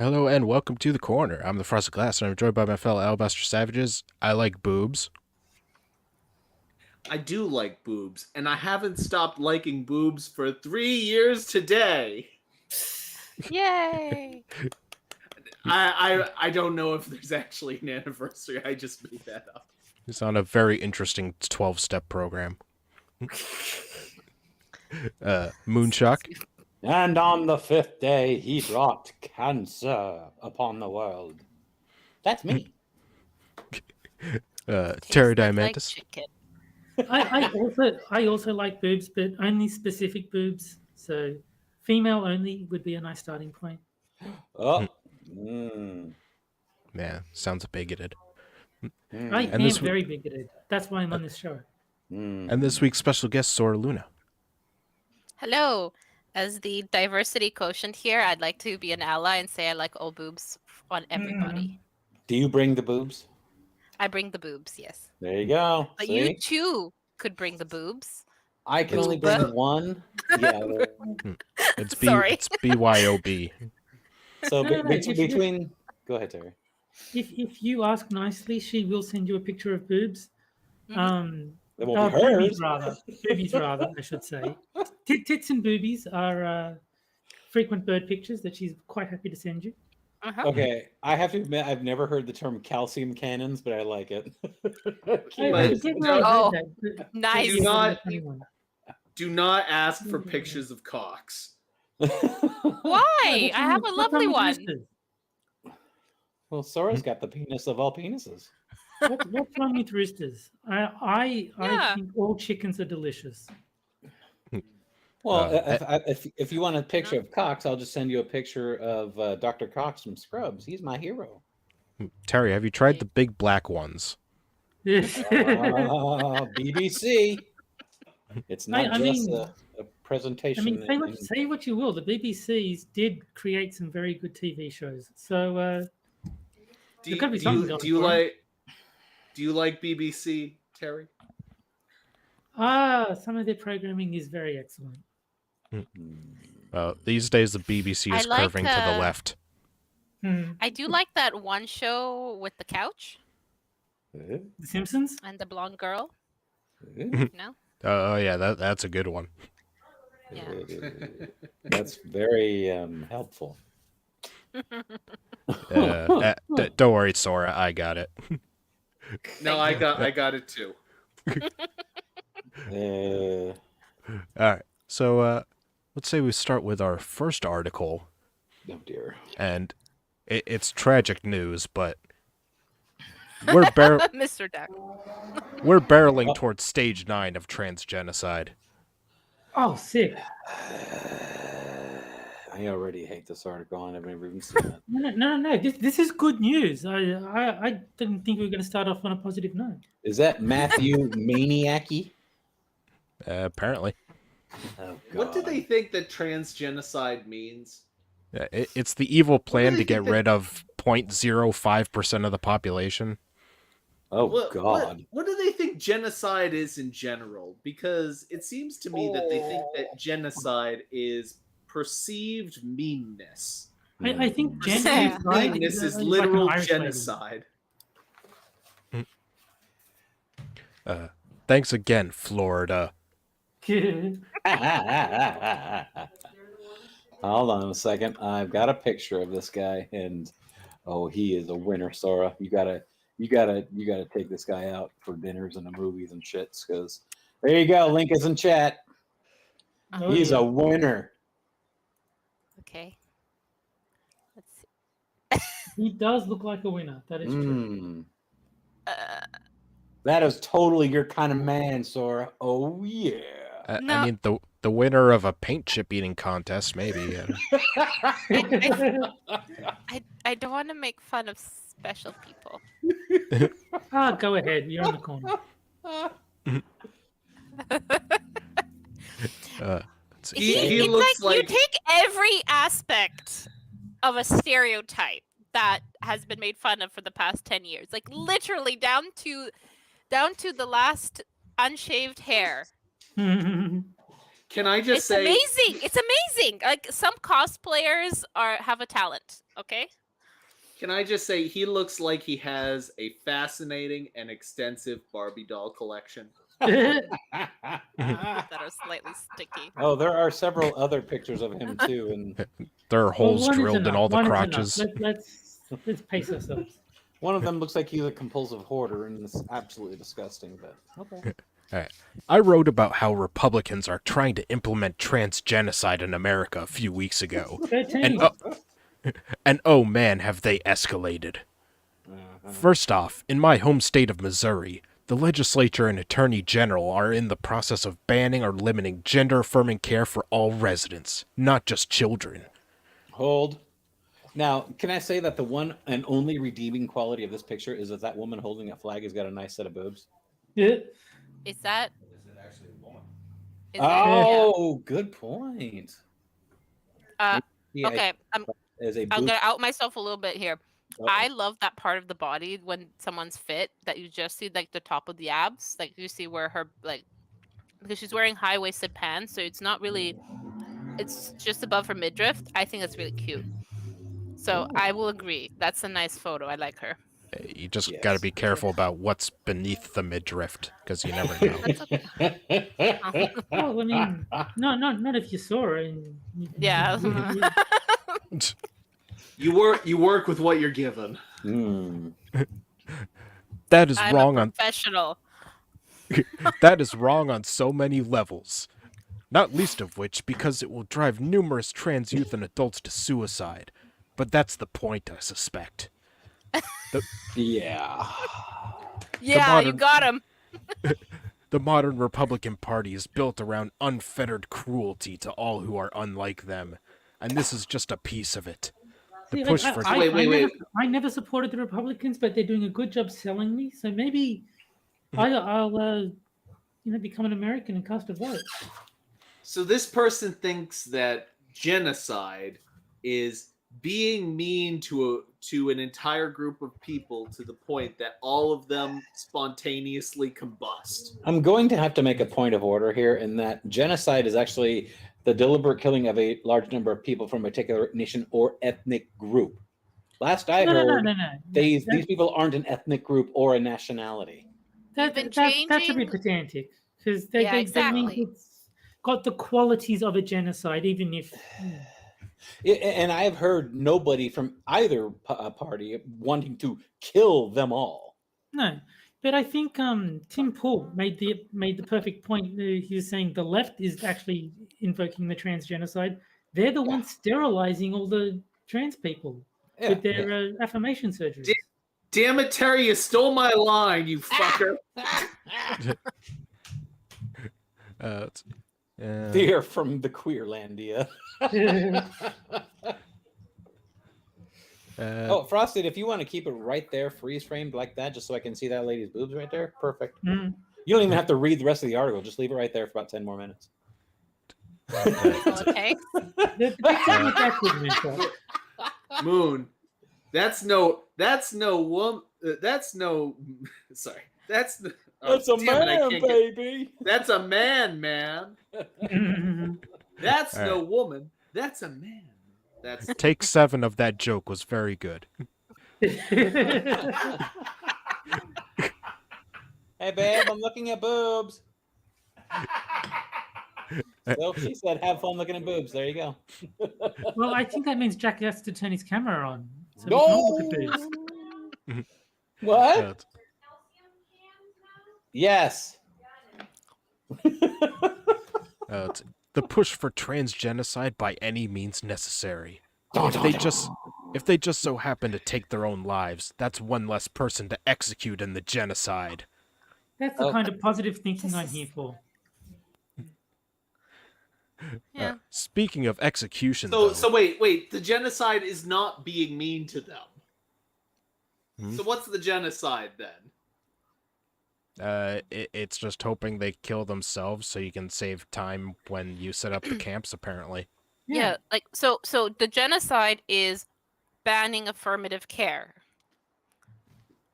Hello and welcome to the corner. I'm the Frosted Glass and I'm joined by my fellow Alabaster Savages. I like boobs. I do like boobs, and I haven't stopped liking boobs for 3 years today. Yay! I don't know if there's actually an anniversary. I just made that up. He's on a very interesting 12-step program. Moonshock. And on the 5th day, he brought cancer upon the world. That's me. Terry Tasted like Diamantis. chicken. I also like boobs, but only specific boobs. So female only would be a nice starting point. Oh. Man, sounds bigoted. I And am this very bigoted. That's why I'm on this show. And this week's special guest, Sora-Luna. Hello. As the diversity quotient here, I'd like to be an ally and say I like all boobs on everybody. Do you bring the boobs? I bring the boobs, yes. There you go. But See? you too could bring the boobs. I can only bring one. Yeah. It's Sorry. It's BYOB. So No, between. Go ahead, Terry. If you ask nicely, she will send you a picture of boobs. That won't be hers. Boobies rather, I should say. Tits and boobies are frequent bird pictures that she's quite happy to send you. Uh-huh. Okay, I have to admit I've never heard the term calcium cannons, but I like it. Nice. Do not ask for pictures of cocks. Why? I have a lovely one. Well, Sora's got the penis of all penises. What's wrong with roosters? I think all chickens are delicious. Well, if you want a picture of Cox, I'll just send you a picture of Dr. Cox from Scrubs. He's my hero. Terry, have you tried the big black ones? BBC. It's not a presentation. I mean, say what you will. The BBCs did create some very good TV shows. So do you like BBC, Terry? Some of their programming is very excellent. These days the BBC is curving to the left. I do like that one show with the couch. The Simpsons? And the blonde girl. No? Oh yeah, that's a good one. Yeah. That's very helpful. Don't worry, Sora, I got it. No, I got it too. All right, so let's say we start with our first article. Oh dear. And it's tragic news, but we're Mr. Duck. We're barreling towards stage 9 of transgenocide. Oh, sick. I already hate this article. I never even seen it. No. This is good news. I didn't think we were going to start off on a positive note. Is that Matthew Maniacy? Apparently. Oh, what do they think that transgenocide means? It's the evil plan to get rid of 0.05% of the population. Oh, God. What do they think genocide is in general? Because it seems to me that they think that genocide is perceived meanness. I think perceived meanness is literal like genocide. Thanks again, Florida. Hold on a second. I've got a picture of this guy, and he is a winner, Sora. You gotta take this guy out for dinners and the movies and shits. Because there you go. Link is in chat. He's a winner. Okay. Let's see. He does look like a winner. That is true. That is totally your kind of man, Sora. Oh yeah. No. I mean, the winner of a paint chip eating contest, maybe. I don't want to make fun of special people. Go ahead. You're in the corner. He looks like you take every aspect of a stereotype that has been made fun of for the past 10 years, like literally down to the last unshaved hair. Can I just say it's amazing. Like some cosplayers have a talent, okay? Can I just say he looks like he has a fascinating and extensive Barbie doll collection? that are slightly sticky. Oh, there are several other pictures of him too, and There are holes one is drilled in enough, all the one is enough. crotches. Let's pace ourselves. one of them looks like he's a compulsive hoarder, and it's absolutely disgusting. But okay. Alright. I wrote about how Republicans are trying to implement transgenocide in America a few weeks ago. And oh man, have they escalated. First off, in my home state of Missouri, the legislature and attorney general are in the process of banning or limiting gender-affirming care for all residents, not just children. Hold. Now, can I say that the one and only redeeming quality of this picture is that woman holding a flag has got a nice set of boobs? Yeah. Is that? Is it actually a woman? Is that Oh, good point. yeah. Yeah, Okay, I'm boob. gonna out myself a little bit here. Uh-oh. I love that part of the body when someone's fit that you just see like the top of the abs, like you see where her like because she's wearing high waisted pants, so it's not really, it's just above her midriff. I think that's really cute. So I will agree. That's a nice photo. I like her. You just Yes. gotta be careful about what's beneath the midriff, because you never know. That's okay. Well, I mean, not if you saw her. Yeah. You work with what you're given. That is I'm wrong a on professional. that is wrong on so many levels. Not least of which because it will drive numerous trans youth and adults to suicide. But that's the point, I suspect. Yeah. Yeah, you modern- got him. The modern Republican Party is built around unfettered cruelty to all who are unlike them, and this is just a piece of it. The See, push like, for Wait. I never supported the Republicans, but they're doing a good job selling me. So maybe I'll become an American and cast a vote. So this person thinks that genocide is being mean to an entire group of people to the point that all of them spontaneously combust. I'm going to have to make a point of order here in that genocide is actually the deliberate killing of a large number of people from a particular nation or ethnic group. Last I heard, No. these people aren't an ethnic group or a nationality. You've been That's a changing- bit pedantic because Yeah, they exactly. mean it's got the qualities of a genocide, even if. And I have heard nobody from either party wanting to kill them all. No, but I think Tim Pool made the perfect point. He was saying the left is actually invoking the trans genocide. They're the ones sterilizing all the trans people with their affirmation surgeries. Damn it, Terry, you stole my line, you fucker. They're from the Queerlandia. Oh, Frosted, if you want to keep it right there, freeze framed like that, just so I can see that lady's boobs right there, perfect. Mm. You don't even have to read the rest of the article. Just leave it right there for about 10 more minutes. Okay. The picture not that good, Moonshock. Moon, that's no woman. That's no. Sorry. That's no. Oh, That's a damn it, I man, can't get- baby. That's a man. That's no woman. That's a man. That's Take 7 of that joke was very good. Hey, babe, I'm looking at boobs. So she said, have fun looking at boobs. There you go. Well, I think that means Jack has to turn his camera on. So we can all look at boobs. What? Yes. The push for trans genocide by any means necessary. If they just so happen to take their own lives, that's one less person to execute in the genocide. That's the kind of positive thinking I'm here for. Yeah. Speaking of execution, so wait. The genocide is not being mean to them. So what's the genocide then? It's just hoping they kill themselves so you can save time when you set up the camps, apparently. Yeah, like so the genocide is banning affirmative care.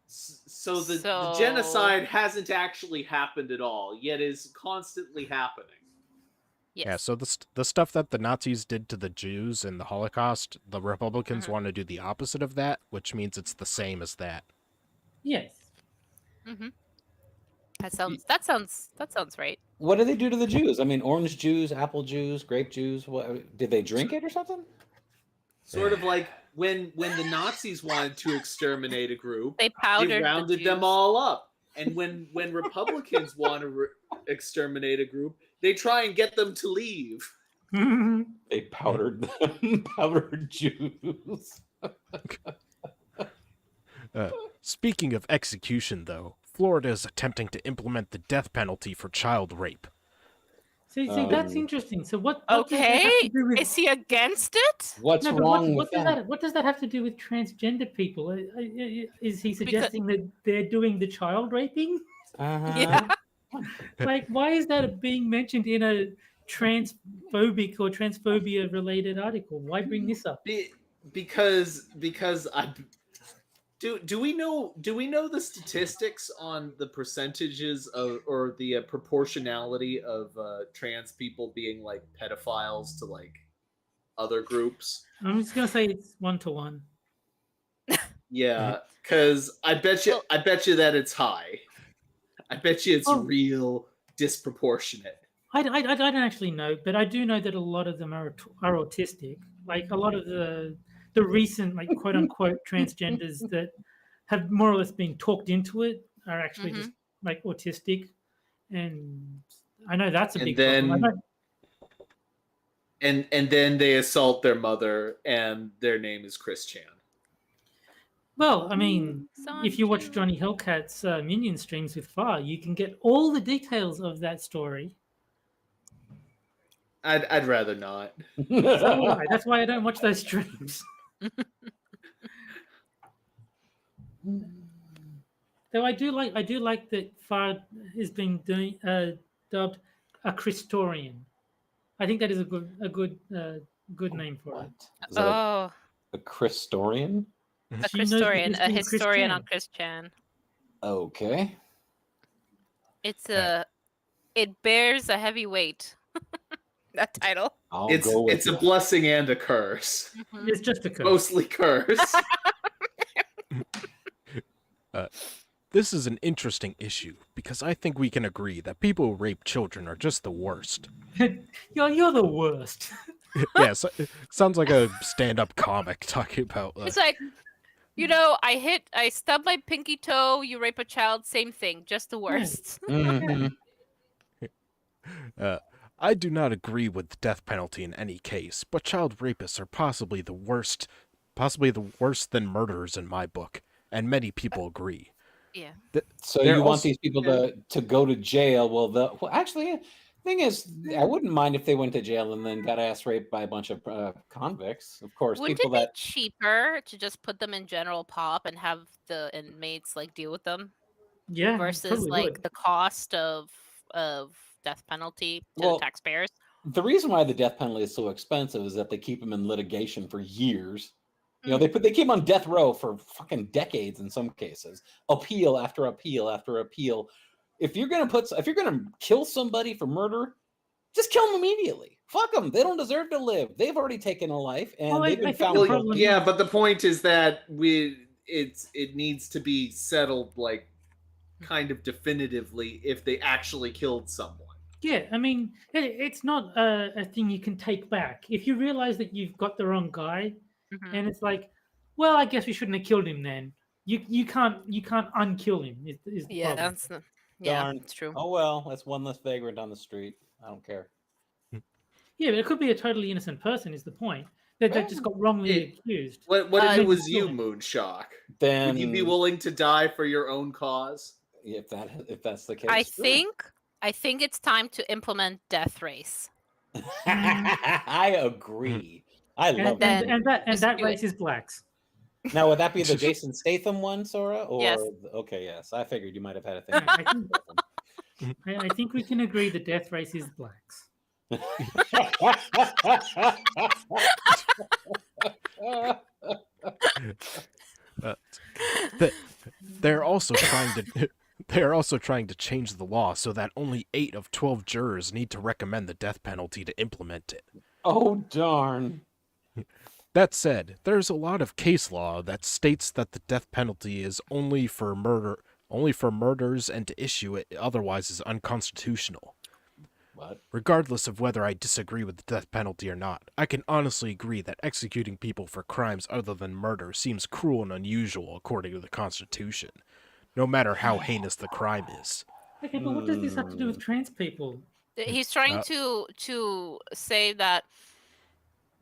So the genocide hasn't actually happened at all, yet is constantly happening. Yes. Yeah, so the stuff that the Nazis did to the Jews in the Holocaust, the Republicans want to do the opposite of that, which means it's the same as that. Yes. Mm-hmm. That sounds right. What did they do to the Jews? I mean, orange Jews, apple Jews, grape Jews. What did they drink it or something? Sort of like when the Nazis wanted to exterminate a group, They they powdered rounded the them Jews. all up. And when Republicans want to exterminate a group, they try and get them to leave. They powdered them, powdered Jews. Speaking of execution, though, Florida is attempting to implement the death penalty for child rape. See, that's interesting. So what does that Okay, have to do with... is he against it? What's No, but wrong with that? What does that have to do with transgender people? Is he suggesting that they're doing the child raping? Yeah. Like, why is that being mentioned in a transphobic or transphobia related article? Why bring this up? Because I do we know the statistics on the percentages of or the proportionality of trans people being like pedophiles to like other groups? I'm just gonna say it's 1-to-1. Yeah, because I bet you that it's high. I bet you it's real disproportionate. I don't actually know, but I do know that a lot of them are autistic. Like a lot of the recent like quote unquote transgenders that have more or less been talked into it are actually just like autistic, and I know that's a big problem. And then they assault their mother, and their name is Chris Chan. Well, I mean, if you watch Johnny Hellcat's Minion streams with Far, you can get all the details of that story. I'd rather not. So that's why I don't watch those streams. Though I do like that Far is being dubbed a Christorian. I think that is a good name for it. Is that a Christorian? A Christorian, a historian on Chris Chan. Okay. It bears a heavy weight. That title. It's a blessing and a curse. It's just a curse. Mostly curse. This is an interesting issue because I think we can agree that people who rape children are just the worst. You're the worst. Yeah, so, it sounds like a stand-up comic talking about. It's like, I stub my pinky toe. You rape a child, same thing, just the worst. I do not agree with the death penalty in any case, but child rapists are possibly worse than murderers in my book, and many people agree. Yeah. So you want these people to go to jail? Well, actually, thing is, I wouldn't mind if they went to jail and then got ass raped by a bunch of convicts. Of course, Wouldn't people it be cheaper to just put them in general pop and have the inmates like deal with them? Yeah. Versus like the cost of death penalty to the taxpayers. The reason why the death penalty is so expensive is that they keep them in litigation for years. You know, they keep them on death row for fucking decades in some cases. Appeal after appeal after appeal. If you're gonna kill somebody for murder, just kill them immediately. Fuck them. They don't deserve to live. They've already taken a life, and they've been found guilty. Yeah, but the point is that it needs to be settled like kind of definitively if they actually killed someone. Yeah, I mean, it's not a thing you can take back. If you realize that you've got the wrong guy, and it's like, well, I guess we shouldn't have killed him then. You can't unkill him. Is the problem. Darn. It's true. Oh well, that's one less vagrant on the street. I don't care. Yeah, but it could be a totally innocent person. Is the point that just got wrongly accused? What if it was you, Moonshock? Then would you be willing to die for your own cause? If that's the case, I think it's time to implement death race. I agree. I love that. And that race is blacks. Now, would that be the Jason Statham one, Sora? Or yes. Okay, yes. I figured you might have had a thing. I think we can agree the death race is blacks. They're also trying to change the law so that only 8 of 12 jurors need to recommend the death penalty to implement it. Oh, darn. That said, there's a lot of case law that states that the death penalty is only for murder, only for murders, and to issue it otherwise is unconstitutional. What? Regardless of whether I disagree with the death penalty or not, I can honestly agree that executing people for crimes other than murder seems cruel and unusual according to the Constitution, no matter how heinous the crime is. Okay, but what does this have to do with trans people? He's trying to say that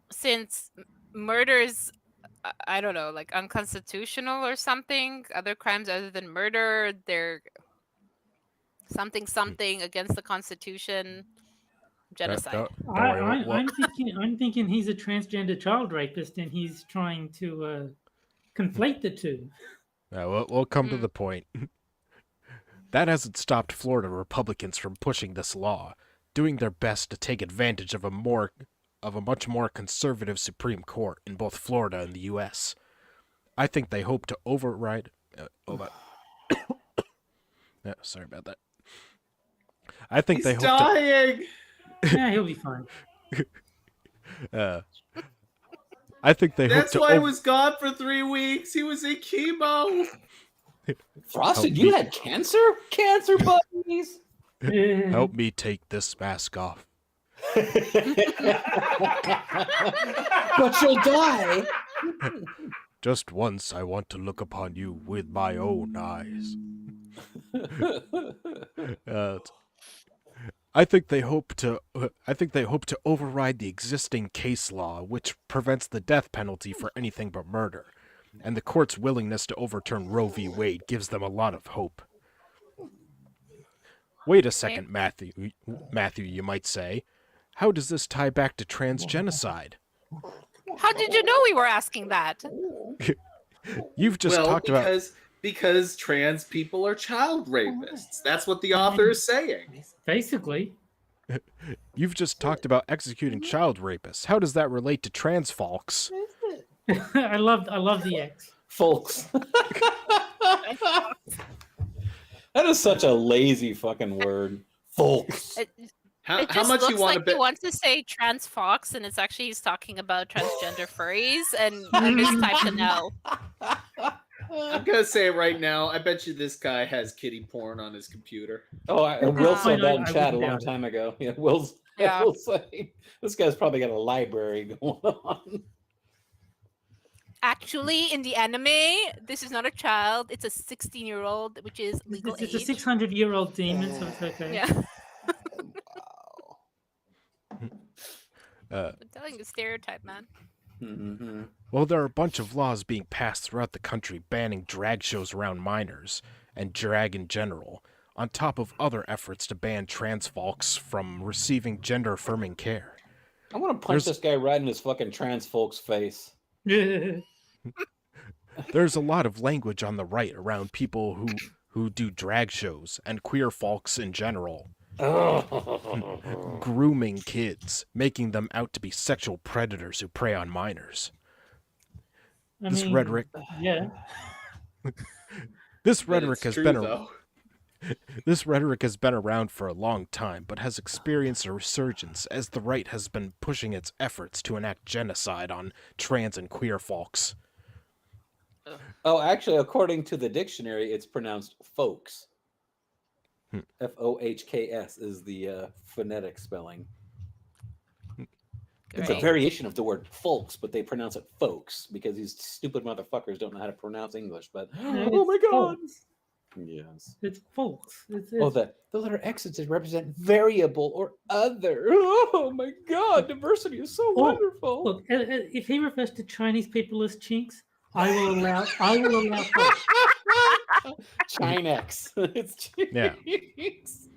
since murders, I don't know, like unconstitutional or something, other crimes other than murder, they're something against the Constitution, genocide. I'm thinking he's a transgender child rapist, and he's trying to conflate the two. We'll come to the point. That hasn't stopped Florida Republicans from pushing this law, doing their best to take advantage of a much more conservative Supreme Court in both Florida and the U.S. I think they hope to override. Hold on. Sorry about that. I think He's they hope dying. Yeah, he'll be fine. I think they hope That's to. why he was gone for 3 weeks. He was in chemo. Frosted, you had cancer? Cancer buddies? Help me take this mask off. But you'll die. Just once I want to look upon you with my own eyes. I think they hope to override the existing case law, which prevents the death penalty for anything but murder, and the court's willingness to overturn Roe v. Wade gives them a lot of hope. Wait a second, Matthew, you might say. How does this tie back to transgenocide? How did you know we were asking that? You've just talked about... Because trans people are child rapists. That's what the author is saying. Basically. You've just talked about executing child rapists. How does that relate to trans folks? I love the X. Folks. That is such a lazy fucking word. Folks. It How just much looks you want like to bet? he wants to say trans fox, and it's actually he's talking about transgender furries, and I mistyped an L. I'm gonna say it right now. I bet you this guy has kitty porn on his computer. Will said that in I chat a wouldn't long doubt it. time ago. Yeah, Will's saying this guy's probably got a library going on. Actually, in the anime, this is not a child; it's a 16-year-old, which is legal It's age. a 600-year-old demon, so it's okay. Yeah, Wow. I'm telling the stereotype, man. Mm-hmm. Well, there are a bunch of laws being passed throughout the country banning drag shows around minors, and drag in general, on top of other efforts to ban trans folks from receiving gender-affirming care. I want to punch this guy right in his fucking trans folks face. There's a lot of language on the right around people who do drag shows, and queer folks in general. Grooming kids, making them out to be sexual predators who prey on minors. This rhetoric has been around for a long time, but has experienced a resurgence as the right has been pushing its efforts to enact genocide on trans and queer folks. Oh, actually, according to the dictionary, it's pronounced folks. Fohks is the phonetic spelling. It's a variation of the word folks, but they pronounce it folks because these stupid motherfuckers don't know how to pronounce English. But oh my god, yes, it's folks. the letter X's represent variable or other. Oh my god, diversity is so wonderful. Look, if he refers to Chinese people as chinks, I will allow folks. Chinex. It's Chinex.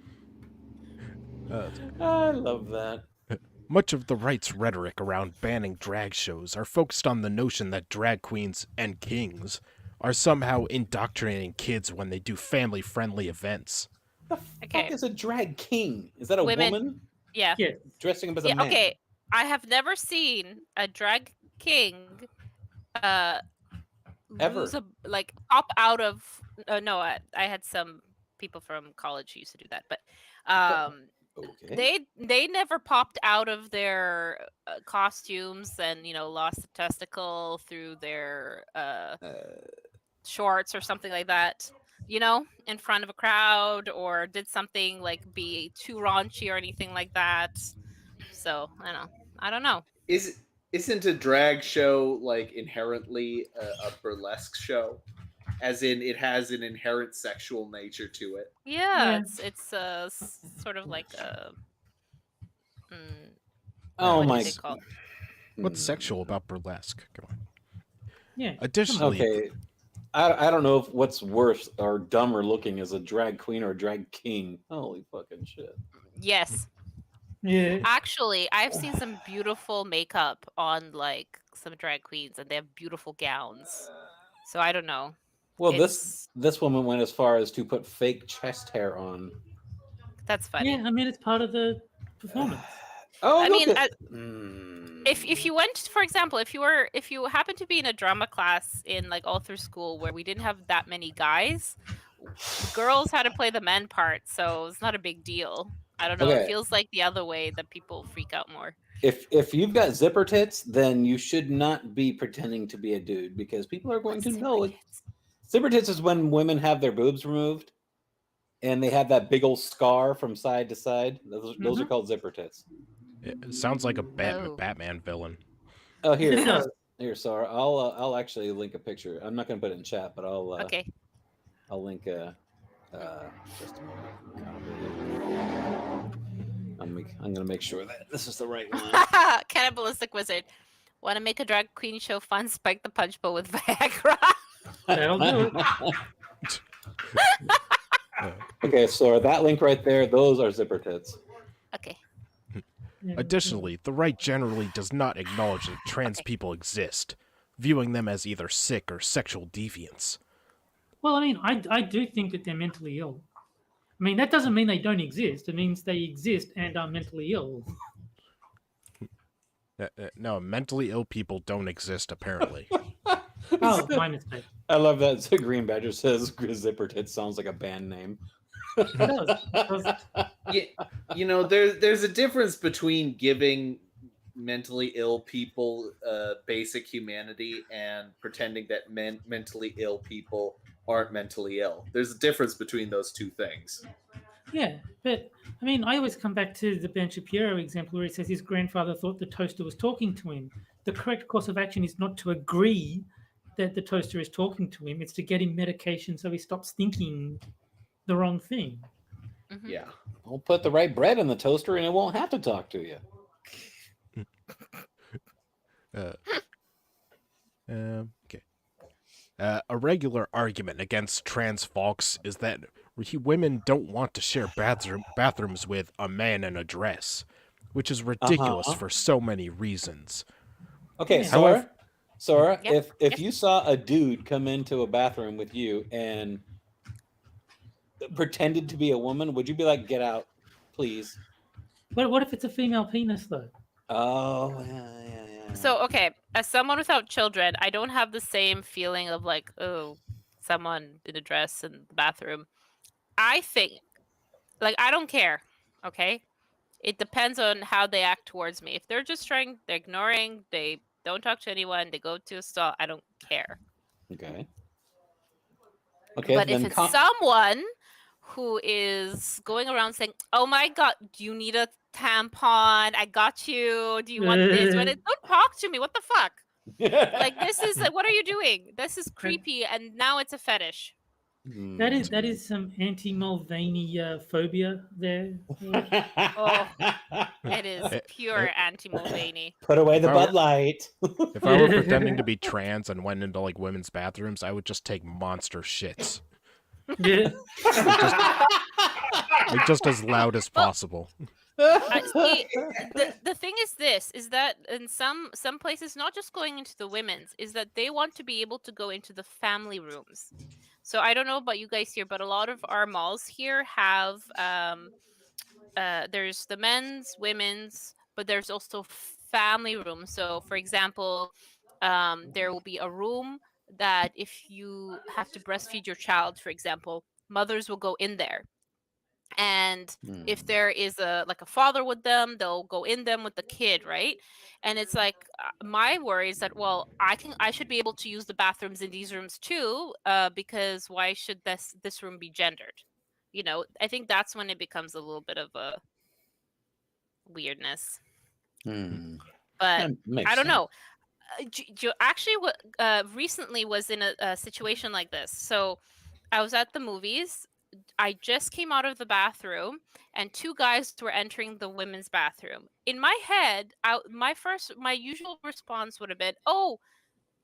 Yeah. I love that. Much of the right's rhetoric around banning drag shows are focused on the notion that drag queens and kings are somehow indoctrinating kids when they do family-friendly events. The fuck is a drag king? Is that a woman? Yeah. Dressing up as a man? Okay, I have never seen a drag king ever pop out of no, I had some people from college who used to do that, but okay. they never popped out of their costumes and lost a testicle through their shorts or something like that. in front of a crowd or did something like be too raunchy or anything like that. So I don't know. Isn't a drag show like inherently a burlesque show? As in, it has an inherent sexual nature to it. Yeah, Yeah. it's sort of like a mm, Oh what do my. they call it? What's sexual about burlesque? Come on. Yeah. Additionally, Okay. I don't know if what's worse or dumber looking is a drag queen or a drag king. Holy fucking shit. Yes. Yeah. Actually, I've seen some beautiful makeup on like some drag queens and they have beautiful gowns. So I don't know. Well, It's this woman went as far as to put fake chest hair on. that's funny. Yeah. I mean, it's part of the performance. Oh, I look mean, at. if you went, for example, if you happen to be in a drama class in like all through school where we didn't have that many guys, the girls had to play the men part, so it's not a big deal. I don't know. It Okay. feels like the other way that people freak out more. If you've got zipper tits, then you should not be pretending to be a dude because people are going to know it. Zipper tits is when women have their boobs removed and they have that big old scar from side to side. Those are called zipper tits. it sounds like a Oh. Batman villain. Oh, here, It does. here, Sarah. I'll actually link a picture. I'm not going to put it in chat, but Okay. I'll link just a moment. I'm going to make sure that this is the right one. Cannibalistic Wizard. Want to make a drag queen show fun? Spike the punch bowl with Viagra. That'll do it. Okay, so that link right there, those are zipper tits. Okay. Yeah. Additionally, the right generally does not acknowledge that trans people exist, viewing them as either sick or sexual deviants. Well, I mean, I do think that they're mentally ill. I mean, that doesn't mean they don't exist. It means they exist and are mentally ill. No, mentally ill people don't exist, apparently. Oh, my mistake. I love that. So Green Badger says zipper tits sounds like a band name. It does. Because There's a difference between giving mentally ill people basic humanity and pretending that mentally ill people aren't mentally ill. There's a difference between those two things. yeah, but I mean, I always come back to the Ben Shapiro example where he says his grandfather thought the toaster was talking to him. The correct course of action is not to agree that the toaster is talking to him. It's to get him medication so he stops thinking the wrong thing. Mhm. Yeah. We'll put the right bread in the toaster and it won't have to talk to you. Okay. A regular argument against trans folks is that women don't want to share bathrooms with a man in a dress, which is ridiculous for so many reasons. Okay, Yeah. Sora. Sora, Yep, if yep. you saw a dude come into a bathroom with you and pretended to be a woman, would you be like, "Get out, please"? But what if it's a female penis, though? Oh, yeah. So, okay, as someone without children, I don't have the same feeling of like, oh, someone in a dress in the bathroom. I think, like, I don't care, okay? It depends on how they act towards me. If they're just they're ignoring, they don't talk to anyone, they go to a stall, I don't care. Okay. Okay, But if then it's someone who is going around saying, "Oh my God, do you need a tampon? I got you. Do you want this?" Don't talk to me. What the fuck? Like, this is what are you doing? This is creepy, and now it's a fetish. That is some anti-Mulvaney phobia there. Oh, it is pure anti-Mulvaney. Put away the If I were- Bud Light. If I were pretending to be trans and went into like women's bathrooms, I would just take monster shits, Yeah. like just as loud as possible. See, the thing is this is that in some places, not just going into the women's, is that they want to be able to go into the family rooms. So I don't know about you guys here, but a lot of our malls here have there's the men's, women's, but there's also family rooms. So for example, there will be a room that if you have to breastfeed your child, for example, mothers will go in there. And if there is a father with them, they'll go in them with the kid, right? And it's like my worry is that, well, I should be able to use the bathrooms in these rooms too, because why should this room be gendered? I think that's when it becomes a little bit of a weirdness. But I don't know. Actually, recently was in a situation like this. So I was at the movies. I just came out of the bathroom, and two guys were entering the women's bathroom. In my head, my usual response would have been, "Oh,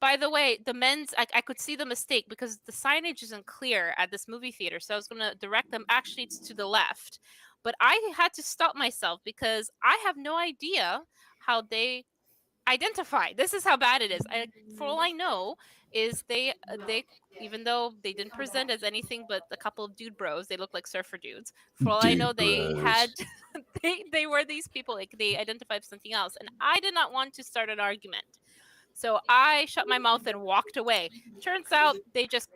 by the way, the men's." I could see the mistake because the signage isn't clear at this movie theater, so I was going to direct them. Actually, it's to the left, but I had to stop myself because I have no idea how they identify. This is how bad it is. For all I know, is they even though they didn't present as anything but a couple of dude bros, they look like surfer dudes. For all I know, they had they were these people, like they identified as something else, and I did not want to start an argument. So I shut my mouth and walked away. Turns out they just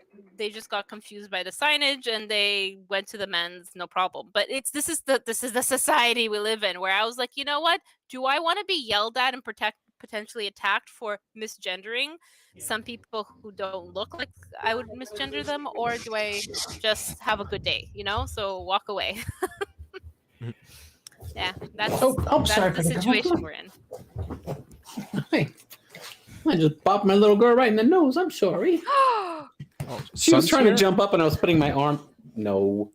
got confused by the signage and they went to the men's, no problem. But this is the society we live in, where I was like, you know what? Do I want to be yelled at and potentially attacked for misgendering some people who don't look like I would misgender them, or do I just have a good day? So walk away. Yeah, that's the situation we're in. I just popped my little girl right in the nose. I'm sorry. She was trying to jump up and I was putting my arm. No.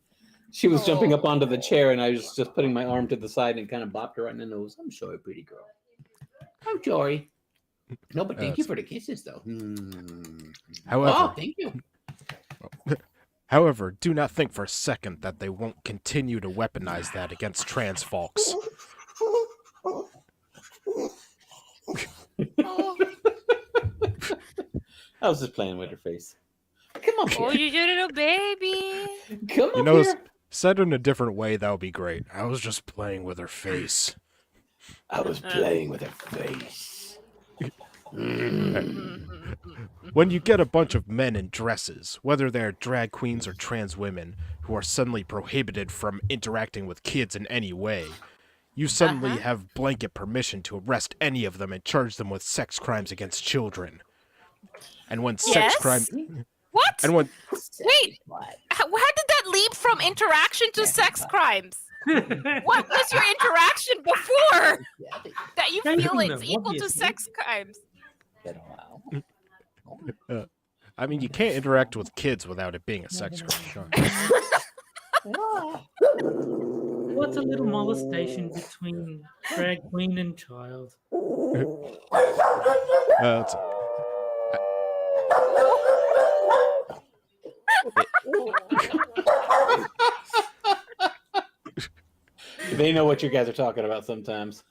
She was jumping up onto the chair and I was just putting my arm to the side and kind of bopped her right in the nose. I'm sorry, pretty girl. I'm sorry. No, but thank you for the kisses, though. However, thank you. However, do not think for a second that they won't continue to weaponize that against trans folks. I was just playing with her face. Come on, oh, you little baby. Come on, here. Said in a different way, that would be great. I was just playing with her face. I was playing with her face. When you get a bunch of men in dresses, whether they're drag queens or trans women, who are suddenly prohibited from interacting with kids in any way, you suddenly have blanket permission to arrest any of them and charge them with sex crimes against children. And when sex crime... What? And when... Wait, how did that leap from interaction to sex crimes? What was your interaction before that you feel it's equal to sex crimes? I mean, you can't interact with kids without it being a sex crime. What's a little molestation between drag queen and child? They know what you guys are talking about sometimes.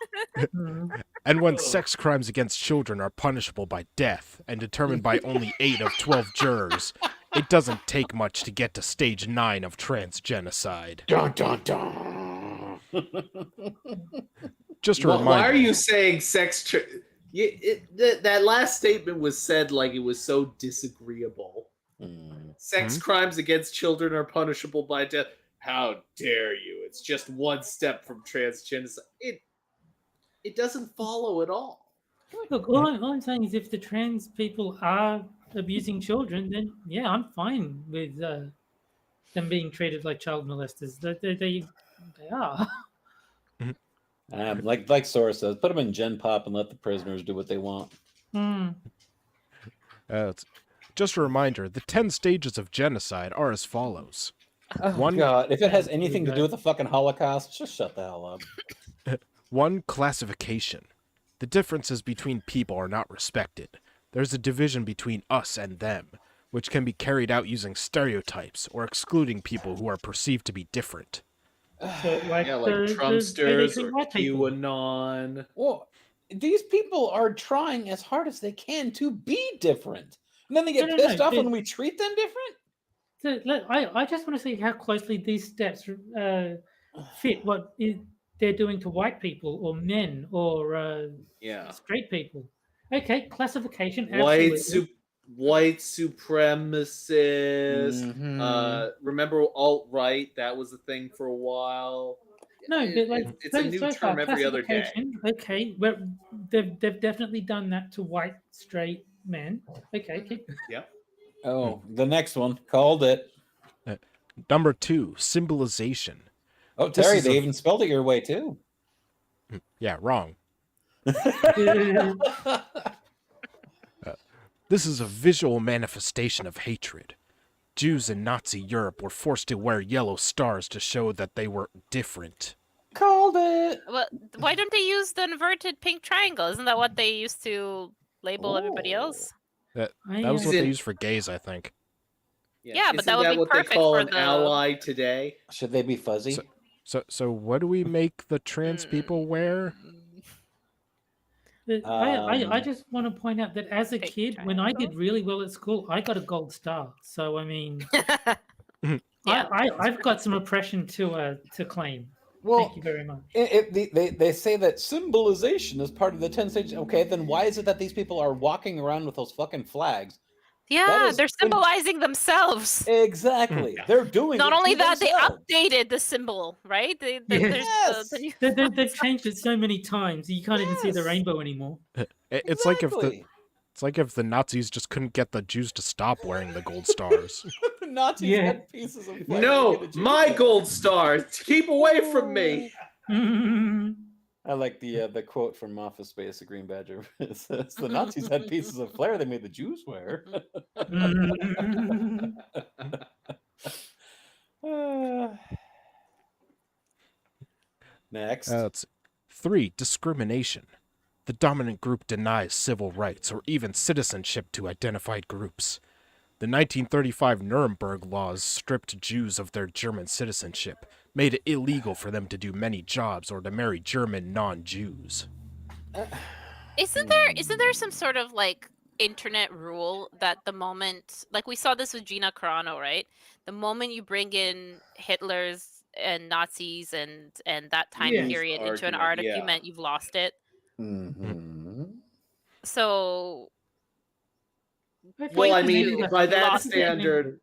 And when sex crimes against children are punishable by death and determined by only 8 of 12 jurors, it doesn't take much to get to stage 9 of transgenocide. Dun, dun, dun. Just a reminder. Why are you saying that last statement was said like it was so disagreeable. Sex crimes against children are punishable by death. How dare you? It's just one step from transgenocide. It doesn't follow at all. Look, all I'm saying is if the trans people are abusing children, then yeah, I'm fine with them being treated like child molesters. They are. Like Sora says, put them in Gen Pop and let the prisoners do what they want. Just a reminder, the 10 stages of genocide are as follows. One, God, if it has anything to do with the fucking Holocaust, just shut the hell up. 1, classification. The differences between people are not respected. There's a division between us and them, which can be carried out using stereotypes or excluding people who are perceived to be different. Like Trumpsters or QAnon. Well, these people are trying as hard as they can to be different. And then they get pissed off when we treat them different? I just want to see how closely these steps fit what they're doing to white people or men or straight people. Okay, classification. white supremacist. Mhm. Remember alt-right? That was a thing for a while. No, but like It's a new term every other day. classification, okay, well, they've definitely done that to white straight men. Okay, keep Yep. Oh, the next one. Called it. Number 2, symbolization. Oh, This Terry, is they a- even spelled it your way, too. Yeah, wrong. This is a visual manifestation of hatred. Jews in Nazi Europe were forced to wear yellow stars to show that they were different. Called it. Well, why don't they use the inverted pink triangle? Isn't that what they used to label everybody else? That I, was what Is they it- used for gays, I think. Yeah, but Isn't that would be what they perfect call for an the- ally today? Should they be fuzzy? So what do we make the trans people wear? I just want to point out that as a Pink kid, when I did triangle. really well at school, I got a gold star. So I mean, Yeah, I've got some oppression to claim. Well, Thank you very much. they say that symbolization is part of the 10 stages. Okay, then why is it that these people are walking around with those fucking flags? yeah, is they're in- symbolizing themselves. Exactly. They're doing Not it only to that, they themselves. updated the symbol, right? There's Yes. the new- They've changed it so many times you can't even see the Yes. rainbow anymore. It's like if the Nazis just couldn't get the Jews to stop wearing the gold stars. the Nazis Yeah. had pieces of flag No, that the Jews my had. gold star. Keep away from me. I like the quote from Office Space, the Green Badger. It says, the Nazis had pieces of flair they made the Jews wear. Next. It's 3, discrimination. The dominant group denies civil rights or even citizenship to identified groups. The 1935 Nuremberg laws stripped Jews of their German citizenship, made it illegal for them to do many jobs or to marry German non-Jews. Isn't there some sort of like internet rule that the moment, like we saw this with Gina Carano, right? The moment you bring in Hitler's and Nazis and that time Yeah. period into an Argument, yeah. argument, you've lost it. Mhm. So Well, I Point mean, two, by that lost it. standard,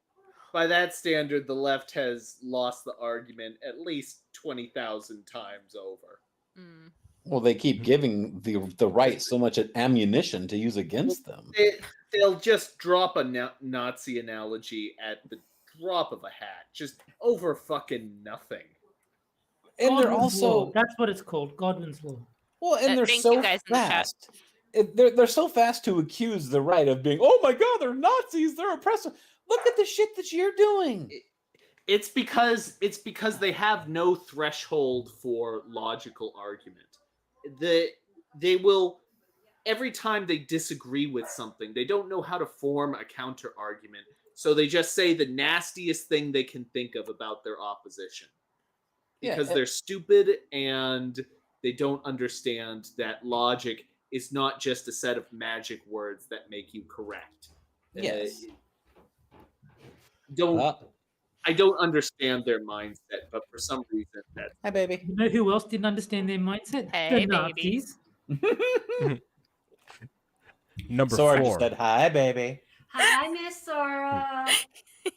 the left has lost the argument at least 20,000 times over. mm, Well, they keep giving the right so much ammunition to use against them. They'll just drop a Nazi analogy at the drop of a hat, just over fucking nothing. And they're Godwin's also Law. That's what it's called, Godwin's Law. well, and they're thank so you guys in the chat. fast. They're so fast to accuse the right of being, oh my god, they're Nazis, they're oppressive. Look at the shit that you're doing. It's because they have no threshold for logical argument. They will, every time they disagree with something, they don't know how to form a counter argument, so they just say the nastiest thing they can think of about their opposition because they're stupid and they don't understand that logic is not just a set of magic words that make you correct. Yes. I don't understand their mindset, but for some reason that Hi, baby. You know who else didn't understand their mindset? Hey, the baby. Nazis. Number Sora 4. just said, hi, baby. Hi, Miss Sora.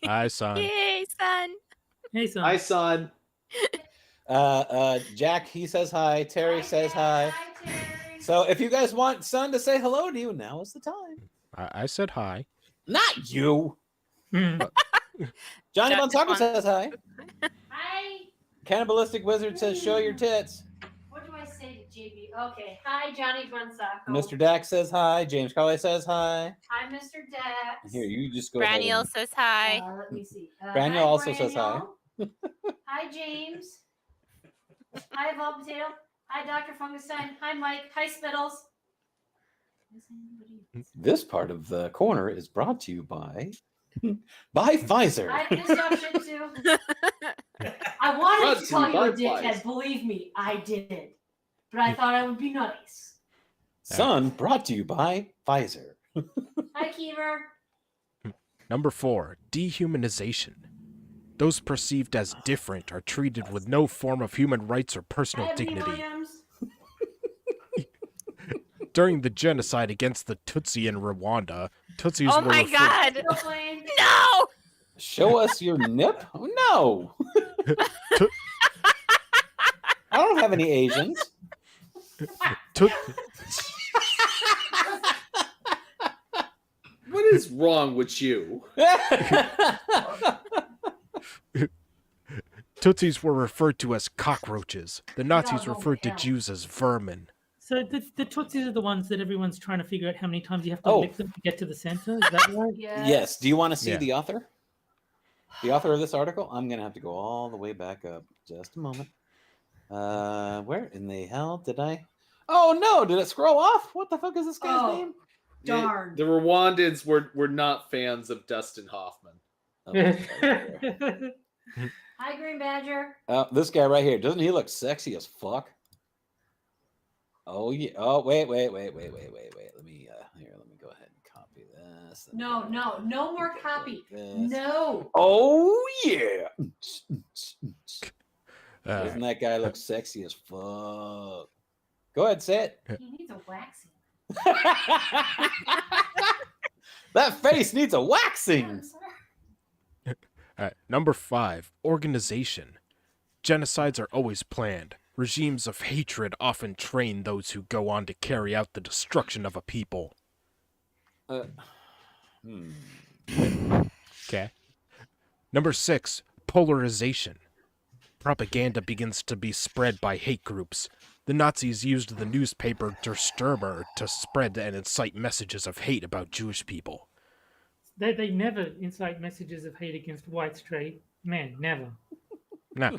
Hi, son. Yay, son! Hey, son. hi son. Jack, he says hi. Terry says hi. Hi, Terry. So if you guys want Son to say hello to you, now is the time. I said hi. Not you. Hmm. Johnny Jack Von Taco is says hi. Hi. Cannibalistic Wizard says, show your tits. What do I say to JB? Okay. Hi, Johnny Bunsacco. Mr. Dax says hi. James Carley says hi. Hi, Mr. Dax. Here, you just go ahead. Braniel says hi. Let me see. Braniel hi, also says hi. Braniel. Hi, James. Hi, Evolved Potato. Hi, Dr. Fungustein. Hi, Mike. Hi, Spittles. Is anybody- This part of the corner is brought to you by Pfizer. I pissed off shit too. I wanted to call you a dickhead. Believe me, I did. But I thought I would be nice. Son, brought to you by Pfizer. Hi, Keever. Number 4, dehumanization. Those perceived as different are treated with no form of human rights or personal Hi, Evan dignity. Williams. During the genocide against the Tutsi in Rwanda, Tutsis Oh were my referred- god! Still playing. No! Show us your nip? Oh, no. I don't have any Asians. Tut- What is wrong with you? Tutsis were referred to as cockroaches. The Nazis go referred to hell. Jews as vermin. So the Tutsis are the ones that everyone's trying to figure out how many times you have to Oh. lick them to get to the center. Is that right? Yes. Do you want to see Yeah. the author? The author of this article? I'm going to have to go all the way back up. Just a moment. Where in the hell did I? Oh, no. Did it scroll off? What the fuck is this guy's Oh. name? Darn. The Rwandans were not fans of Dustin Hoffman. Oh, okay. Hi, Green Badger. This guy right here. Doesn't he look sexy as fuck? Oh, yeah. Oh, wait. Let me, let me go ahead and copy this. No more copy. This. No. Oh, yeah. Uh, Doesn't that guy look sexy as fuck? Go ahead, say it. He needs a waxing. That face needs a waxing. Number 5, organization. Genocides are always planned. Regimes of hatred often train those who go on to carry out the destruction of a people. Okay. Number 6, polarization. Propaganda begins to be spread by hate groups. The Nazis used the newspaper Der Stürmer to spread and incite messages of hate about Jewish people. They never incite messages of hate against white straight men. Never. Now,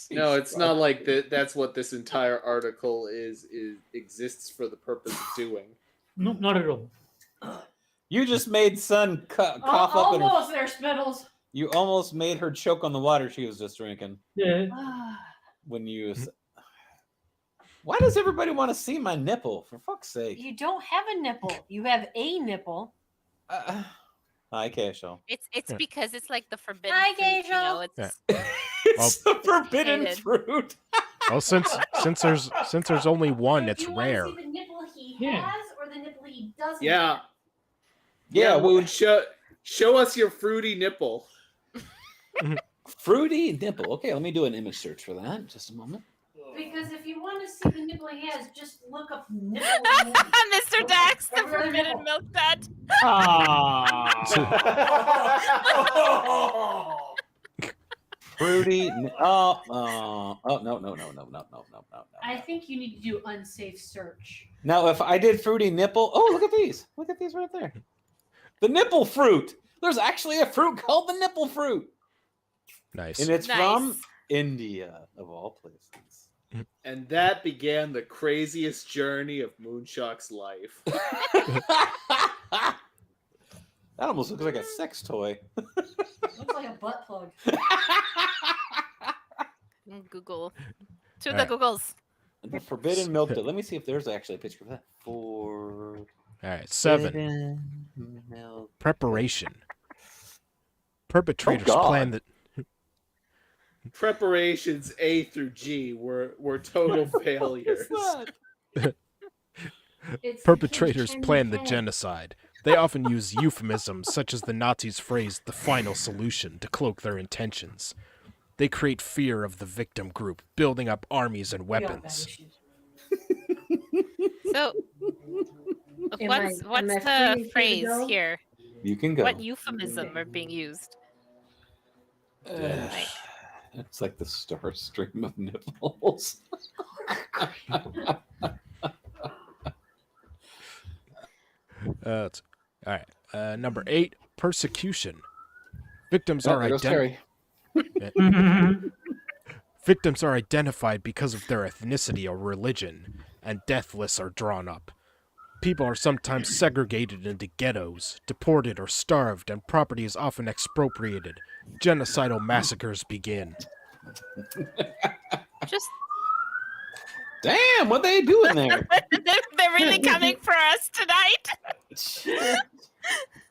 No, it's not like that. That's what this entire article is exists for the purpose of doing. Not at all. You just made Sun cough up in her. Almost there, Spittles. You almost made her choke on the water she was just drinking. Yeah. When you. Why does everybody want to see my nipple? For fuck's sake. You don't have a nipple. You have a nipple. Hi, Cashel. It's because it's like the forbidden Hi, fruit, you know, Gabriel. it's It's the forbidden hated. fruit. well, since there's only one, Do it's you wanna rare. see the nipple he Yeah. has or the nipple he doesn't Yeah. have? Yeah, Moon, show us your fruity nipple. fruity nipple. Okay, let me do an image search for that. Just a moment. Because if you want to see the nipple he has, just look up nipple. Mr. Dax, the Every other forbidden nipple. milk dud. Fruity. No, no. I think you need to do unsafe search. Now, if I did fruity nipple, oh, look at these. Look at these right there. The nipple fruit. There's actually a fruit called the nipple fruit. Nice. And it's Nice. from India, of all places. And that began the craziest journey of Moonshock's life. That almost looks like a sex toy. Looks like a butt plug. Google. To All the right. Googles. The forbidden milk. Let me see if there's actually a picture of that. All right, 7, Forbidden milk. preparation. Perpetrators God. plan the Preparations A through G were total failures. It's Perpetrators the plan the head. genocide. They often use euphemisms such as the Nazis' phrase, the final solution, to cloak their intentions. They create fear of the victim group, building up armies and We all got weapons. issues. So, Am what's I free the to phrase go? here? You can go. What euphemism are being used? Like, It's like the star stream of nipples. All right. Number 8, persecution. Victims are there goes identified. Terry. Victims are identified because of their ethnicity or religion, and death lists are drawn up. People are sometimes segregated into ghettos, deported or starved, and property is often expropriated. Genocidal massacres begin. just Damn, what they doing there? they're really coming for us tonight.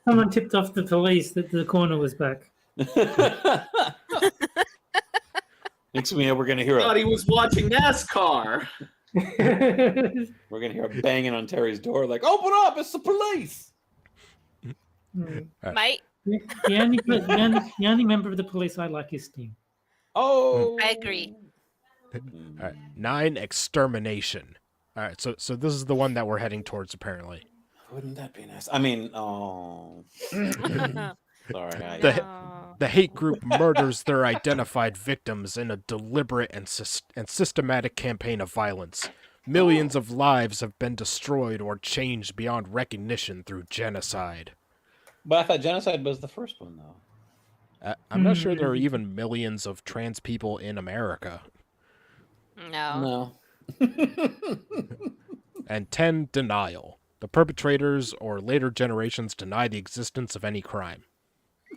Someone tipped off the police that the corner was back. Next thing we know, we're gonna hear I thought a he was watching NASCAR. We're gonna hear a banging on Terry's door, like, "Open up! It's the police!" Mike, The only member of the police I like is Sting. Oh, I agree. All right. 9, extermination. All right, so this is the one that we're heading towards, apparently. Wouldn't that be nice? I mean, oh, sorry. The hate group murders their identified victims in a deliberate and systematic campaign of violence. Millions of lives have been destroyed or changed beyond recognition through genocide. But I thought genocide was the first one, though. I'm not sure there are even millions of trans people in America. No. And 10, denial. The perpetrators or later generations deny the existence of any crime.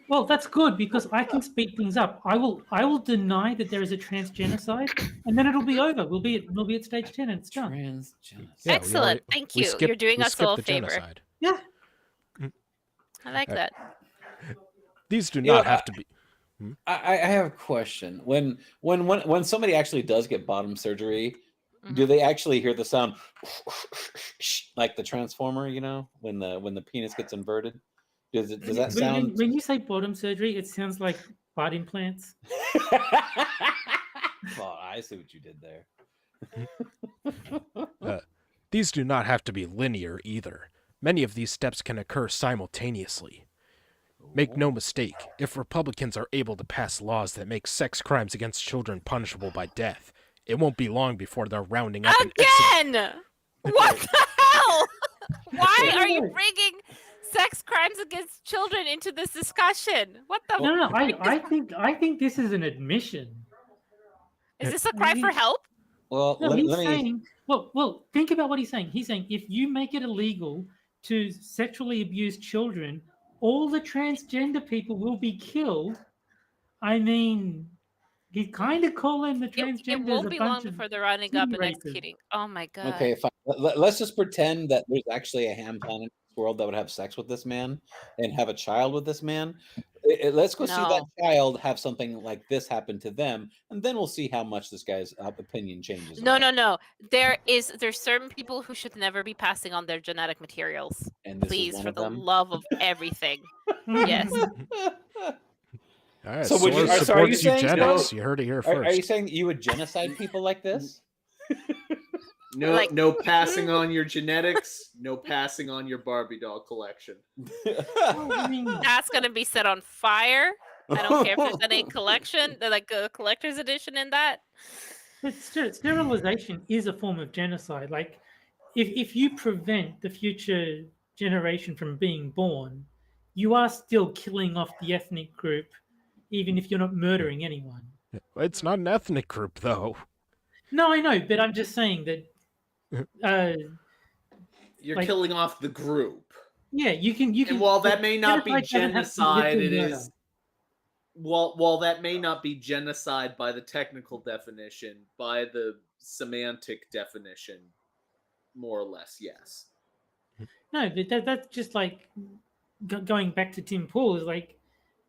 Well, that's good because I can speed things up. I will deny that there is a trans genocide, and then it'll be over. We'll be at stage 10 and it's done. Trans genocide. Yeah, Excellent. Thank you. You're doing us all a favor. Genocide. Yeah. I like that. These do not have to be. I have a question. When somebody actually does get bottom surgery, do they actually hear the sound like the transformer? You know, when the penis gets inverted, does that sound? When you say bottom surgery, it sounds like butt implants. Well, I see what you did there. These do not have to be linear either. Many of these steps can occur simultaneously. Make no mistake, if Republicans are able to pass laws that make sex crimes against children punishable by death, it won't be long before they're rounding up Again! What the hell? Why are you bringing sex crimes against children into this discussion? What the? No. I think this is an admission. Is this a cry for help? Well, No, let he's me. saying. Well, think about what he's saying. He's saying if you make it illegal to sexually abuse children, all the transgender people will be killed. I mean, he's kind of calling the transgenders It won't a be bunch long of before they're running up and rapists. executing. Oh my god. Okay, fine. Let's just pretend that there's actually a ham planet in this world that would have sex with this man and have a child with this man. Let's go see that child have something like this happen to them, and then we'll see how much this guy's opinion changes. No. There's certain people who should never be passing on their genetic materials. And this is Please, one for of the them? love of everything. Yes. All right, So would you- Soros so are you supports saying, eugenics. so- You heard it here first. Are you saying you would genocide people like this? No, Like- no passing on your genetics. No passing on your Barbie doll collection. Well, I mean, That's gonna be set on fire. I don't care if there's any collection, like a collector's edition in that. but sterilization is a form of genocide. Like, if you prevent the future generation from being born, you are still killing off the ethnic group, even if you're not murdering anyone. It's not an ethnic group, though. No, I know, but I'm just saying that. You're Like- killing off the group. Yeah, you can. And while that may not be genocide doesn't have to be genocide, it literal murder. is. While that may not be genocide by the technical definition, by the semantic definition, more or less, yes. No, but that's just like going back to Tim Pool is like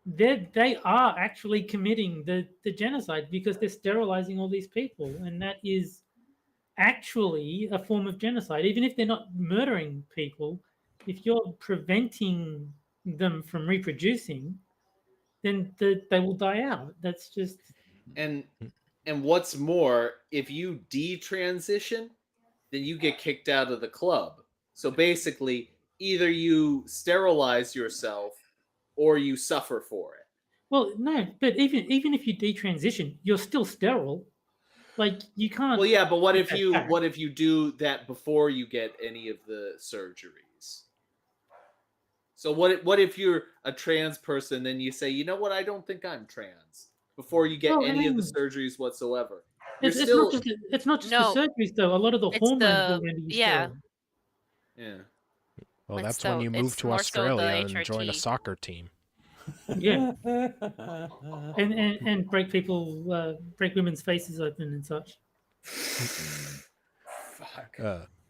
they are actually committing the genocide because they're sterilizing all these people, and that is actually a form of genocide. Even if they're not murdering people, if you're preventing them from reproducing, then they will die out. That's just And what's more, if you detransition, then you get kicked out of the club. So basically, either you sterilize yourself or you suffer for it. well, no, but even if you detransition, you're still sterile. Like you can't. Well, yeah, but what if take you that back. what if you do that before you get any of the surgeries? So what if you're a trans person, then you say, you know what, I don't think I'm trans before you get Well, I any of the mean, surgeries whatsoever. You're It's still, not just No. the surgeries though. A lot of the It's hormones the- will render you yeah. sterile. yeah. Well, It's that's when so- you move it's to more so the Australia and join a HRT. soccer team. Yeah, and break women's faces open and such. Fuck.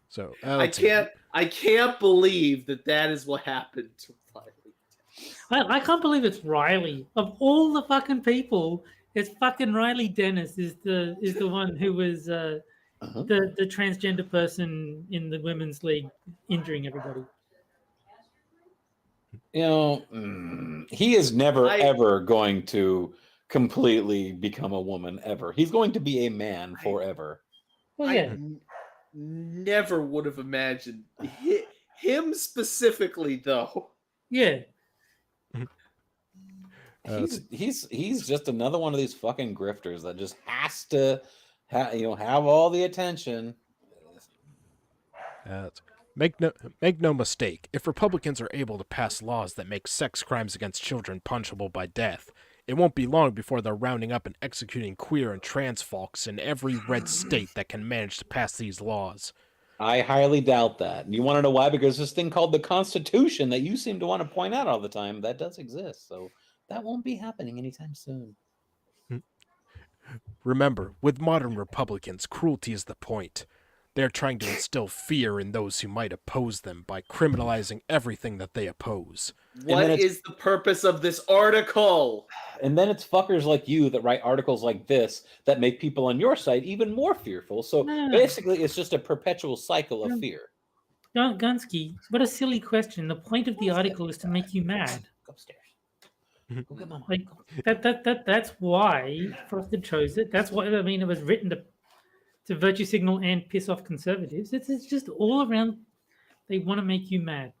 So I can't believe that is what happened to Riley. I can't believe it's Riley. Of all the fucking people, it's fucking Riley Dennis is the one who was the transgender person in the women's league injuring everybody. You know, he is never ever going to completely become a woman ever. He's going to be a man forever. Well, yeah. Never would have imagined him specifically, though. Yeah. He's just another one of these fucking grifters that just has to have all the attention. Make no mistake, if Republicans are able to pass laws that make sex crimes against children punishable by death, it won't be long before they're rounding up and executing queer and trans folks in every red state that can manage to pass these laws. I highly doubt that. And you want to know why? Because this thing called the Constitution that you seem to want to point out all the time, that does exist. So that won't be happening anytime soon. Remember, with modern Republicans, cruelty is the point. They're trying to instill fear in those who might oppose them by criminalizing everything that they oppose. What is the purpose of this article? And then it's fuckers like you that write articles like this that make people on your side even more fearful. So basically, it's just a perpetual cycle of fear. Gunsky, what a silly question. The point of the article is to make you mad. Go upstairs. Go get Mama. Like that's why Frosted chose it. That's why it was written to virtue signal and piss off conservatives. It's just all around. They want to make you mad.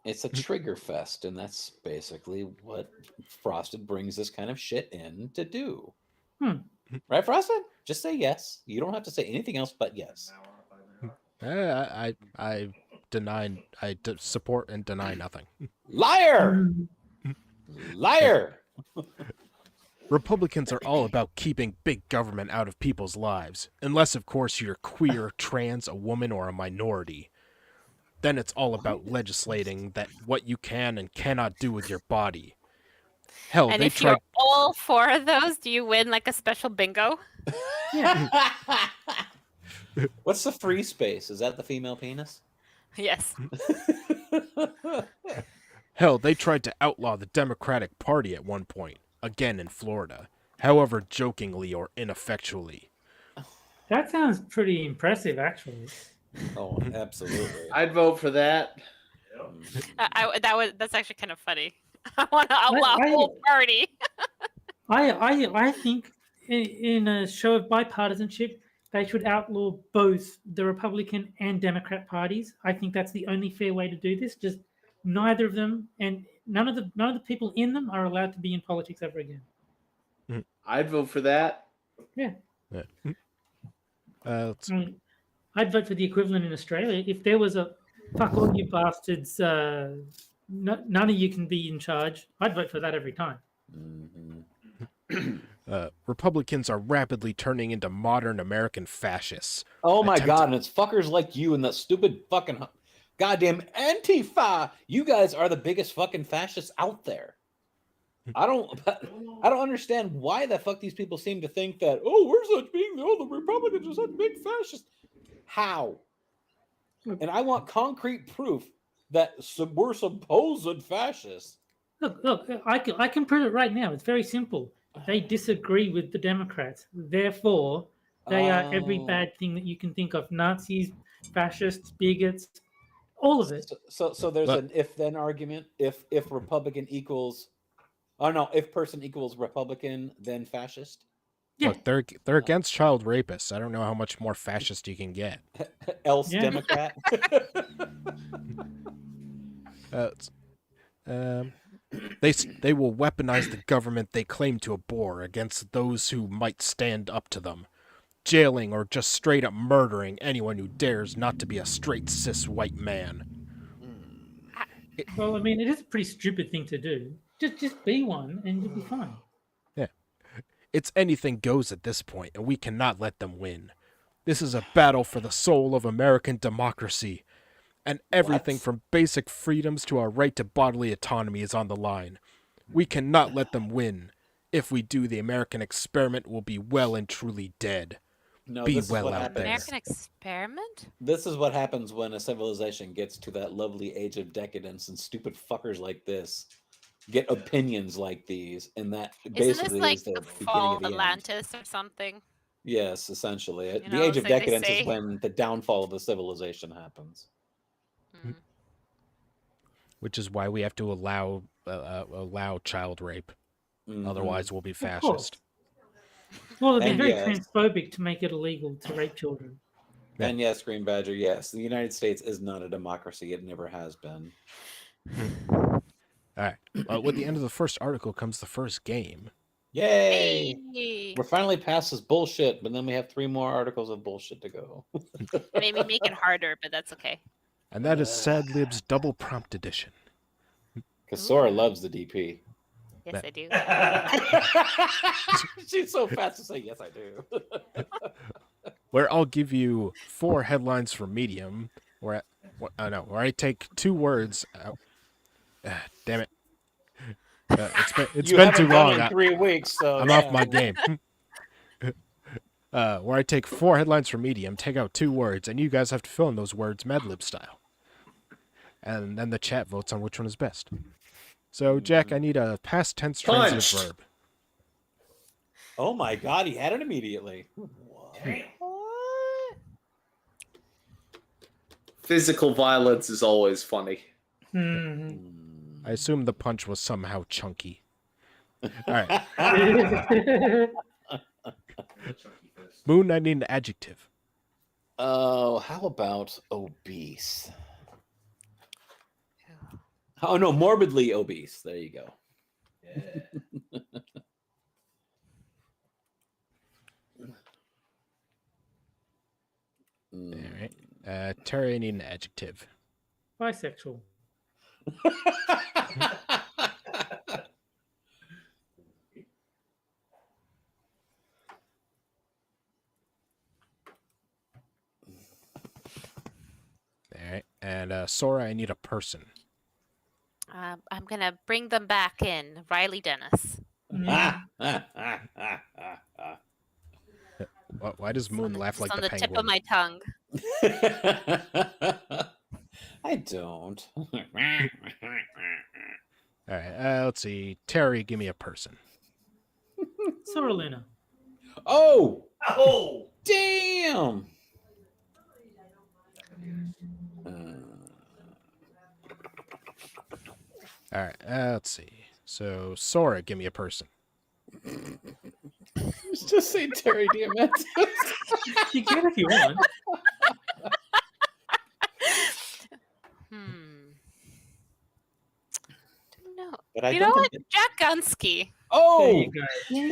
It's a trigger fest, and that's basically what Frosted brings this kind of shit in to do. Right, Frosted? Just say yes. You don't have to say anything else but yes. I support and deny nothing. Liar! Liar! Republicans are all about keeping big government out of people's lives, unless, of course, you're queer, trans, a woman, or a minority. Then it's all about legislating that what you can and cannot do with your body. Hell, and they if you're all 4 of those, do you win like a special bingo? Yeah. What's the free space? Is that the female penis? Yes. Hell, they tried to outlaw the Democratic Party at one point, again in Florida, however jokingly or ineffectually. That sounds pretty impressive, actually. Oh, absolutely. I'd vote for that. That's actually kind of funny. I want to outlaw a whole party. I think in a show of bipartisanship, they should outlaw both the Republican and Democrat parties. I think that's the only fair way to do this. Just neither of them, and none of the people in them are allowed to be in politics ever again. I'd vote for that. Yeah. I'd vote for the equivalent in Australia. If there was a fuck all you bastards, none of you can be in charge, I'd vote for that every time. Republicans are rapidly turning into modern American fascists. Oh my God, and it's fuckers like you and the stupid fucking goddamn Antifa. You guys are the biggest fucking fascists out there. I don't understand why the fuck these people seem to think that, we're such the Republicans are such big fascists. How? And I want concrete proof that we're supposed fascists. Look, I can prove it right now. It's very simple. They disagree with the Democrats. Therefore, they are every bad thing that you can think of. Nazis, fascists, bigots, all of it. So there's an if-then argument. If Republican equals... Oh, no, if person equals Republican, then fascist? Yeah. Look, they're against child rapists. I don't know how much more fascist you can get. Else Democrat? They will weaponize the government they claim to abhor against those who might stand up to them, jailing or just straight up murdering anyone who dares not to be a straight cis white man. Well, I mean, it is a pretty stupid thing to do. Just be one and you'll be fine. Yeah. It's anything goes at this point, and we cannot let them win. This is a battle for the soul of American democracy, and everything from basic freedoms to our right to bodily autonomy is on the line. We cannot let them win. If we do, the American experiment will be well and truly dead. No, be well out there. American experiment? This is what happens when a civilization gets to that lovely age of decadence, and stupid fuckers like this get opinions like these, and that Isn't basically this like is the the beginning fall of the of Atlantis or something? Yes, essentially. You The know, age of so they decadence say. is when the downfall of the civilization happens. Mm. Which is why we have to allow child rape. Mhm. Otherwise, we'll be Of course. fascist. Well, it'd be And very yes. transphobic to make it illegal to rape children. Yeah. And yes, Green Badger, yes. The United States is not a democracy. It never has been. All right. With the end of the first article comes the first game. Yay! Hey! We're finally past this bullshit, but then we have 3 more articles of bullshit to go. It made me make it harder, but that's okay. And that is Sad Lib's Double Prompt Edition. Because Sora loves the DP. Yes, I do. She's so fast to say, yes, I do. Where I'll give you 4 headlines from Medium, where I take 2 words. Damn it! It's been too long. In 3 weeks, so I'm off my game. Where I take 4 headlines from Medium, take out 2 words, and you guys have to fill in those words Madlib style. And then the chat votes on which one is best. So, Jack, I need a past tense transitive verb. Oh my god, he had it immediately. What? Physical violence is always funny. I assume the punch was somehow chunky. All right. Moon, I need an adjective. Oh, how about obese? Oh no, morbidly obese. There you go. All right. Terry, I need an adjective. Bisexual. All right. And Sora, I need a person. I'm gonna bring them back in. Riley Dennis. Why does Moon laugh like on the the penguin? tip of my tongue. I don't. All right. Let's see. Terry, give me a person. Sora-Luna. Oh! Oh! Damn! All right. Let's see. So, Sora, give me a person. Just say Terry Diamante. You can if you want. No. But I You don't know think what? Jack Gunsky. There Oh! you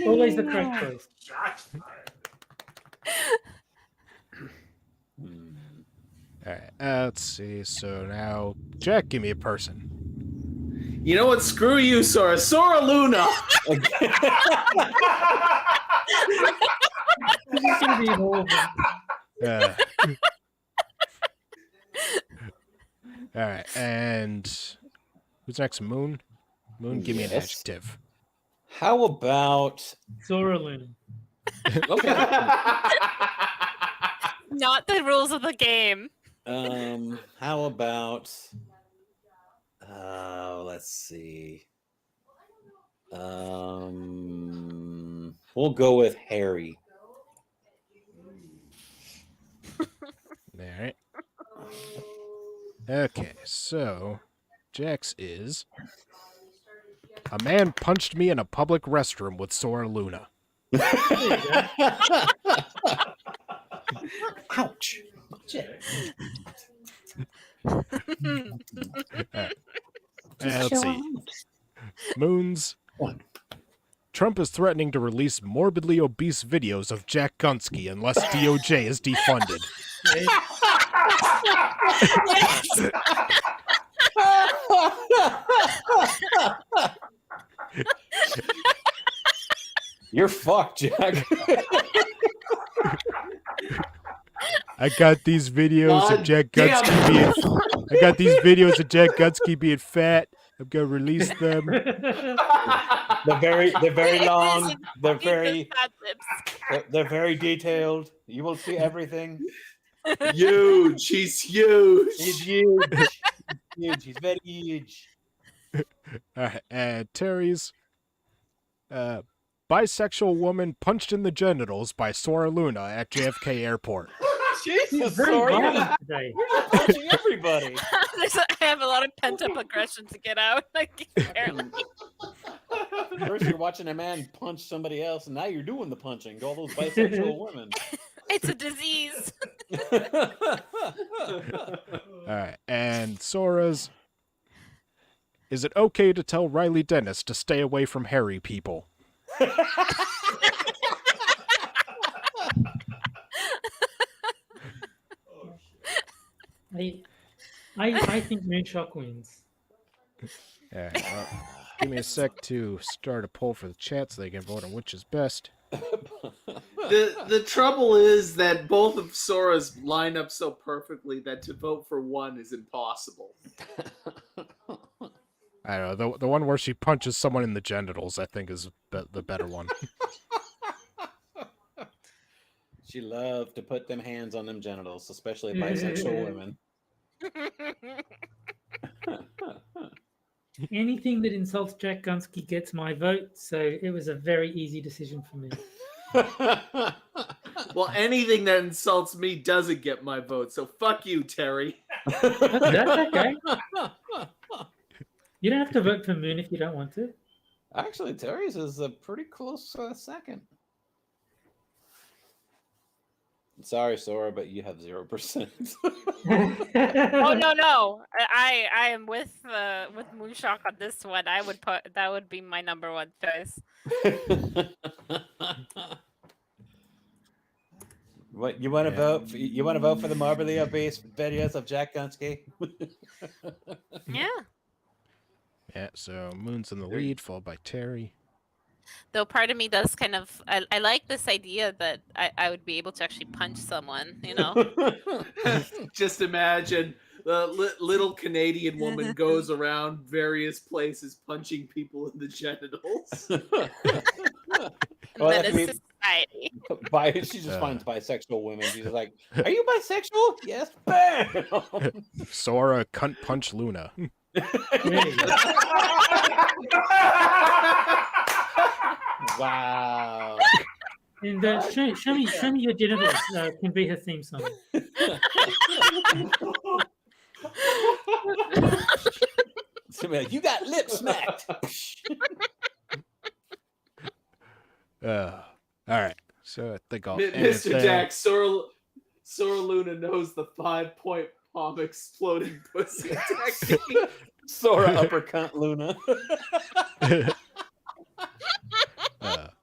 go. Always the correct choice. All right. Let's see. So now, Jack, give me a person. You know what? Screw you, Sora. Sora-Luna! This is gonna be horrible. All right. And who's next? Moon? Moon, give me an Yes. adjective. How about... Sora-Luna. Okay. Not the rules of the game. How about... let's see. We'll go with Harry. All right. Okay, so Jax is a man punched me in a public restroom with Sora-Luna. Ouch. Let's see. Moons. Trump is threatening to release morbidly obese videos of Jack Gunsky unless DOJ is defunded. You're fucked, Jack. I got these videos of Jack Gunsky being. I got these videos of Jack Gunsky being fat. I'm gonna release them. They're very long. They're very detailed. You will see everything. Huge. He's huge. He's huge. Huge. He's very huge. All right, and Terry's bisexual woman punched in the genitals by Sora-Luna at JFK Airport. He's Jesus, very Sora, violent today. you're punching everybody. I have a lot of pent up aggression to get out. Like, apparently. First, you're watching a man punch somebody else, and now you're doing the punching to all those bisexual women. It's a disease. All right, and Sora's. Is it okay to tell Riley Dennis to stay away from hairy people? I think Moonshock wins. All right, well, give me a sec to start a poll for the chat so they can vote on which is best. The trouble is that both of Sora's line up so perfectly that to vote for one is impossible. I don't know, the one where she punches someone in the genitals, I think, is the better one. She loved to put them hands on them genitals, especially bisexual women. Anything that insults Jack Gunsky gets my vote, so it was a very easy decision for me. Well, anything that insults me doesn't get my vote, so fuck you, Terry. That's okay. You don't have to vote for Moon if you don't want to. Actually, Terry's is a pretty close second. Sorry, Sora, but you have 0%. Oh no! I am with Moonshock on this one. I would put that would be my number one choice. What you want to vote? You want to vote for the Marbleio-based videos of Jack Gunsky? Yeah. Yeah, so Moon's in the lead, followed by Terry. Though part of me does kind of I like this idea that I would be able to actually punch someone, you know. Just imagine the little Canadian woman goes around various places punching people in the genitals. Well, that Menace could be- to society. She just finds bisexual women. She's like, "Are you bisexual?" Yes. Bam. Sora cunt punch Luna. Wow. And show me your genitals can be her theme song. So, you got lip smacked. All right, so I think I'll end it Mr. there. Jack, Sora-Luna knows the 5-point palm exploding pussy technique. Sora uppercut Luna.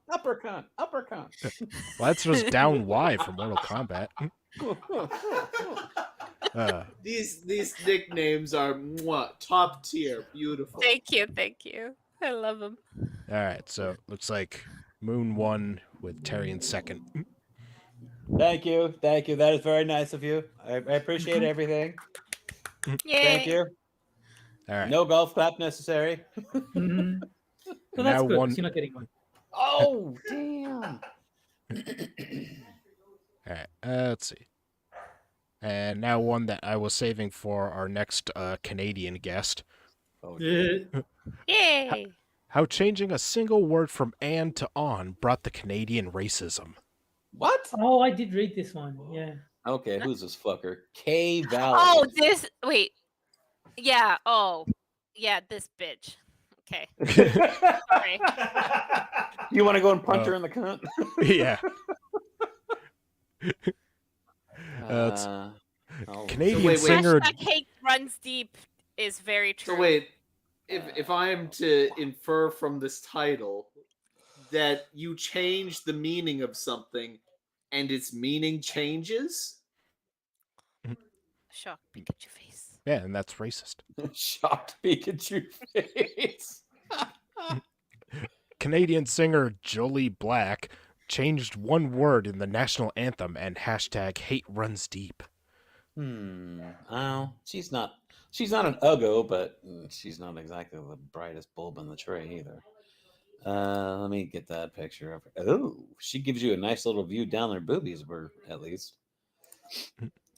Uppercut. Well, that's just down Y from Mortal Kombat. These nicknames are top tier, beautiful. Thank you. I love them. All right, so looks like Moon won with Terry in second. Thank you. That is very nice of you. I appreciate everything. Yay. Thank you. All right. No golf clap necessary. Mm-hmm. So that's Now good. one- 'Cause you're not getting one. Oh, damn. All right, let's see. And now one that I was saving for our next Canadian guest. Oh, Yay. How changing a single word from "and" to "on" brought the Canadian racism. what? Oh, I did read this one. Yeah. Okay, who's this fucker? K Valley. Oh, wait. Yeah. Oh, yeah. This bitch. Okay. Sorry. You want to go and punch her in the cunt? Yeah. Oh. Canadian So wait. singer. Hashtag hate runs deep is very true. So wait, if I am to infer from this title that you change the meaning of something and its meaning changes, Shock Pikachu face. Yeah, and that's racist. Shocked Pikachu face. Canadian singer Jolie Black changed one word in the national anthem and hashtag hate runs deep. Oh, she's not an uggo, but she's not exactly the brightest bulb in the tray either. Let me get that picture of her. Oh, she gives you a nice little view down their boobies, at least.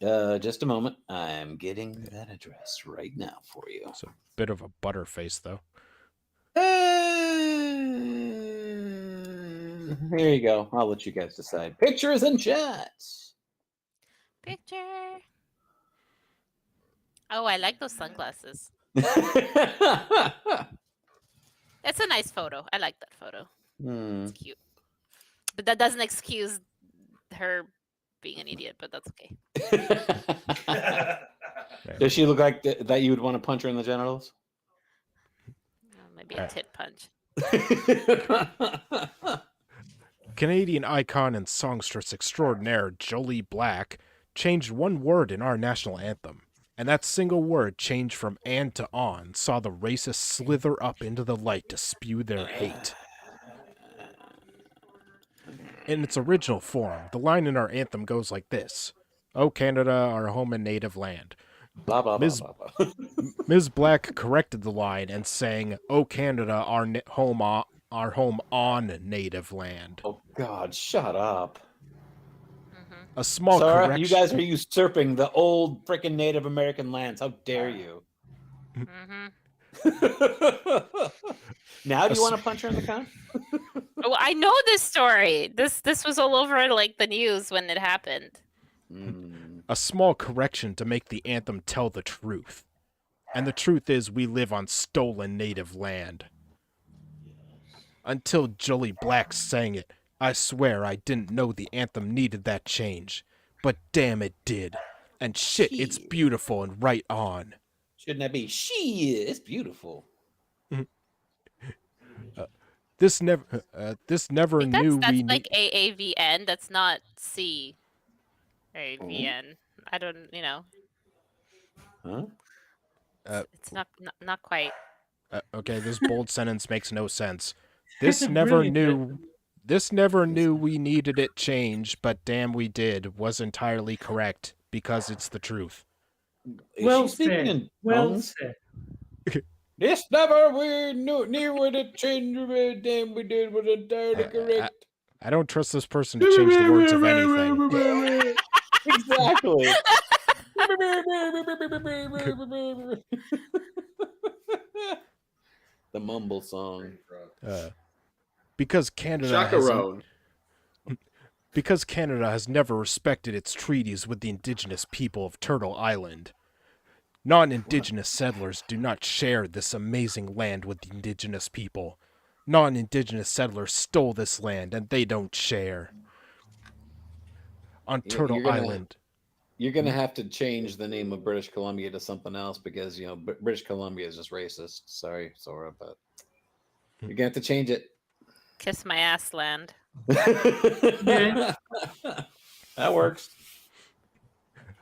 Just a moment. I'm getting that address right now for you. It's a bit of a butterface, though. Here you go. I'll let you guys decide. Pictures and chats. Picture. Oh, I like those sunglasses. It's a nice photo. I like that photo. It's cute. But that doesn't excuse her being an idiot, but that's okay. Does she look like that you would want to punch her in the genitals? Maybe a tit punch. Canadian icon and songstress extraordinaire Jolie Black changed one word in our national anthem, and that single word changed from "and" to "on" saw the racists slither up into the light to spew their hate. In its original form, the line in our anthem goes like this: "O Canada, our home and native land." Blah, blah, blah, blah, blah. Ms. Black corrected the line and sang, "O Canada, our home on native land." Oh, God, shut up. A small Sora, correction. you guys are usurping the old freaking Native American lands. How dare you? Now do you want to punch her in the cunt? Oh, I know this story. This was all over like the news when it happened. A small correction to make the anthem tell the truth. And the truth is we live on stolen native land. Until Jolie Black sang it, I swear I didn't know the anthem needed that change. But damn it did. And shit, it's beautiful and right on. Shouldn't that be she is beautiful? This never knew That's we like AAVN. That's not CAVN. I don't, Huh? It's not quite. Okay, this bold sentence makes no sense. That's This a never brilliant knew we needed it changed, but damn we did was entirely correct because it's the truth. Is Well she speaking said. in Well tongues? said. This never we knew what it changed, but damn we did was entirely correct. I don't trust this person to change the words of anything. Exactly. The mumble song. Because Canada has never respected its treaties with the indigenous people of Turtle Island. Non-indigenous settlers do not share this amazing land with the indigenous people. Non-indigenous settlers stole this land and they don't share. On Turtle Island. You're going to have to change the name of British Columbia to something else because, British Columbia is just racist. Sorry, Sora, but you're going to have to change it. Kiss my ass land. Yeah. That works.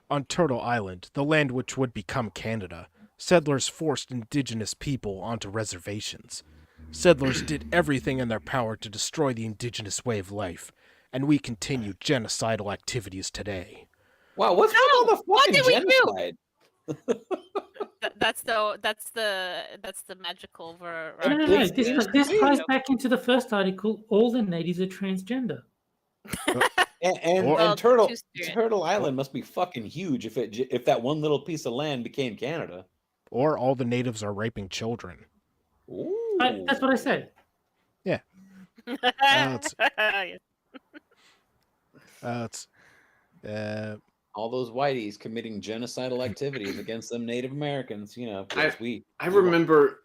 On Turtle Island, the land which would become Canada, settlers forced indigenous people onto reservations. Settlers did everything in their power to destroy the indigenous way of life, and we continue genocidal activities today. Wow, what's with all the fucking did we do? genocide? That's the magical No. This ties back into the first article. All the natives are transgender. And Turtle Island must be fucking huge if that one little piece of land became Canada. Or all the natives are raping children. Ooh. That's what I said. Yeah. All those whiteys committing genocidal activities against them Native Americans, I remember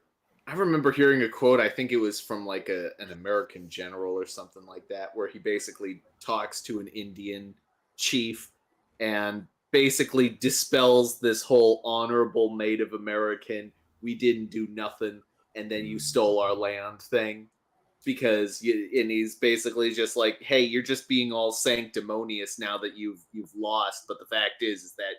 hearing a quote. I think it was from like an American general or something like that, where he basically talks to an Indian chief and basically dispels this whole honorable Native American, we didn't do nothing, and then you stole our land thing. And he's basically just like, hey, you're just being all sanctimonious now that you've lost. But the fact is that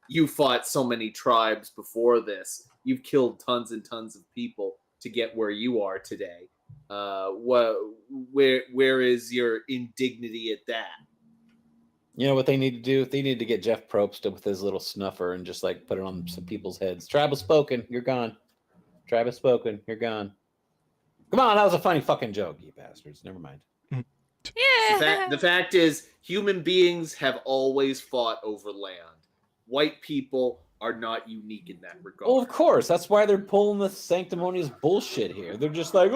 you fought so many tribes before this. You've killed tons and tons of people to get where you are today. Where is your indignity at that? You know what they need to do? They need to get Jeff Probst with his little snuffer and just like put it on some people's heads. Tribe has spoken, you're gone. Tribe has spoken, you're gone. Come on, that was a funny fucking joke, you bastards. Never mind. Yeah. The fact is, human beings have always fought over land. White people are not unique in that regard. Well, of course. That's why they're pulling the sanctimonious bullshit here. They're just like,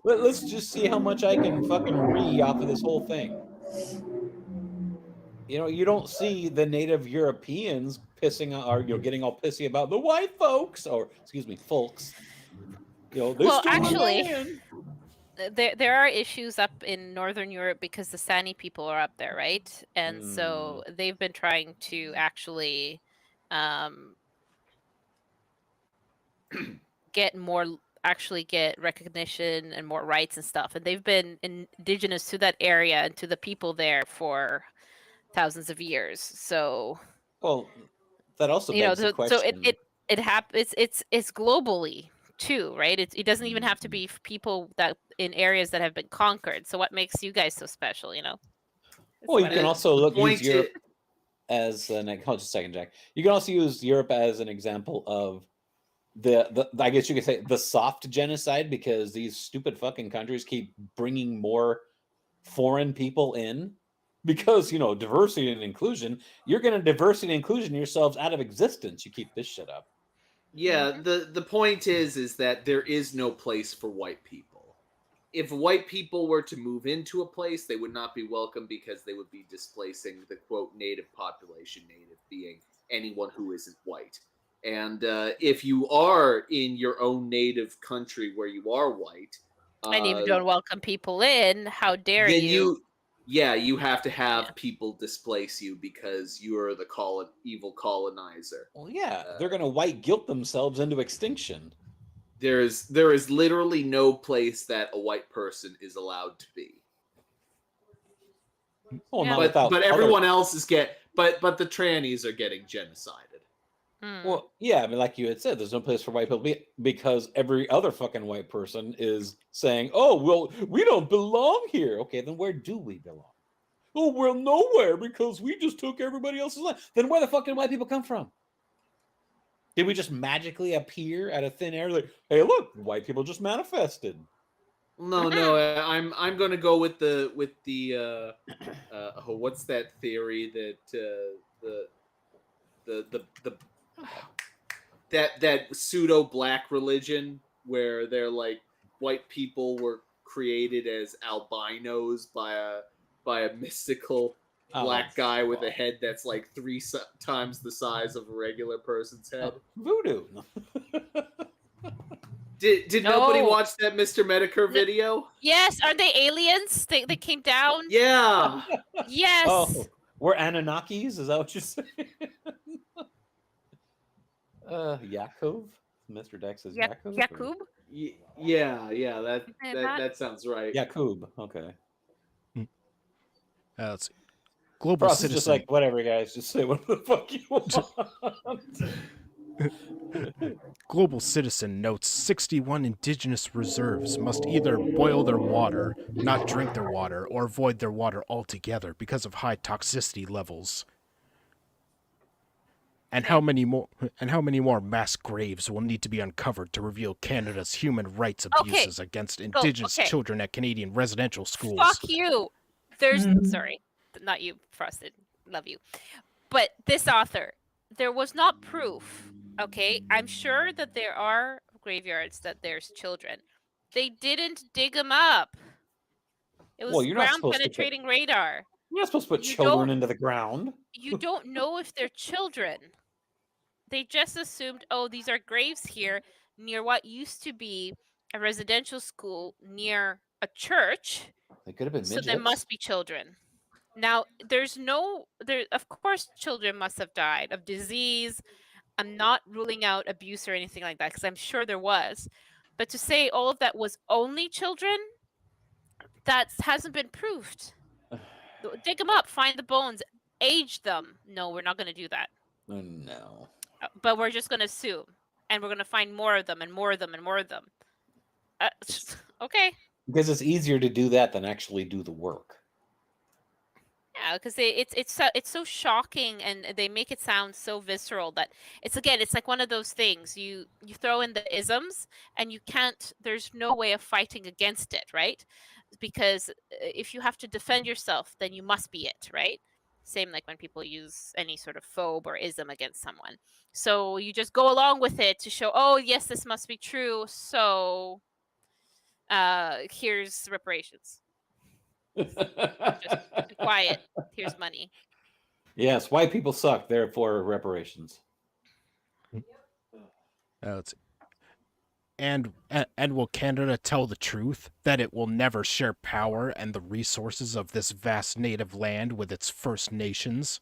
let's just see how much I can fucking off of this whole thing. You don't see the native Europeans pissing or getting all pissy about the white folks, or excuse me, folks. Well, actually, there are issues up in Northern Europe because the Sani people are up there, right? And so they've been trying to actually get recognition and more rights and stuff. And they've been indigenous to that area and to the people there for thousands of years. So, well, that also begs the question. So it happens. It's globally too, right? It doesn't even have to be people that in areas that have been conquered. So what makes you guys so special? Well, you can also use Europe as an. Hold just a second, Jack. You can also use Europe as an example of the I guess you could say the soft genocide, because these stupid fucking countries keep bringing more foreign people in. Because, diversity and inclusion, you're going to diversity and inclusion yourselves out of existence. You keep this shit up. Yeah, the point is that there is no place for white people. If white people were to move into a place, they would not be welcome because they would be displacing the, quote, native population, native being anyone who isn't white. And if you are in your own native country where you are white... and you don't welcome people in, how dare you? You have to have people displace you because you're the evil colonizer. Well, yeah, they're going to white guilt themselves into extinction. There is literally no place that a white person is allowed to be. Well, but everyone else is but the trannies are getting genocided. Well, yeah, I mean, like you had said, there's no place for white people because every other fucking white person is saying, "Oh, well, we don't belong here." Okay, then where do we belong? Oh, well, nowhere, because we just took everybody else's land. Then where the fuck did white people come from? Did we just magically appear out of thin air? Like, hey, look, white people just manifested. No, I'm going to go with the what's that theory that that pseudo black religion where they're like white people were created as albinos by a mystical black guy with a head that's like 3 times the size of a regular person's head. Voodoo. Did nobody watch that Mr. Medicare video? Yes. Are they aliens? They came down? Yeah. Yes. Oh, we're Anunnakis? Is that what you're saying? Yakov? Mr. Dex is Yakov? Yakub? Yeah, that sounds right. Yakub, okay. Let's see. Global Frost citizen. Is just like, whatever, guys. Just say what the fuck you want. Global Citizen notes 61 indigenous reserves must either boil their water, not drink their water, or avoid their water altogether because of high toxicity levels. And how many more mass graves will need to be uncovered to reveal Canada's human rights abuses against indigenous children at Canadian residential schools? Fuck you. Sorry, not you, Frosted. Love you. But this author, there was not proof. Okay, I'm sure that there are graveyards that there's children. They didn't dig them up. It was ground penetrating radar. You're not supposed to put children into the ground. You don't know if they're children. They just assumed, oh, these are graves here near what used to be a residential school near a church. They could have been midgets. So there must be children. Now, of course, children must have died of disease. I'm not ruling out abuse or anything like that, because I'm sure there was. But to say all of that was only children, that hasn't been proved. Dig them up, find the bones, age them. No, we're not going to do that. Oh, no. But we're just going to assume. And we're going to find more of them and more of them and more of them. Okay. Because it's easier to do that than actually do the work. Yeah, because it's so shocking, and they make it sound so visceral that it's like one of those things you throw in the isms, and you can't. There's no way of fighting against it, right? Because if you have to defend yourself, then you must be it, right? Same like when people use any sort of phobe or ism against someone. So you just go along with it to show, oh yes, this must be true. So here's reparations. Just be quiet. Here's money. Yes, white people suck. Therefore, reparations. And will Canada tell the truth that it will never share power and the resources of this vast native land with its First Nations?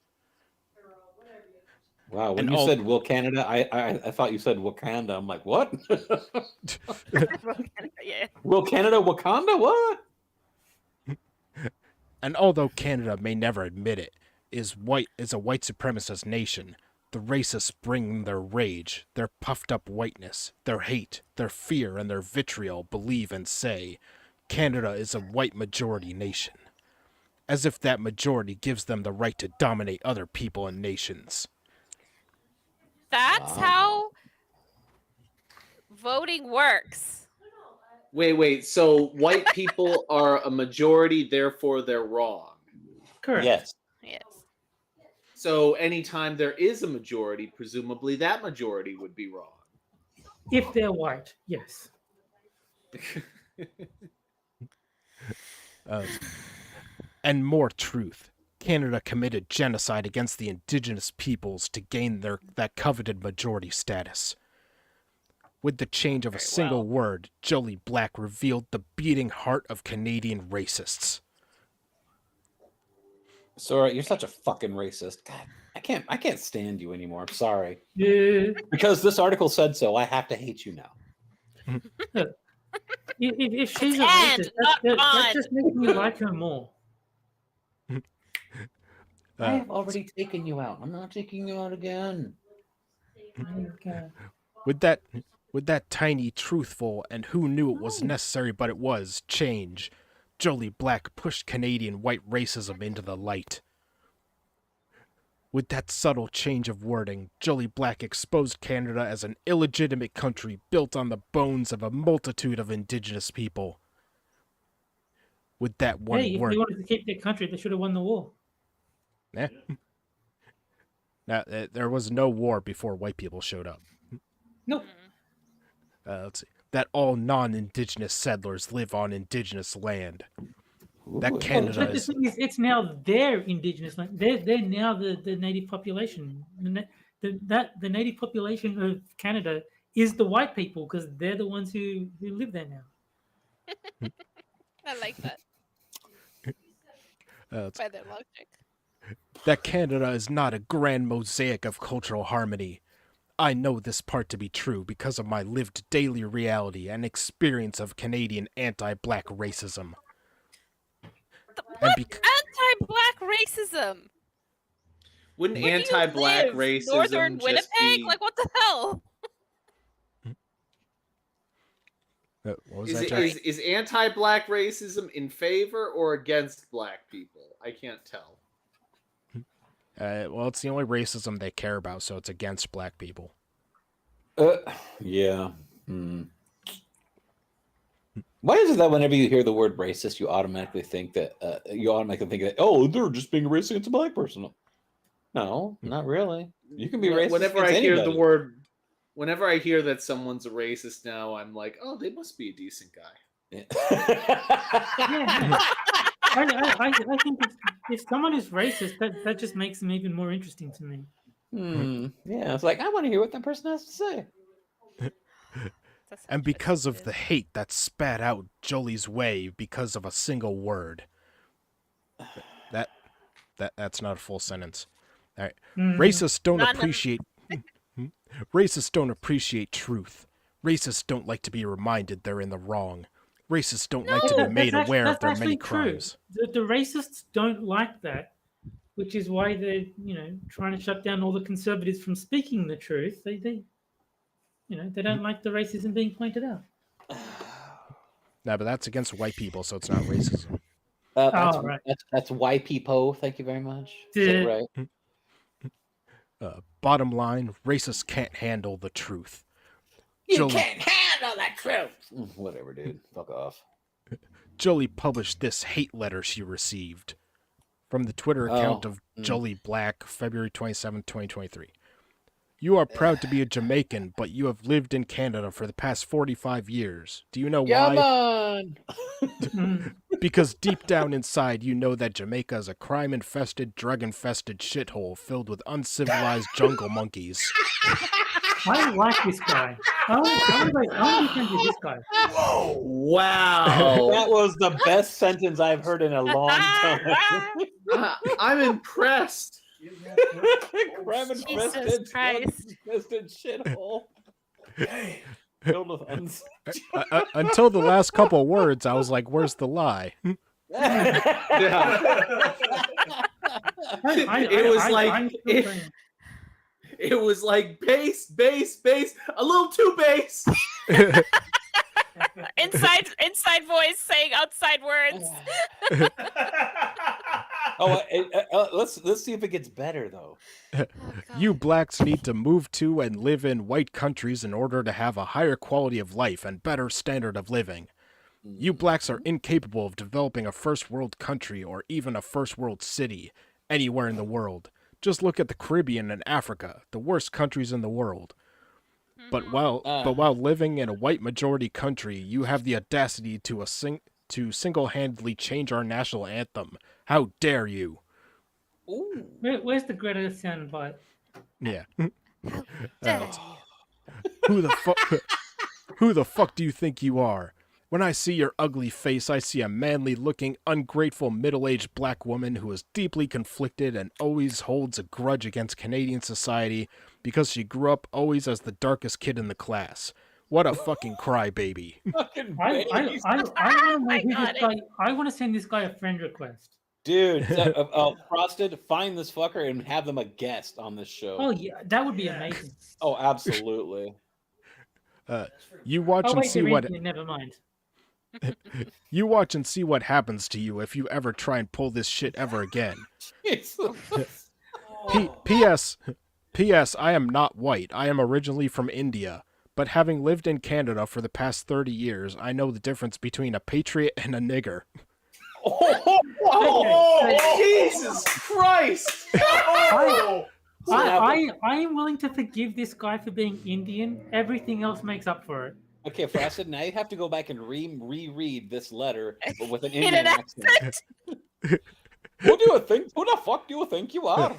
Wow, when you said "Will Canada," I thought you said Wakanda. I'm like, what? Yeah. Will Canada Wakanda? What? And although Canada may never admit it, is a white supremacist nation, the racists bring their rage, their puffed up whiteness, their hate, their fear, and their vitriol believe and say, Canada is a white majority nation. As if that majority gives them the right to dominate other people and nations. That's how voting works. Wait. So white people are a majority, therefore they're wrong. Correct. Yes. Yes. So anytime there is a majority, presumably that majority would be wrong. If they're white, yes. And more truth. Canada committed genocide against the indigenous peoples to gain that coveted majority status. With the change of a single word, Jolie Black revealed the beating heart of Canadian racists. Sora, you're such a fucking racist. God, I can't stand you anymore. I'm sorry. Yeah. Because this article said so, I have to hate you now. If she's a And racist, not that on. just makes me like her more. I have already taken you out. I'm not taking you out again. Okay. With that tiny, truthful, and who knew it was necessary but it was, change, Jolie Black pushed Canadian white racism into the light. With that subtle change of wording, Jolie Black exposed Canada as an illegitimate country built on the bones of a multitude of indigenous people. With that one Hey, if word... they wanted to keep their country, they should have won the war. Eh? Now, there was no war before white people showed up. Nope. Let's see. That all non-indigenous settlers live on indigenous land. That Canada But the thing is, it's now their indigenous land. They're now the native population. The native population of Canada is the white people because they're the ones who live there now. I like that. By their logic. That Canada is not a grand mosaic of cultural harmony. I know this part to be true because of my lived daily reality and experience of Canadian anti-black racism. What anti-black racism? Wouldn't Where do you anti-black live? racism Northern just Winnipeg? be... Like what the hell? What was that, Jack? Is anti-black racism in favor or against black people? I can't tell. Well, it's the only racism they care about, so it's against black people. Yeah. Why is it that whenever you hear the word racist, you automatically think that oh, they're just being racist against a black person? No, not really. You can be racist. Whenever I hear that someone's a racist now, I'm like, oh, they must be a decent guy. Yeah. I think if someone is racist, that just makes them even more interesting to me. Yeah, it's like I want to hear what that person has to say. And because of the hate that spat out Jolie's way because of a single word. That's not a full sentence. All right. Racists don't appreciate truth. Racists don't like to be reminded they're in the wrong. Racists don't like to be made aware of their many crimes. The racists don't like that, which is why they're trying to shut down all the conservatives from speaking the truth. They don't like the racism being pointed out. No, but that's against white people, so it's not racism. Right. That's white people. Thank you very much. Right. Bottom line, racists can't handle the truth. You can't handle the truth. Whatever, dude. Fuck off. Jolie published this hate letter she received From the Twitter account of Jolly Black, February 27, 2023. You are proud to be a Jamaican, but you have lived in Canada for the past 45 years. Do you know why? Man. Because deep down inside, you know that Jamaica is a crime-infested, drug-infested shithole filled with uncivilized jungle monkeys. I like this guy. I want to be friends with this guy. Whoa! Wow! That was the best sentence I've heard in a long time. I'm impressed. Jesus Christ. Infested shithole. Filled with Until the last couple words, I was like, where's the lie? It was like bass, a little too bass. inside voice saying outside words. Let's see if it gets better though. You blacks need to move to and live in white countries in order to have a higher quality of life and better standard of living. You blacks are incapable of developing a first world country or even a first world city anywhere in the world. Just look at the Caribbean and Africa, the worst countries in the world. But while living in a white majority country, you have the audacity to single-handedly change our national anthem. How dare you? Ooh. Where's the Greta soundbite? Yeah. Who the fuck do you think you are? When I see your ugly face, I see a manly-looking, ungrateful, middle-aged black woman who is deeply conflicted and always holds a grudge against Canadian society because she grew up always as the darkest kid in the class. What a fucking crybaby. I want to send this guy a friend request. Dude, Frosted, find this fucker and have them a guest on this show. Oh, yeah, that would be amazing. Oh, absolutely. You watch and see what... Never mind. You watch and see what happens to you if you ever try and pull this shit ever again. P.S. I am not white. I am originally from India. But having lived in Canada for the past 30 years, I know the difference between a patriot and a nigger. Jesus Christ! I am willing to forgive this guy for being Indian. Everything else makes up for it. Okay, Frosted, now you have to go back and reread this letter, but with an Indian accent. Who the fuck do you think you are?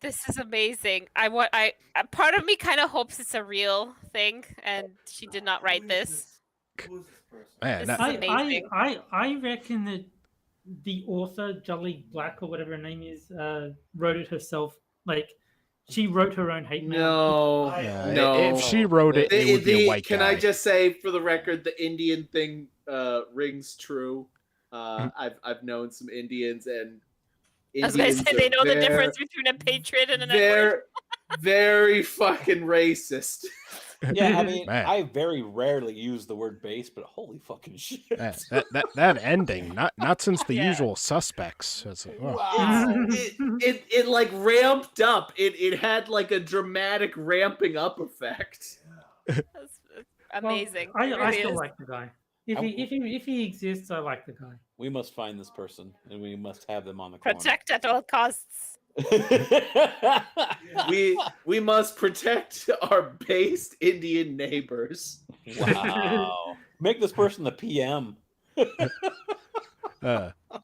This is amazing. Part of me kind of hopes it's a real thing, and she did not write this. Man, this is amazing. I reckon that the author, Jolly Black or whatever her name is, wrote it herself. Like, she wrote her own hate mail. No. If she wrote it, it would be a white guy. Can I just say, for the record, the Indian thing rings true. I've known some Indians, and I was going to say they know the difference between a patriot and an N-word. Very fucking racist. Yeah, I mean, I very rarely use the word base, but holy fucking shit. That ending, not since The Usual Suspects. It like ramped up. It had like a dramatic ramping up effect. That's amazing. Well, I still like the guy. If he exists, I like the guy. We must find this person, and we must have them on the corner. Protect at all costs. we must protect our based Indian neighbors. Wow. Make this person the PM.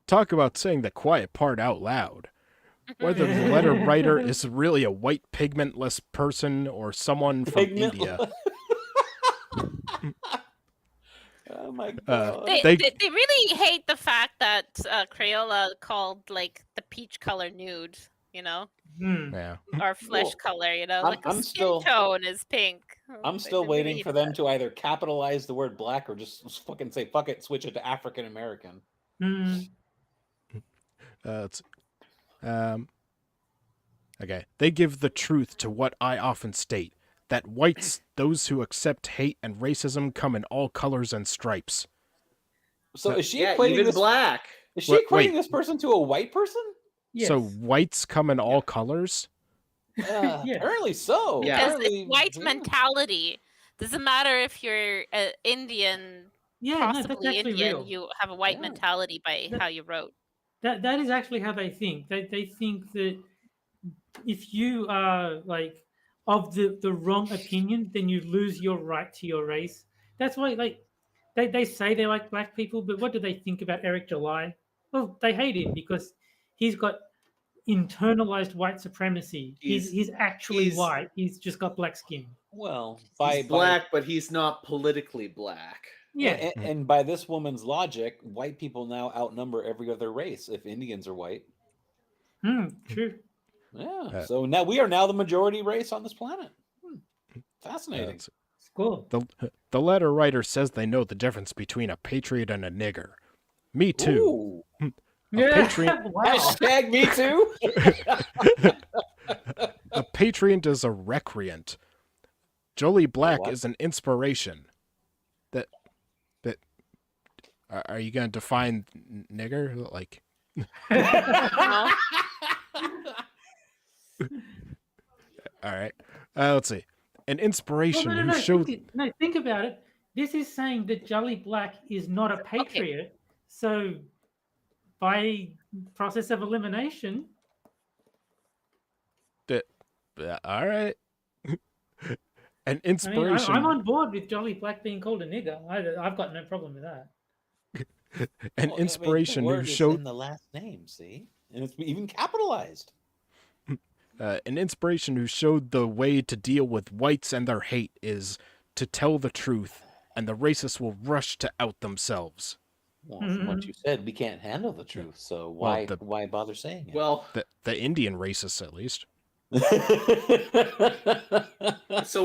Talk about saying the quiet part out loud. Whether the letter writer is really a white pigmentless person or someone from India. Oh my god! They really hate the fact that Crayola called like the peach color nude, you know, or flesh color, you know, like the skin tone is pink. I'm still waiting for them to either capitalize the word black or just fucking say fuck it, switch it to African American. Okay, they give the truth to what I often state. That whites, those who accept hate and racism, come in all colors and stripes. So is she equating even black? Is she equating this person to a white person? Yes. So whites come in all colors? Apparently so. Because it's white mentality. Doesn't matter if you're Indian, Yeah, no, that's possibly actually Indian, real. you have a white Yeah. mentality by That- how you wrote. That is actually how they think. They think that if you are like of the wrong opinion, then you lose your right to your race. That's why like they say they like black people, but what do they think about Eric July? Well, they hate him because he's got internalized white supremacy. He's actually he's- white. He's just got black skin. Well, He's black, but he's not politically black. Yeah. and by this woman's logic, white people now outnumber every other race if Indians are white. True. Yeah. So now we are now the majority race on this planet. Fascinating. Cool. The letter writer says they know the difference between a patriot and a nigger. Me too. Ooh. Patriot. Wow. Hashtag me too. A patriot is a recreant. Jolie Black What? is an inspiration. That are you gonna define nigger like? No? All right. Let's see. An inspiration No, who showed. Think about it. This is saying that Jolly Black is not a patriot. So, by process of elimination, All right. An I mean, inspiration. I'm on board with Jolly Black being called a nigger. I've got no problem with that. An inspiration the who word is showed. in the last name. See, and it's even capitalized. An inspiration who showed the way to deal with whites and their hate is to tell the truth, and the racists will rush to out themselves. Well, from what you said, we can't handle the truth, so why bother saying it? Well, The Indian racists, at least. so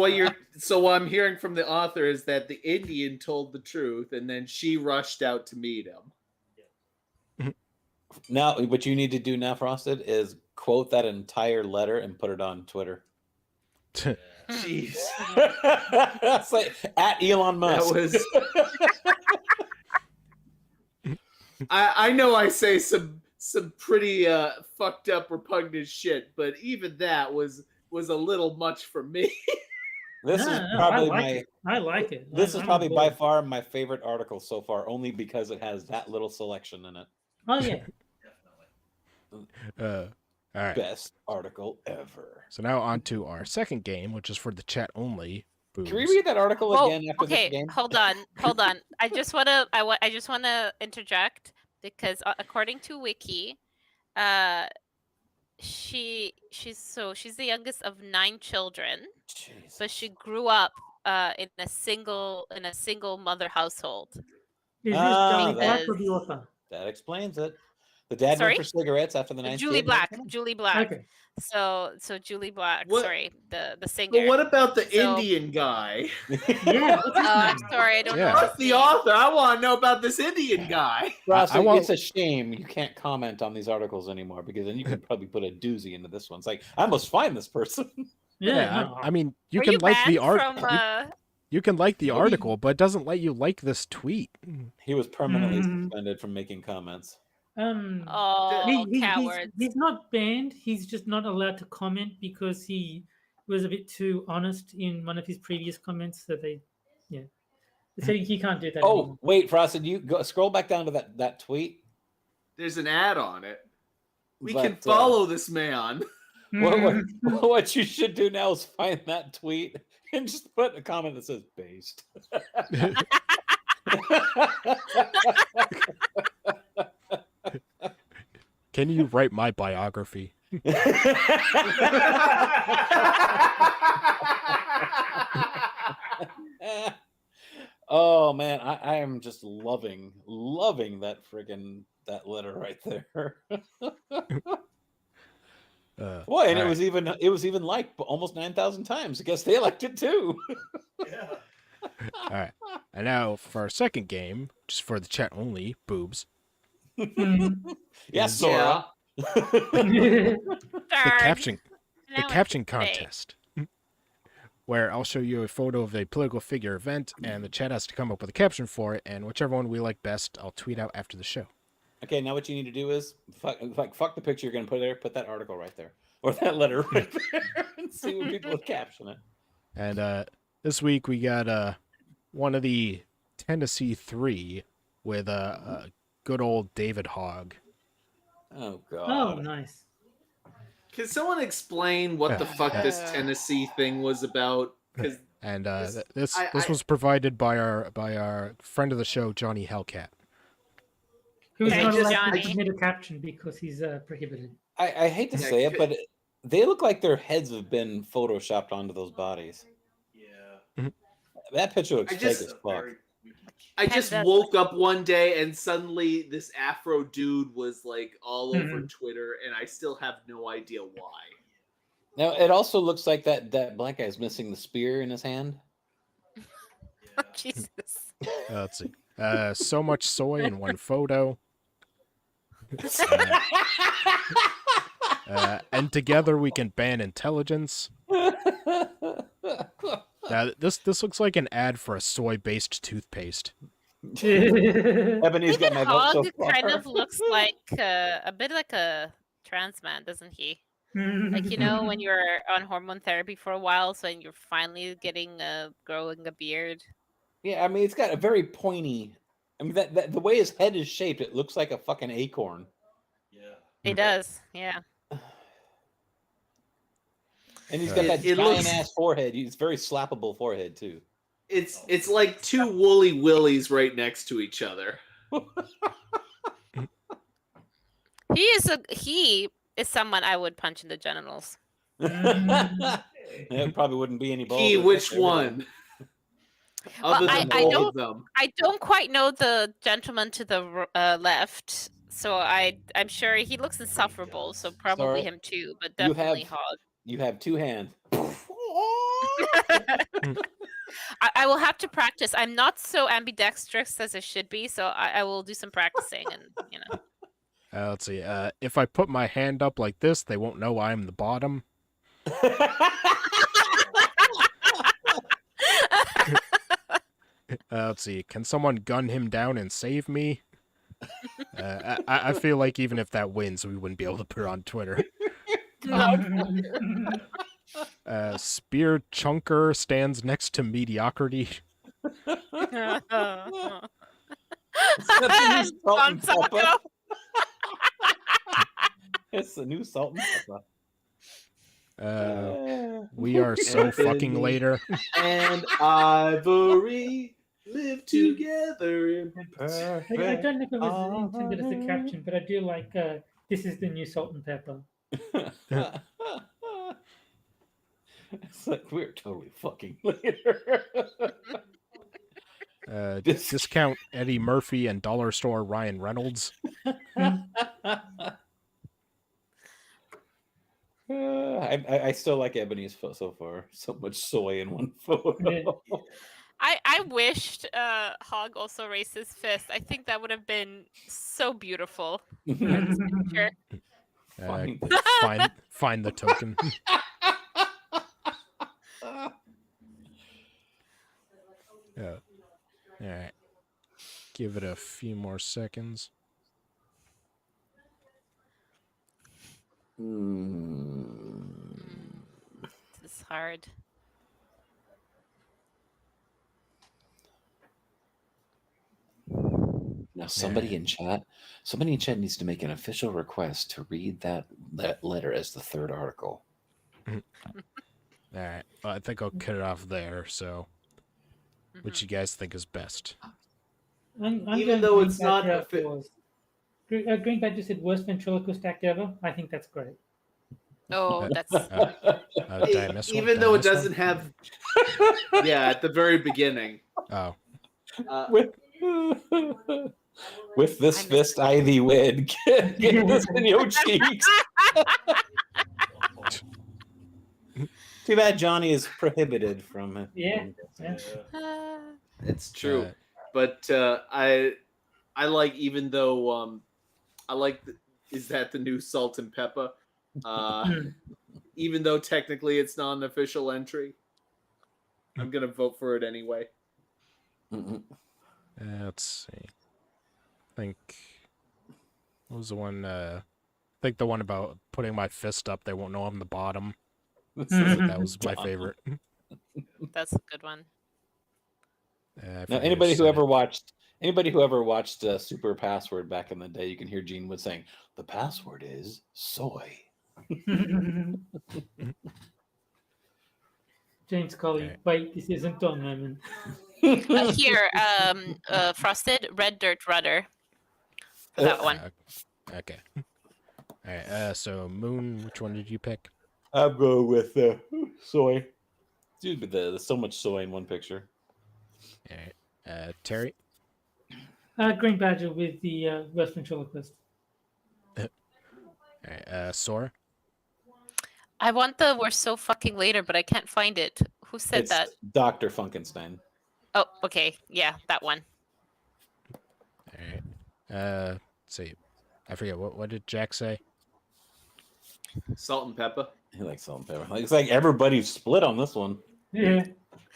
what I'm hearing from the author is that the Indian told the truth, and then she rushed out to meet him. Now, what you need to do now, Frosted, is quote that entire letter and put it on Twitter. Jeez, It's like at Elon Musk. that was. I know I say some pretty fucked up, repugnant shit, but even that was a little much for me. This is probably I like it. This is I'm probably on by board. far my favorite article so far, only because it has that little selection in it. Oh yeah. All right. Best article ever. So now on to our second game, which is for the chat only. Can we read that article again after okay, this game? hold on. I just wanna interject because according to Wiki, she's the youngest of 9 children, Jesus. but she grew up in a single mother household. Is this Ah, Jolly Black that- or the author? That explains it. The dad Sorry? went for cigarettes after the 9th Julie kid. Black. Julie Black. Okay. So Julie Black. What- Sorry, the singer. But what about the So- Indian guy? Yeah. What's his I'm name? sorry, I don't Yeah. know. What's the author? I want to know about this Indian guy. Ross, I want- it's a shame you can't comment on these articles anymore because then you can probably put a doozy into this one. It's like, I must find this person. Yeah. no. I mean, you Are can like the banned art. from, You can like the Maybe- article, but it doesn't let you like this tweet. He was permanently Mhm. suspended from making comments. Oh, cowards. He's not banned. He's just not allowed to comment because he was a bit too honest in one of his previous comments. So they said he can't do that. Oh, anymore. wait, Frosted, you go scroll back down to that tweet. There's an ad on it. We But, can follow this man. What you should do now is find that tweet and just put a comment that says based. Can you write my biography? Oh man, I am just loving that letter right there. Boy, and all it was even liked almost 9,000 times. I guess they liked it too. All right. And now for our second game, just for the chat only, boobs. Yes, Sora. The Darn. caption Now it's caption fake. contest, where I'll show you a photo of a political figure event, and the chat has to come up with a caption for it, and whichever one we like best, I'll tweet out after the show. Okay, now what you need to do is fuck the picture you're gonna put there. Put that article right there, or that letter right there, and see what people would caption it. And this week we got one of the Tennessee 3 with a good old David Hogg. Oh Oh, god. nice. Can someone explain what the fuck this Tennessee thing was about? Because And this- this was provided by our friend of the show, Johnny Hellcat. Who's I not just- allowed I to just- submit a caption because he's prohibited. I hate to Yeah, say it, could- but they look like their heads have been photoshopped onto those bodies. Yeah. That picture looks I fake just- as fuck. I just Ken does. woke up one day and suddenly this Afro dude was like all over Mhm. Twitter, and I still have no idea why. Now it also looks like that black guy's missing the spear in his hand. Jesus. Let's see. So much soy in one photo. And together we can ban intelligence. Now, this looks like an ad for a soy-based toothpaste. Ebony's got my vote so Hog far. kind of looks like a bit like a trans man, doesn't he? Like, you know, when you're on hormone therapy for a while, so you're finally growing a beard. Yeah, I mean, it's got a very pointy. I mean, that the way his head is shaped, it looks like a fucking acorn. Yeah. It does, yeah. And he's got that It looks- giant ass forehead. He's very slappable forehead too. It's like two woolly willies right next to each other. He is someone I would punch in the genitals. It probably wouldn't be any balls. Key, which one? Other Well, than I both don't- of them. I don't quite know the gentleman to the left, so I'm sure he looks insufferable. So probably Sorry. him too, but You definitely have- Hog. You have two hands. I will have to practice. I'm not so ambidextrous as I should be, so I will do some practicing, and you know. Let's see. If I put my hand up like this, they won't know I'm the bottom. Let's see. Can someone gun him down and save me? I feel like even if that wins, we wouldn't be able to put it on Twitter. Spear Chunker stands next to mediocrity. On Taco. It's the new salt and pepper. We are so fucking later. And Ivory live together in I don't know if it was intended as a caption, but I do like this is the new salt and pepper. It's like we're totally fucking later. Discount Eddie Murphy and dollar store Ryan Reynolds. I still like Ebony's so far. So much soy in one photo. I wished Hog also raised his fist. I think that would have been so beautiful. Sure. Find the token. Yeah. All right. Give it a few more seconds. This is hard. Now somebody in chat needs to make an official request to read that letter as the third article. All right. Well, I think I'll cut it off there. So, what you guys think is best? I'm Even going though Green it's not Badger a fit- applause. Green Badger said worst ventriloquist act ever. I think that's great. Oh, that's Did I miss one? Even Did I though it miss one? doesn't have. Yeah, at the very beginning. Oh, With this fist, I thee wed. Get this in your cheeks. Too bad Johnny is prohibited from it. Yeah. Yeah. It's true. Uh, But I like, even though I like is that the new salt and pepper? Even though technically it's not an official entry, I'm gonna vote for it anyway. let's see. I think what was the one? I think the one about putting my fist up. They won't know I'm the bottom. That was my favorite. that's a good one. Now, anybody who ever watched Super Password back in the day, you can hear Gene Wood saying, "The password is soy." James Colley, wait, this isn't Don Lemon. Here, Frosted Red Dirt Rudder. For that one. Okay. All right. So Moon, which one did you pick? I'll go with soy. Dude, but there's so much soy in one picture. All right. Terry. Green Badger with the West Ventriloquist. All right. Sora. I want the "We're so fucking later," but I can't find it. Who said that? Dr. Funkenstein. Oh, okay. Yeah, that one. All right. Let's see. I forget what did Jack say? Salt and pepper. He likes salt and pepper. It's like everybody's split on this one. Yeah.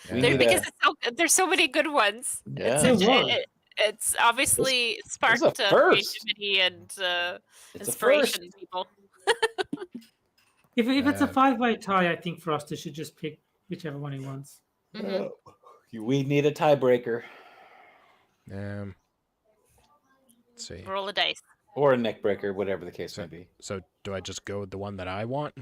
Because there's so many good ones. Yeah. It's obviously sparked creativity and inspiration in people. If it's a 5-way tie, I think Froster should just pick whichever one he wants. We need a tiebreaker. Let's see. Roll a dice. Or a neck breaker, whatever the case may be. So do I just go with the one that I want?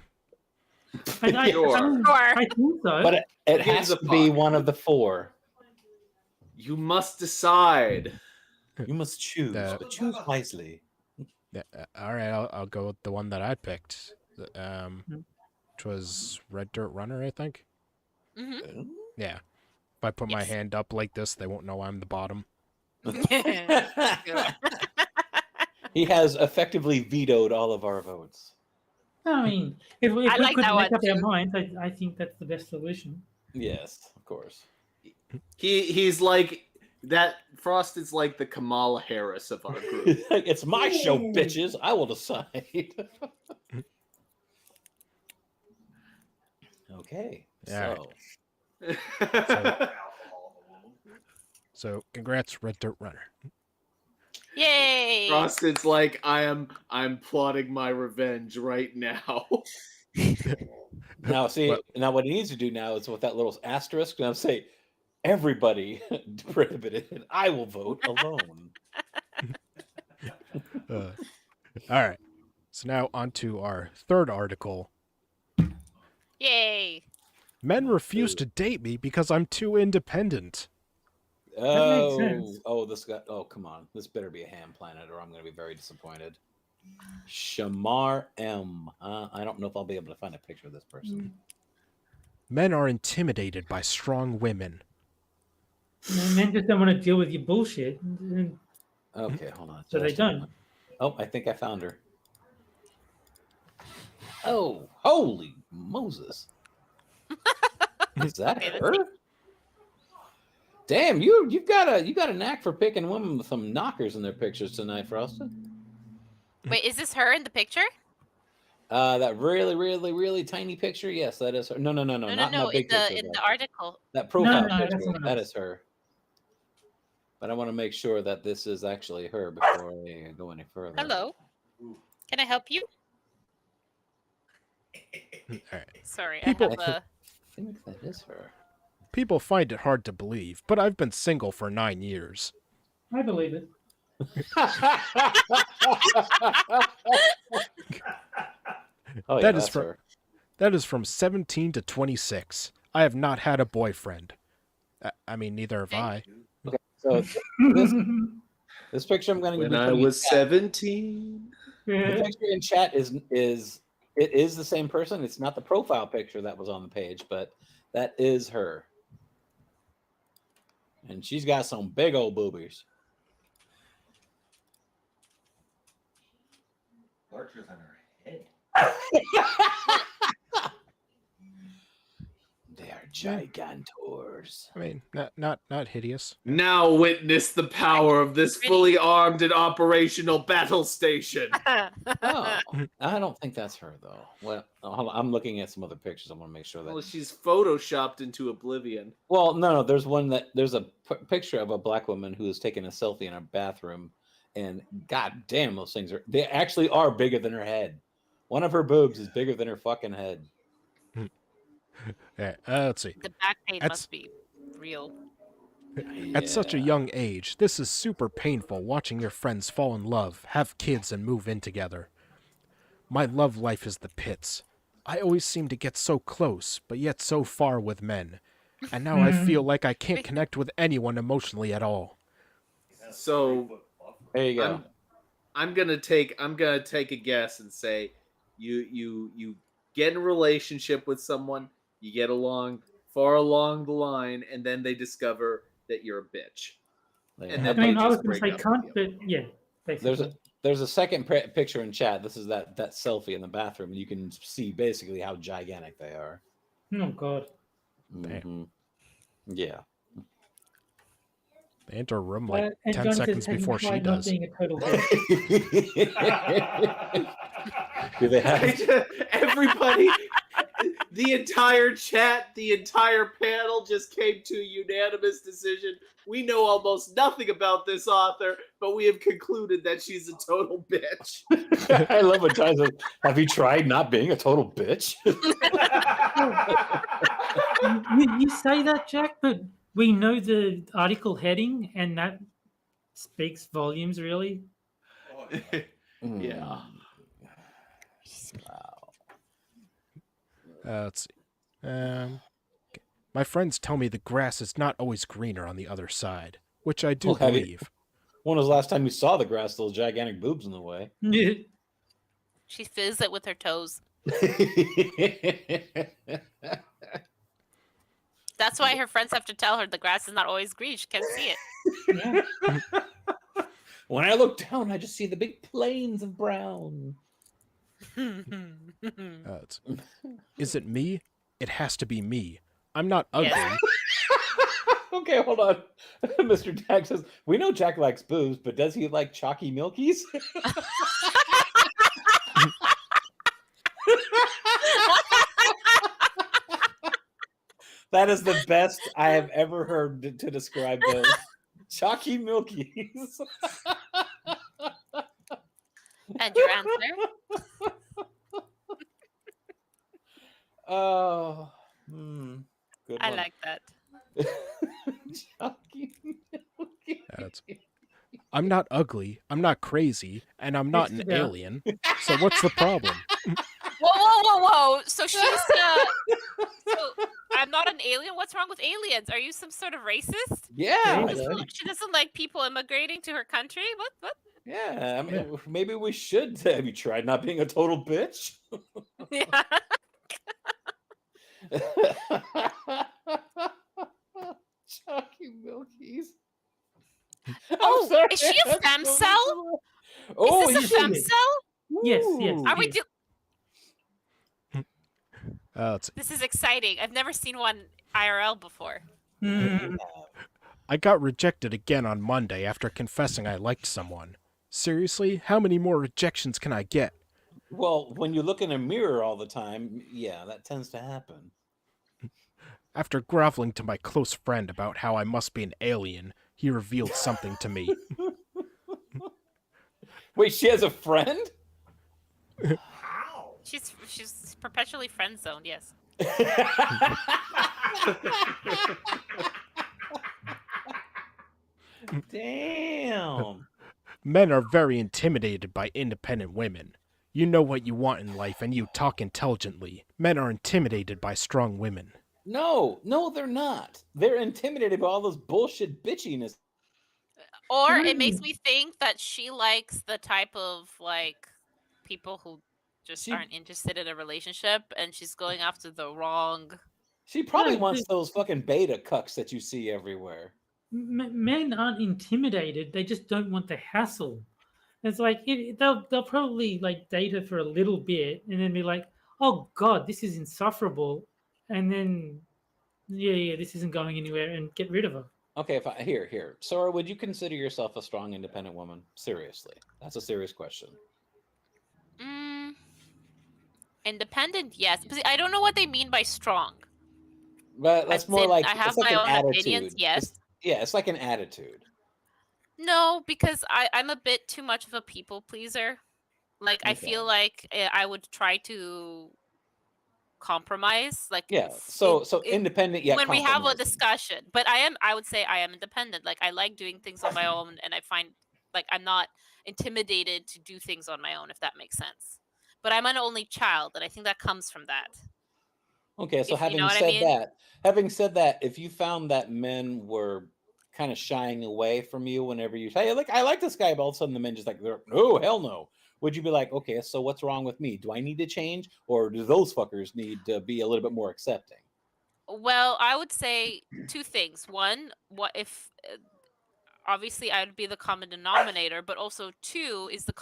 I think so. But it has to be one of the four. You must decide. You must choose, but choose wisely. All right, I'll go with the one that I picked. Which was Red Dirt Runner, I think. Mm-hmm. Yeah. If I put my hand up like this, they won't know I'm the bottom. He has effectively vetoed all of our votes. I mean, if we could make up our minds, I think that's the best solution. Yes, of course. He's like that. Frost is like the Kamala Harris of our group. It's my show, bitches. I will decide. Okay. So congrats, Red Dirt Runner. Yay! Frosted's like, I'm plotting my revenge right now. Now what he needs to do now is with that little asterisk, now say, everybody prohibited. I will vote alone. All right. So now on to our third article. Yay! Men refuse to date me because I'm too independent. This guy. Oh, come on. This better be a ham planet, or I'm going to be very disappointed. Shamar M. I don't know if I'll be able to find a picture of this person. Men are intimidated by strong women. Men just don't want to deal with your bullshit. Okay, hold on. So they don't. Oh, I think I found her. Oh, holy Moses! Is that her? Damn, you've got a knack for picking women with some knockers in their pictures tonight, Frosted. Wait, is this her in the picture? That really, really, really tiny picture. Yes, that is her. No, not in the article. That profile picture. That is her. But I want to make sure that this is actually her before I go any further. Hello. Can I help you? All right. Sorry, I think that is her. People find it hard to believe, but I've been single for 9 years. I believe it. Oh, yeah, that is from 17 to 26. I have not had a boyfriend. I mean, neither have I. Okay, so this picture I'm going to. When I was 17. The picture in chat is the same person. It's not the profile picture that was on the page, but that is her. And she's got some big old boobies. Larger than her head. They are gigantors. I mean, not hideous. Now witness the power of this fully armed and operational battle station. Oh, I don't think that's her though. Well, I'm looking at some other pictures. I want to make sure that. Well, she's photoshopped into oblivion. Well, no. There's a picture of a black woman who is taking a selfie in a bathroom, and god damn, those things they actually are bigger than her head. One of her boobs is bigger than her fucking head. Yeah, let's see. The back pain must be real. At such a young age, this is super painful watching your friends fall in love, have kids, and move in together. My love life is the pits. I always seem to get so close, but yet so far with men. And now I feel like I can't connect with anyone emotionally at all. So There you go. I'm gonna take a guess and say you get in a relationship with someone, you get along far along the line, and then they discover that you're a bitch. And I then mean, they I was just going to break say up cunt, with you. but yeah, basically. There's a second picture in chat. This is that selfie in the bathroom. You can see basically how gigantic they are. Oh God. Mhm. Yeah. They enter a room like And 10 John seconds says, "Have you before she tried not does. being a total bitch?" Do they have? Everybody, the entire chat, the entire panel just came to a unanimous decision. We know almost nothing about this author, but we have concluded that she's a total bitch. I love what John says. Have you tried not being a total bitch? you say that, Jack, but we know the article heading, and that speaks volumes, really. Yeah. Wow. Let's see. My friends tell me the grass is not always greener on the other side, which I do Well, have you- believe. When was the last time you saw the grass? Those gigantic boobs in the way. She fizz it with her toes. That's why her friends have to tell her the grass is not always green. She can't see it. When I look down, I just see the big plains of brown. Is it me? It has to be me. I'm not ugly. Yes. Okay, hold on. Mr. Jack says, we know Jack likes boobs, but does he like chalky milkies? That is the best I have ever heard to describe those. Chalky milkies. And your answer? Oh, good I one. like that. Chalky milkies. I'm not ugly, I'm not crazy, and I'm not an alien. So what's the problem? Whoa! So she's so I'm not an alien. What's wrong with aliens? Are you some sort of racist? Yeah. She doesn't like people immigrating to her country. What? Yeah, I mean, maybe we should. Have you tried not being a total bitch? Yeah. Chalky milkies. Oh, sorry, is she a fem cell? Oh, is this a fem cell? Yes. Are we do? This is exciting. I've never seen one IRL before. I got rejected again on Monday after confessing I liked someone. Seriously, how many more rejections can I get? Well, when you look in a mirror all the time, yeah, that tends to happen. After groveling to my close friend about how I must be an alien, he revealed something to me. Wait, she has a friend? How? She's perpetually friend zoned. Yes. Damn. Men are very intimidated by independent women. You know what you want in life and you talk intelligently. Men are intimidated by strong women. No, they're not. They're intimidated by all this bullshit bitchiness. Or it makes me think that she likes the type of like people who just aren't interested in a relationship, and she's going after the wrong. She probably wants those fucking beta cucks that you see everywhere. Men aren't intimidated; they just don't want the hassle. It's like they'll probably like date her for a little bit, and then be like, "Oh God, this is insufferable," and then yeah, this isn't going anywhere, and get rid of her. Okay, here, Sora, would you consider yourself a strong, independent woman? Seriously, that's a serious question. Independent, yes, but I don't know what they mean by strong. But that's more like I have it's like my an own attitude. opinions. Yes. It's like an attitude. No, because I'm a bit too much of a people pleaser. Like I feel like I would try to compromise. Like So independent yet when we have a compromising. discussion. But I would say I am independent. Like I like doing things on my own, and I find like I'm not intimidated to do things on my own, if that makes sense. But I'm an only child, and I think that comes from that. Okay, so If you know having what I said mean. that, if you found that men were kind of shying away from you whenever you say, like, I like this guy, but all of a sudden the men just like, no, hell no. Would you be like, okay, so what's wrong with me? Do I need to change, or do those fuckers need to be a little bit more accepting? Well, I would say two things. One, what if obviously I would be the common denominator, but also two is the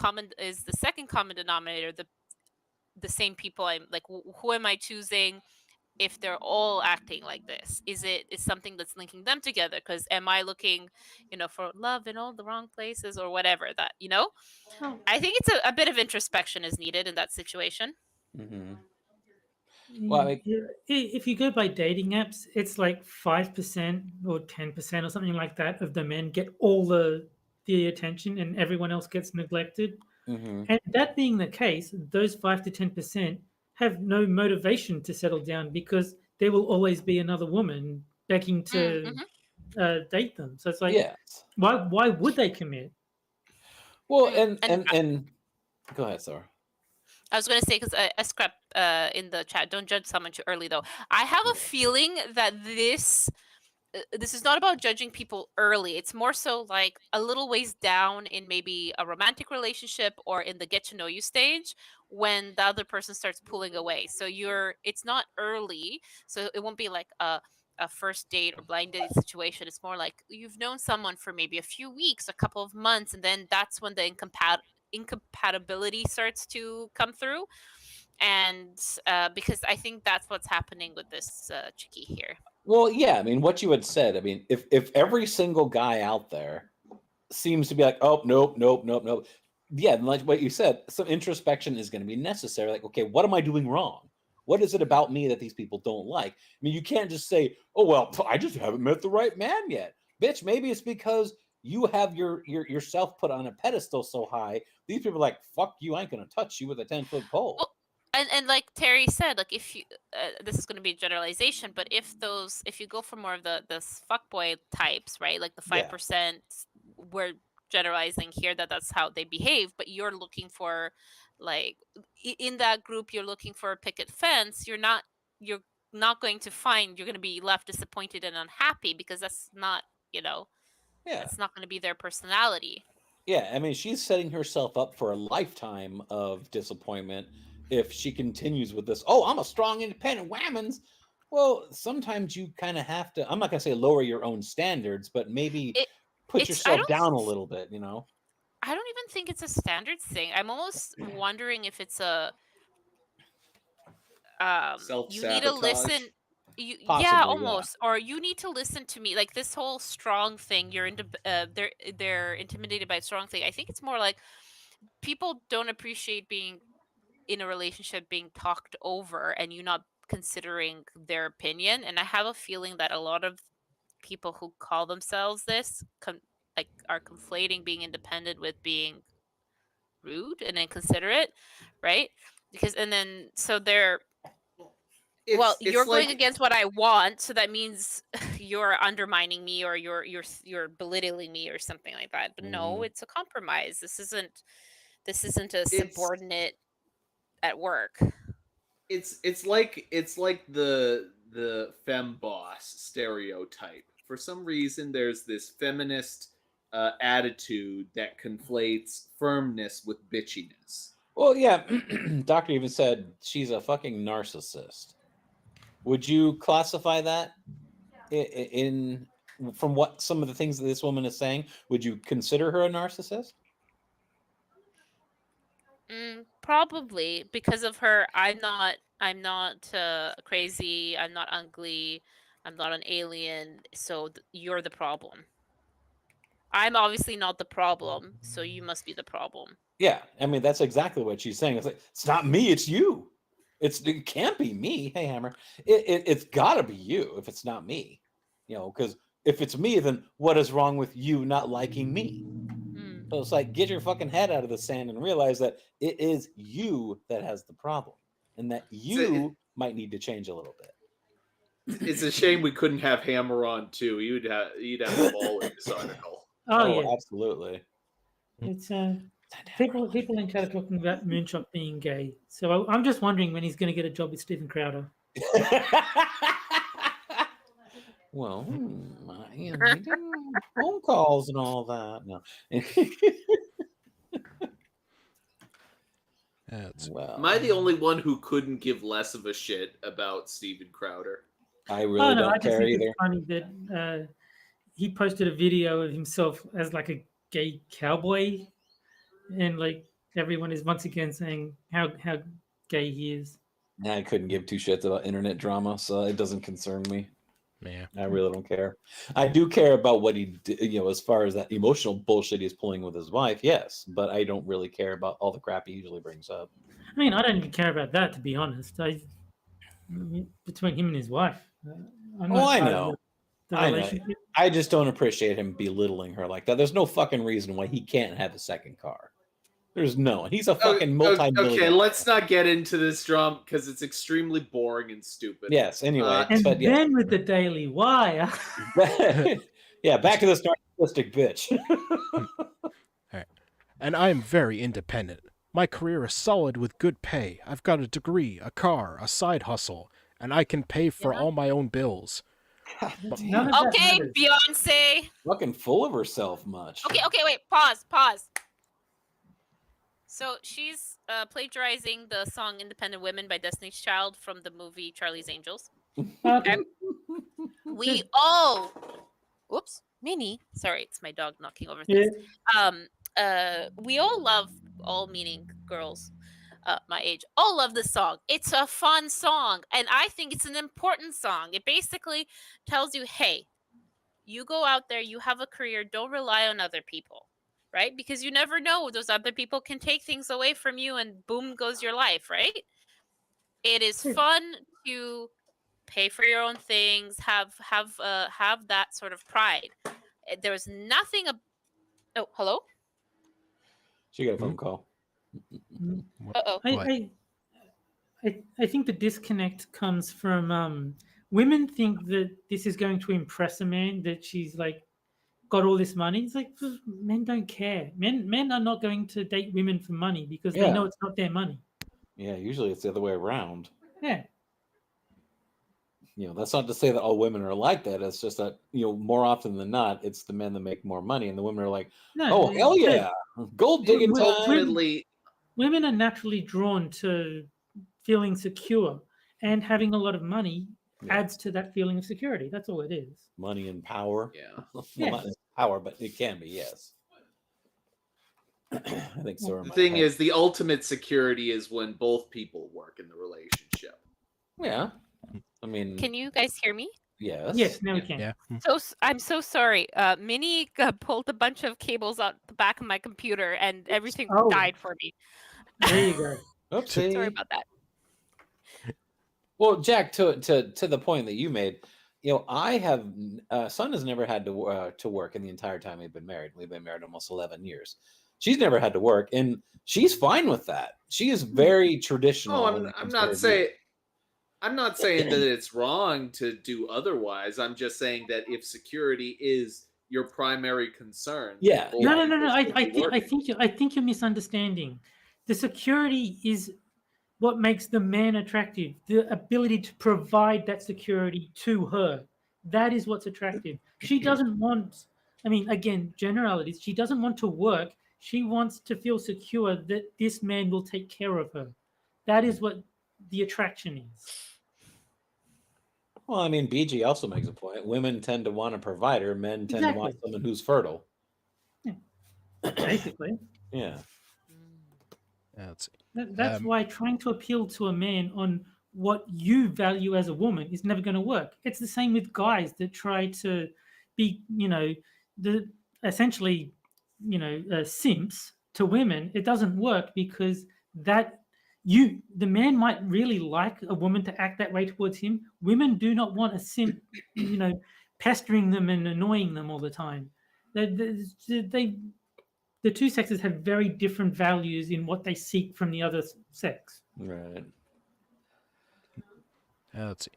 second common denominator, the same people I'm like who am I choosing if they're all acting like this? Is something that's linking them together? Because am I looking, for love in all the wrong places or whatever that, Oh. I think it's a bit of introspection is needed in that situation. Mm-hmm. Well, if you go by dating apps, it's like 5% or 10% or something like that of the men get all the attention, and everyone else gets neglected. mm-hmm. And that being the case, those 5 to 10% have no motivation to settle down because there will always be another woman begging to date them. So it's like, Yes. why would they commit? Well, and go ahead, Sarah. I was going to say, because Escrap in the chat, don't judge someone too early, though. I have a feeling that this is not about judging people early. It's more so like a little ways down in maybe a romantic relationship or in the get to know you stage when the other person starts pulling away. So it's not early. So it won't be like a first date or blind date situation. It's more like you've known someone for maybe a few weeks, a couple of months, and then that's when the incompatibility starts to come through. And because I think that's what's happening with this chickie here. Well, yeah, I mean, what you had said, I mean, if every single guy out there seems to be like, oh, nope. Yeah, like what you said, some introspection is going to be necessary. Like, okay, what am I doing wrong? What is it about me that these people don't like? I mean, you can't just say, oh, well, I just haven't met the right man yet. Bitch, maybe it's because you have yourself put on a pedestal so high. These people are like, fuck you, I ain't going to touch you with a 10-foot pole. Well, and like Terry said, like if you this is going to be a generalization, but if you go for more of the fuckboy types, right, like the 5%, we're generalizing here that's how they behave, but you're looking for like in that group, you're looking for a picket fence. You're not going to find, you're going to be left disappointed and unhappy because that's not it's not going to be their personality. Yeah, I mean, she's setting herself up for a lifetime of disappointment if she continues with this. Oh, I'm a strong, independent woman. Well, sometimes you kind of have to. I'm not going to say lower your own standards, but maybe put yourself down a little bit. I don't even think it's a standards thing. I'm almost wondering if it's a you need to listen. Yeah, almost. Yeah. Or you need to listen to me. Like this whole strong thing, you're into they're intimidated by a strong thing. I think it's more like people don't appreciate being in a relationship being talked over and you not considering their opinion. And I have a feeling that a lot of people who call themselves this are conflating being independent with being rude and inconsiderate, right? Because so they're you're going against what I want, so that means you're undermining me or you're belittling me or something like that. But no, it's a compromise. This isn't a subordinate at work. It's like the femme boss stereotype. For some reason, there's this feminist attitude that conflates firmness with bitchiness. Well, yeah, Doctor even said she's a fucking narcissist. Would you classify that in from what some of the things that this woman is saying? Would you consider her a narcissist? Probably because of her. I'm not crazy. I'm not ugly. I'm not an alien. So you're the problem. I'm obviously not the problem. So you must be the problem. Yeah, I mean that's exactly what she's saying. It's like it's not me, it's you. It can't be me. Hey, Hammer, it's got to be you if it's not me. Because if it's me, then what is wrong with you not liking me? So it's like, get your fucking head out of the sand and realize that it is you that has the problem, and that you might need to change a little bit. It's a shame we couldn't have Hammer on too. You'd have a ball in this article. Oh, yeah. Absolutely. It's people in chat are talking about Moonshock being gay. So I'm just wondering when he's going to get a job with Stephen Crowder. Well, you know, we do phone calls and all that. No. Well, am I the only one who couldn't give less of a shit about Steven Crowder? I really don't care either. It's funny that he posted a video of himself as like a gay cowboy, and like everyone is once again saying how gay he is. I couldn't give two shits about internet drama, so it doesn't concern me. Yeah, I really don't care. I do care about what he did, you know, as far as that emotional bullshit he's pulling with his wife, yes, but I don't really care about all the crap he usually brings up. I mean, I don't even care about that, to be honest. Between him and his wife. I know. I just don't appreciate him belittling her like that. There's no fucking reason why he can't have a second car. There's no. He's a fucking multi-millionaire. Okay, let's not get into this drama because it's extremely boring and stupid. Yes, anyway. And then with the Daily Wire. Yeah, back to this narcissistic bitch. All right. And I am very independent. My career is solid with good pay. I've got a degree, a car, a side hustle, and I can pay for all my own bills. Okay, Beyonce. Fucking full of herself much. Okay, wait, pause. So she's plagiarizing the song Independent Women by Destiny's Child from the movie Charlie's Angels. Okay. We all... Oops, Minnie. Sorry, it's my dog knocking over things. Yeah. We all love, all meaning girls my age, all love this song. It's a fun song, and I think it's an important song. It basically tells you, hey, you go out there, you have a career, don't rely on other people. Right? Because you never know. Those other people can take things away from you and boom goes your life, right? It is fun to pay for your own things, have that sort of pride. There's nothing Oh, hello? She got a phone call. Uh-oh. I think the disconnect comes from women think that this is going to impress a man, that she's like got all this money. It's like men don't care. Men are not going to date women for money because they know it's not their money. Yeah, usually it's the other way around. Yeah. You know, that's not to say that all women are like that. It's just that, you know, more often than not, it's the men that make more money, and the women are like, "Oh hell yeah, gold digging time." Women are naturally drawn to feeling secure, and having a lot of money adds to that feeling of security. That's all it is. Money and power. Yeah. Well, not power, but it can be, yes. I think so. The thing is, the ultimate security is when both people work in the relationship. Yeah. I mean, can you guys hear me? Yes. Yes, now we can. Yeah. So I'm so sorry. Minnie pulled a bunch of cables out the back of my computer, and everything died for me. There you go. Oopsie. Sorry about that. Well, Jack, to the point that you made, you know, I have Son has never had to work in the entire time we've been married. We've been married almost 11 years. She's never had to work, and she's fine with that. She is very traditional. Oh, I'm not saying that it's wrong to do otherwise. I'm just saying that if security is your primary concern, no. I think you're misunderstanding. The security is what makes the man attractive. The ability to provide that security to her. That is what's attractive. She doesn't want, I mean, again, generalities. She doesn't want to work. She wants to feel secure that this man will take care of her. That is what the attraction is. Well, I mean, BG also makes a point. Women tend to want a provider. Men tend to want someone who's fertile. Yeah. Basically. Yeah. Let's see. That's why trying to appeal to a man on what you value as a woman is never going to work. It's the same with guys that try to be, essentially, simps to women. It doesn't work because the man might really like a woman to act that way towards him. Women do not want a simp, pestering them and annoying them all the time. The two sexes have very different values in what they seek from the other sex. Right. Let's see.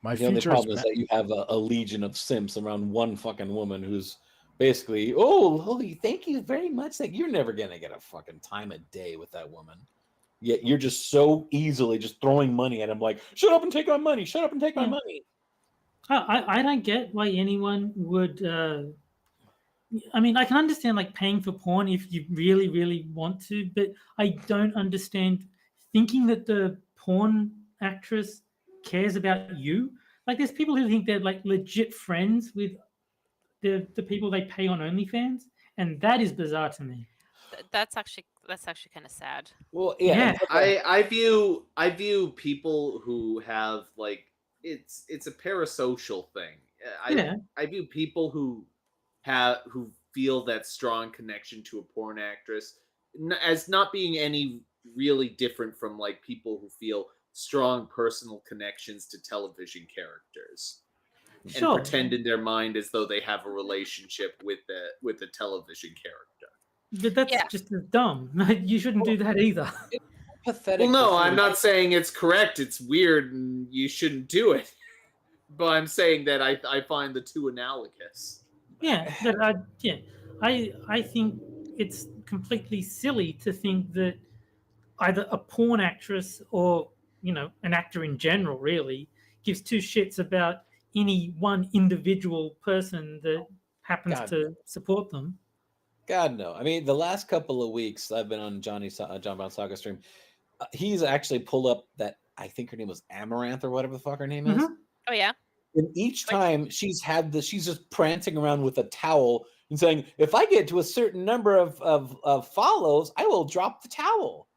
My The only future is problem is that you have a legion of simps around one fucking woman who's basically, holy, thank you very much. Like, you're never gonna get a fucking time of day with that woman. Yet you're just so easily just throwing money at him, like, shut up and take my money, shut up and take my money. I don't get why anyone would. I mean, I can understand like paying for porn if you really, really want to, but I don't understand thinking that the porn actress cares about you. Like, there's people who think they're like legit friends with the people they pay on OnlyFans, and that is bizarre to me. That's actually kind of sad. Well, Yeah. I view people who have like it's a parasocial thing. I view people who feel that strong connection to a porn actress as not being any really different from like people who feel strong personal connections to television characters and pretend in their mind as though they have a relationship with the television character. But that's just dumb. You shouldn't do that either. Pathetic. Well, no, I'm not saying it's correct. It's weird and you shouldn't do it. But I'm saying that I find the two analogous. Yeah, but I think it's completely silly to think that either a porn actress or an actor in general really gives two shits about any one individual person that happens to support them. God no. I mean, the last couple of weeks I've been on John Brown Saga stream. He's actually pulled up that, I think her name was Amaranth or whatever the fuck her name is. Oh yeah. And each time she's just prancing around with a towel and saying, if I get to a certain number of follows, I will drop the towel.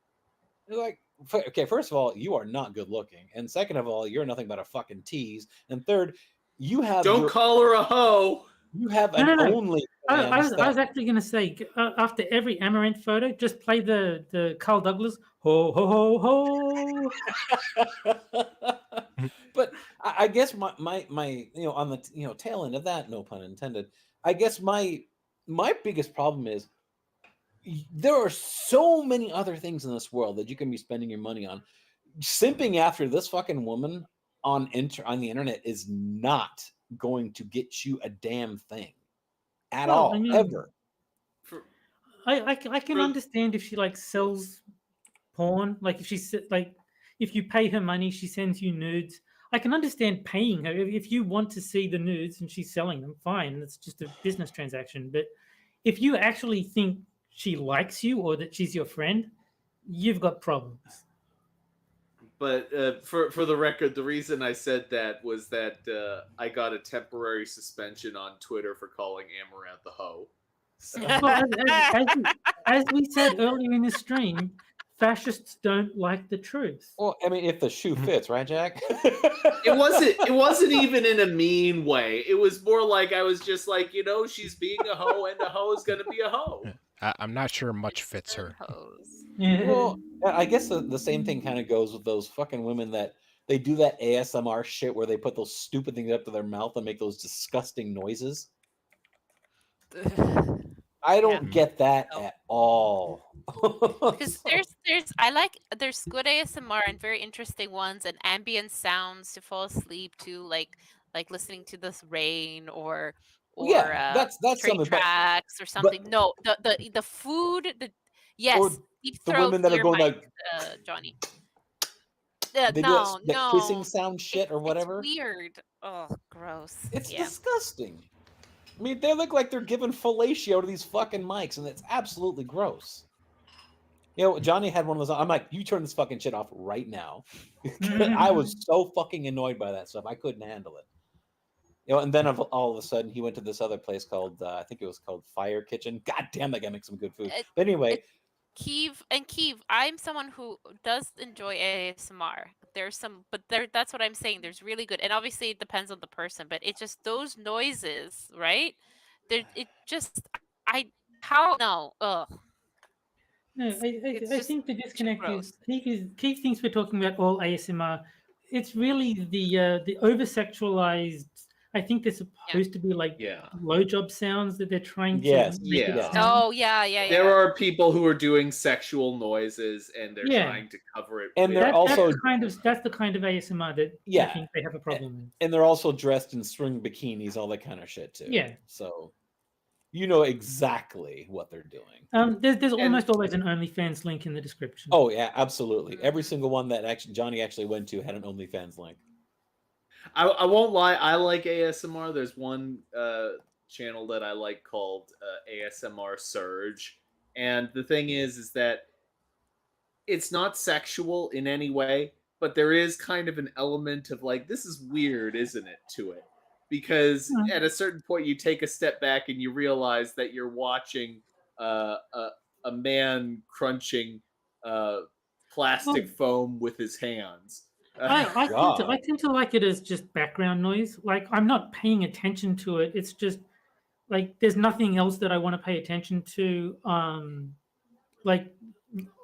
You're like, okay, first of all, you are not good looking. And second of all, you're nothing but a fucking tease. And third, you have Don't call her a hoe. You have an only. I was actually going to say, after every Amaranth photo, just play the Carl Douglas ho ho ho ho. But I guess my on the tail end of that, no pun intended. I guess my biggest problem is there are so many other things in this world that you can be spending your money on. Simping after this fucking woman on the internet is not going to get you a damn thing at all, ever. I can understand if she like sells porn, like if you pay her money, she sends you nudes. I can understand paying her if you want to see the nudes and she's selling them. Fine, it's just a business transaction. But if you actually think she likes you or that she's your friend, you've got problems. But for the record, the reason I said that was that I got a temporary suspension on Twitter for calling Amaranth a hoe. So. Well, as we said earlier in the stream, fascists don't like the truth. Well, I mean, if the shoe fits, right, Jack? It wasn't even in a mean way. It was more like I was just like, she's being a hoe, and a hoe is gonna be a hoe. I'm not sure much fits her. Yeah. Well, I guess the same thing kind of goes with those fucking women that they do that ASMR shit where they put those stupid things up to their mouth and make those disgusting noises. I don't get that at all. Because there's good ASMR and very interesting ones and ambient sounds to fall asleep to, like listening to this rain or that's train tracks or something. No, the food, yes, deep throat, the women that are going like Johnny. They do that kissing sound shit or whatever. It's weird. Oh, gross. It's disgusting. I mean, they look like they're giving fellatio to these fucking mics, and it's absolutely gross. Johnny had one of those. I'm like, you turn this fucking shit off right now. I was so fucking annoyed by that stuff. I couldn't handle it. And then all of a sudden, he went to this other place called, I think it was called Fire Kitchen. God damn, that guy makes some good food. But anyway. Kiev, I'm someone who does enjoy ASMR. That's what I'm saying. There's really good, and obviously it depends on the person, but it's just those noises, right? No, I think the disconnect is Keith thinks we're talking about all ASMR. It's really the over-sexualized I think they're supposed to be like Yeah. blowjob sounds that they're trying to Yes, make it yes. sound. Oh yeah. There are people who are doing sexual noises and they're Yeah. trying to cover it. And with- they're also that's the kind of ASMR that I Yeah. think they have a problem with. and they're also dressed in string bikinis, all that kind of shit too. Yeah. So you know exactly what they're doing. There's almost always an OnlyFans link in the description. Oh yeah, absolutely. Every single one that Johnny actually went to had an OnlyFans link. I won't lie, I like ASMR. There's one channel that I like called ASMR Surge. And the thing is that it's not sexual in any way, but there is kind of an element of like, this is weird, isn't it, to it? Because at a certain point you take a step back and you realize that you're watching a man crunching plastic foam with his hands. I tend to like it as just background noise. Like I'm not paying attention to it. It's just like there's nothing else that I want to pay attention to, like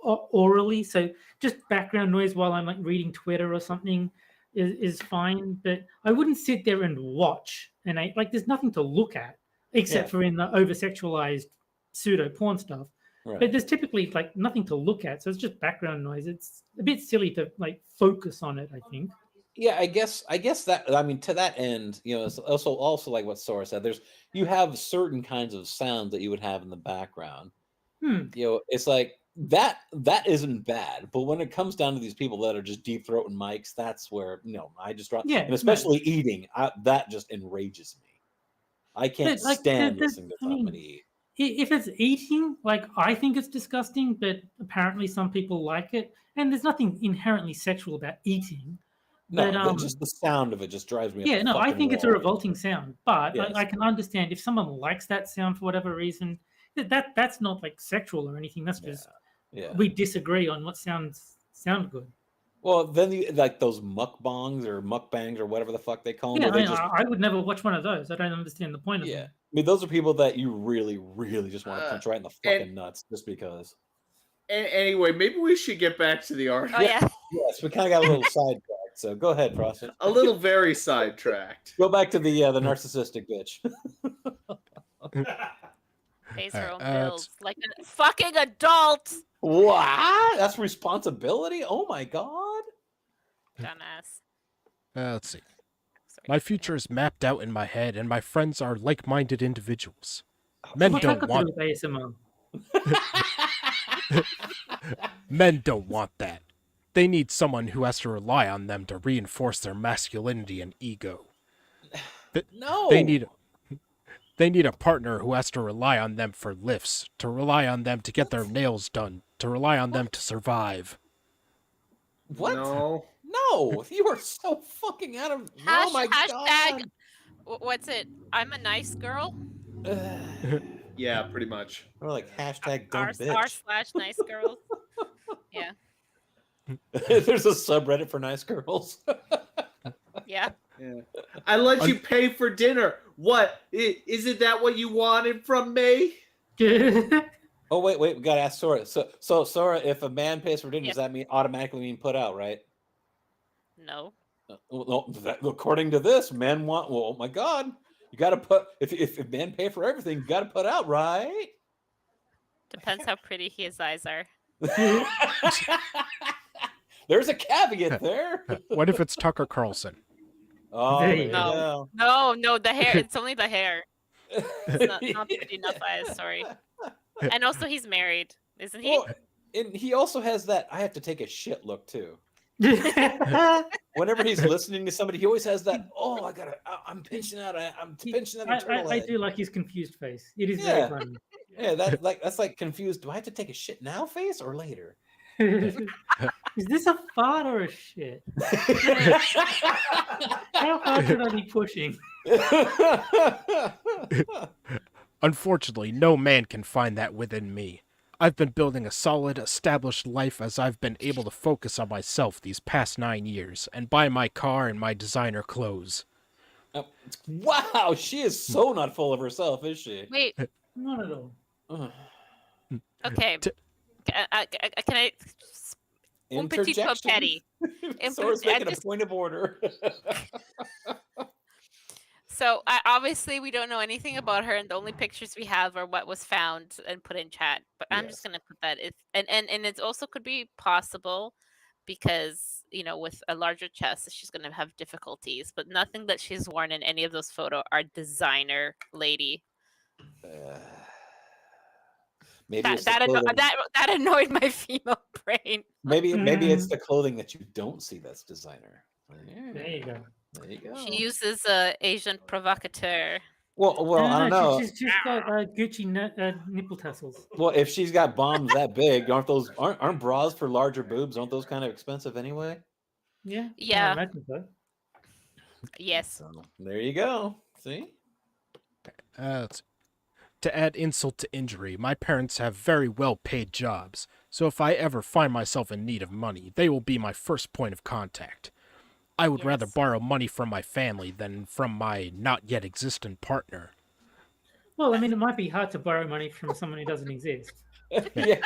orally. So just background noise while I'm like reading Twitter or something is fine. But I wouldn't sit there and watch. And there's nothing to look at except for in the over sexualized pseudo porn stuff. Right. But there's typically like nothing to look at, so it's just background noise. It's a bit silly to like focus on it, I think. Yeah, I guess that, I mean, to that end, you know, it's also like what Sora said. You have certain kinds of sounds that you would have in the background. You know, it's like that isn't bad, but when it comes down to these people that are just deep throating mics, that's where I just drop. Yeah, and especially eating, that just enrages me. I can't stand listening to somebody eat. If it's eating, like I think it's disgusting, but apparently some people like it, and there's nothing inherently sexual about eating. No, but just the sound of it just drives me. Yeah, no, I think it's a revolting sound, but Yes. I can understand if someone likes that sound for whatever reason. That's not like sexual or anything. That's just we disagree on what sounds sound good. Well, then like those mukbangs or mukbangs or whatever the fuck they call them. Yeah, I would never watch one of those. I don't understand the point of them. I mean, those are people that you really, really just want to punch right in the fucking nuts just because. Anyway, maybe we should get back to the article. Oh yeah. Yes, we kind of got a little sidetracked. So go ahead, Frosty. A little very sidetracked. Go back to the narcissistic bitch. Pays her own bills like a fucking adult. What? That's responsibility? Oh my god. Dumbass. Let's see. My future is mapped out in my head, and my friends are like-minded individuals. Men What's don't that got want to do with ASMR? Men don't want that. They need someone who has to rely on them to reinforce their masculinity and ego. No. They need a partner who has to rely on them for lifts, to rely on them to get their nails done, to rely on them to survive. What? No, you are so fucking out of. Oh my hashtag, god. what's it? I'm a nice girl. Yeah, pretty much. Or like hashtag dumb R bitch. / nice girls. Yeah. There's a subreddit for nice girls. Yeah. Yeah. I let you pay for dinner. What? Isn't that what you wanted from me? Oh wait, we gotta ask Sora. So Sora, if a man pays for dinner, does that automatically mean put out, right? No. Well, according to this, men want. Well, oh my god, you gotta put. If men pay for everything, you gotta put out, right? Depends how pretty his eyes are. There's a caveat there. What if it's Tucker Carlson? Oh No, the hair. It's only the hair. It's not pretty enough eyes. Sorry. And also, he's married, isn't he? Well, and he also has that I have to take a shit look too. Whenever he's listening to somebody, he always has that. Oh, I'm pinching out. I'm pinching out a turtle I head. do like his confused face. It is very funny. Yeah, that's like confused. Do I have to take a shit now face or later? Is this a fart or a shit? How hard should I be pushing? Unfortunately, no man can find that within me. I've been building a solid, established life as I've been able to focus on myself these past 9 years and buy my car and my designer clothes. Wow, she is so not full of herself, is she? Wait. Not at all. Okay. Can I? Un petit peu petty. Sora's making a point of order. So obviously we don't know anything about her, and the only pictures we have are what was found and put in chat. But I'm just Yes. gonna put that. It's and it also could be possible because with a larger chest, she's gonna have difficulties. But nothing that she's worn in any of those photos are designer lady. Uh, maybe That it's the that anno- clothing. that annoyed my female brain. Maybe it's the clothing that you don't see that's designer. There you go. There you go. She uses Asian provocateur. Well, I don't No, know. she's got Gucci nipple tassels. Well, if she's got bombs that big, aren't bras for larger boobs? Aren't those kind of expensive anyway? Yeah. I Yeah. imagine so. Yes. So there you go. See. To add insult to injury, my parents have very well-paid jobs, so if I ever find myself in need of money, they will be my first point of contact. I would rather Yes. borrow money from my family than from my not yet existent partner. Well, I mean, it might be hard to borrow money from someone who doesn't exist. Yeah.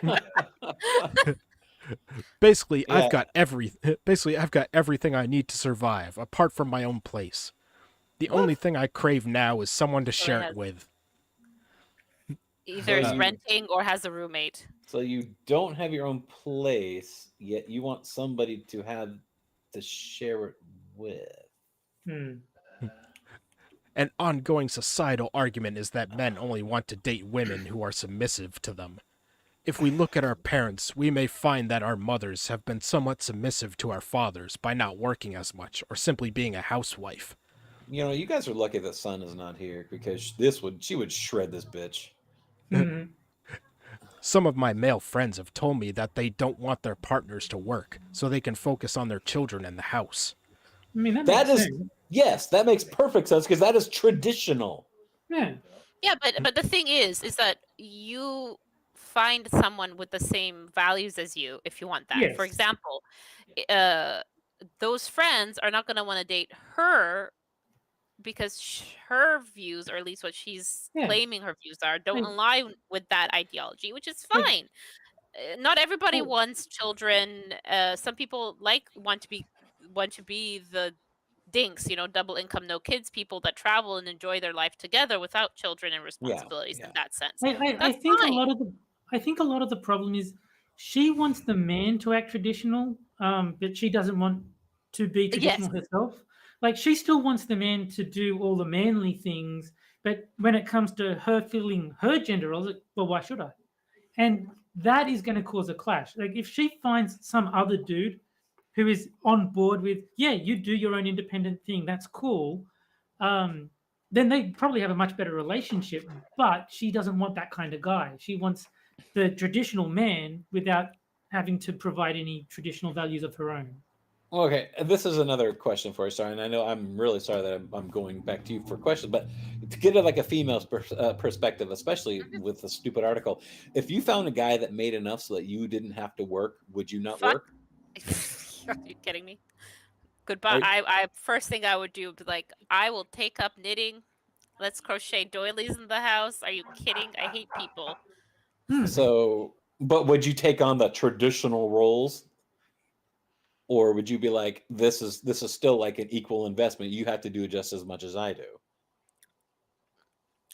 Basically, Yeah. I've got everything I need to survive, apart from my own place. The only thing I crave now is someone to share it with. Either is you- renting or has a roommate. So you don't have your own place, yet you want somebody to have to share it with. Hmm. An ongoing societal argument is that men only want to date women who are submissive to them. If we look at our parents, we may find that our mothers have been somewhat submissive to our fathers by not working as much or simply being a housewife. You know, you guys are lucky that Sun is not here because she would shred this bitch. Mhm. Some of my male friends have told me that they don't want their partners to work, so they can focus on their children and the house. I mean, that That makes is sense. yes, that makes perfect sense because that is traditional. Yeah. Yeah, but the thing is that you find someone with the same values as you if you want that. For Yes. example, those friends are not going to want to date her because her views, or at least what she's Yeah. claiming her views are, don't Like- align with that ideology, which is Like- fine. Not everybody Oh. wants children. Some people want to be the dinks, double income, no kids people that travel and enjoy their life together without children and responsibilities yeah. in that sense. I That's think fine. I think a lot of the problem is she wants the man to act traditional, but she doesn't want to be traditional herself. Like she still wants the man to do all the manly things, but when it comes to her feeling her gender roles, like, well, why should I? And that is going to cause a clash. Like if she finds some other dude who is on board with, yeah, you do your own independent thing, that's cool. Then they probably have a much better relationship. But she doesn't want that kind of guy. She wants the traditional man without having to provide any traditional values of her own. Okay, this is another question for you, sorry, and I know I'm really sorry that I'm going back to you for questions, but to get it like a female's perspective, especially with the stupid article, if you found a guy that made enough so that you didn't have to work, would you not Fuck. work? Are you kidding me? Goodbye. I first thing I would do would be like, I will take up knitting. Let's crochet doilies in the house. Are you kidding? I hate people. So, but would you take on the traditional roles? Or would you be like, this is still like an equal investment. You have to do just as much as I do.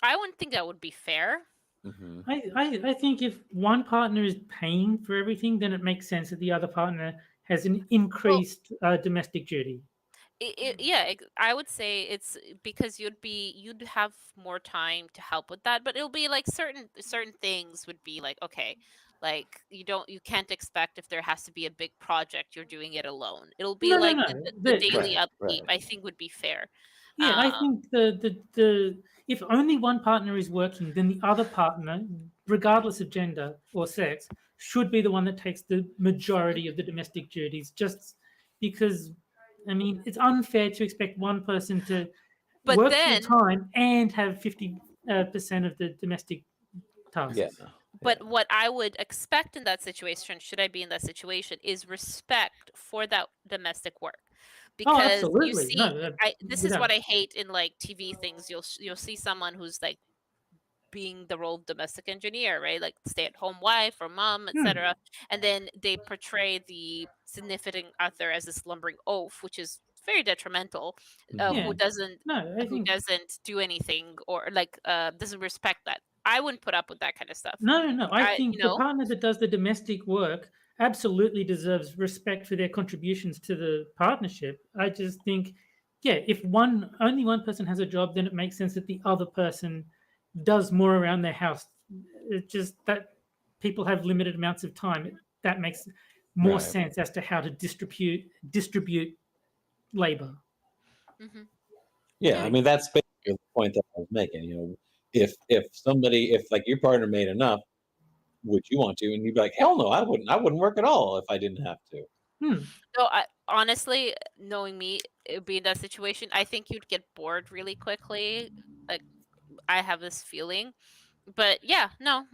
I wouldn't think that would be fair. Mm-hmm. I think if one partner is paying for everything, then it makes sense that the other partner has an increased domestic duty. I would say it's because you'd have more time to help with that, but it'll be like certain things would be like, okay, like you can't expect if there has to be a big project you're doing it alone. It'll be No, like no. the daily Right, upkeep. right. I think would be fair. Yeah, I think the if only one partner is working, then the other partner, regardless of gender or sex, should be the one that takes the majority of the domestic duties. Just because, I mean, it's unfair to expect one person to But work then- full time and have 50% of the domestic tasks. Yeah. But what I would expect in that situation, should I be in that situation, is respect for that domestic work. Because you absolutely. see, No, this is what I hate in like TV things. You'll see someone who's like being the role of domestic engineer, right? Like stay-at-home wife or mom, etc. And then they portray the significant other as this lumbering oaf, which is very detrimental. Yeah. Who doesn't No, I think do anything or like doesn't respect that. I wouldn't put up with that kind of stuff. no. I think you the know, partner that does the domestic work absolutely deserves respect for their contributions to the partnership. I just think, yeah, if only one person has a job, then it makes sense that the other person does more around their house. It just that people have limited amounts of time. That makes more Right. sense as to how to distribute labor. hmm Yeah, I mean that's basically the point that I was making. You know, if like your partner made enough, would you want to? And you'd be like, hell no, I wouldn't. I wouldn't work at all if I didn't have to. So honestly, knowing me, it would be in that situation. I think you'd get bored really quickly. Like I have this feeling. But yeah, no,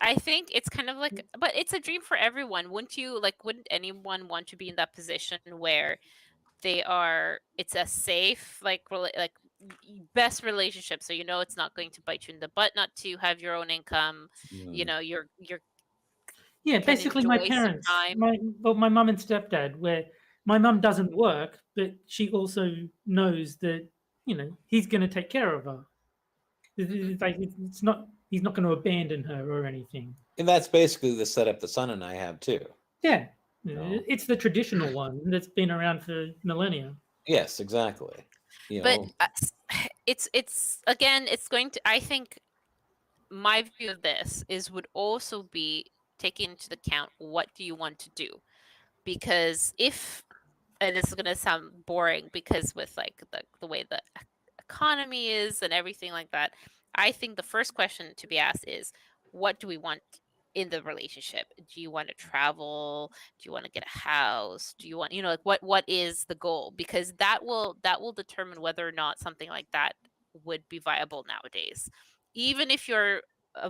I think it's kind of like, but it's a dream for everyone. Wouldn't anyone want to be in that position where it's a safe, best relationship. So, it's not going to bite you in the butt, not to have your own income, you're Yeah, can basically my enjoy some parents, time. my mum and stepdad, where my mum doesn't work, but she also knows that he's going to take care of her. It's like it's not he's not going to abandon her or anything. And that's basically the setup the son and I have too. Yeah, No. it's the traditional one that's been around for millennia. Yes, exactly. But it's again, it's going to. I think my view of this would also be taking into account what do you want to do, because and this is going to sound boring because with like the way the economy is and everything like that, I think the first question to be asked is, what do we want in the relationship? Do you want to travel? Do you want to get a house? Do you want, like what is the goal? Because that will determine whether or not something like that would be viable nowadays, even if you're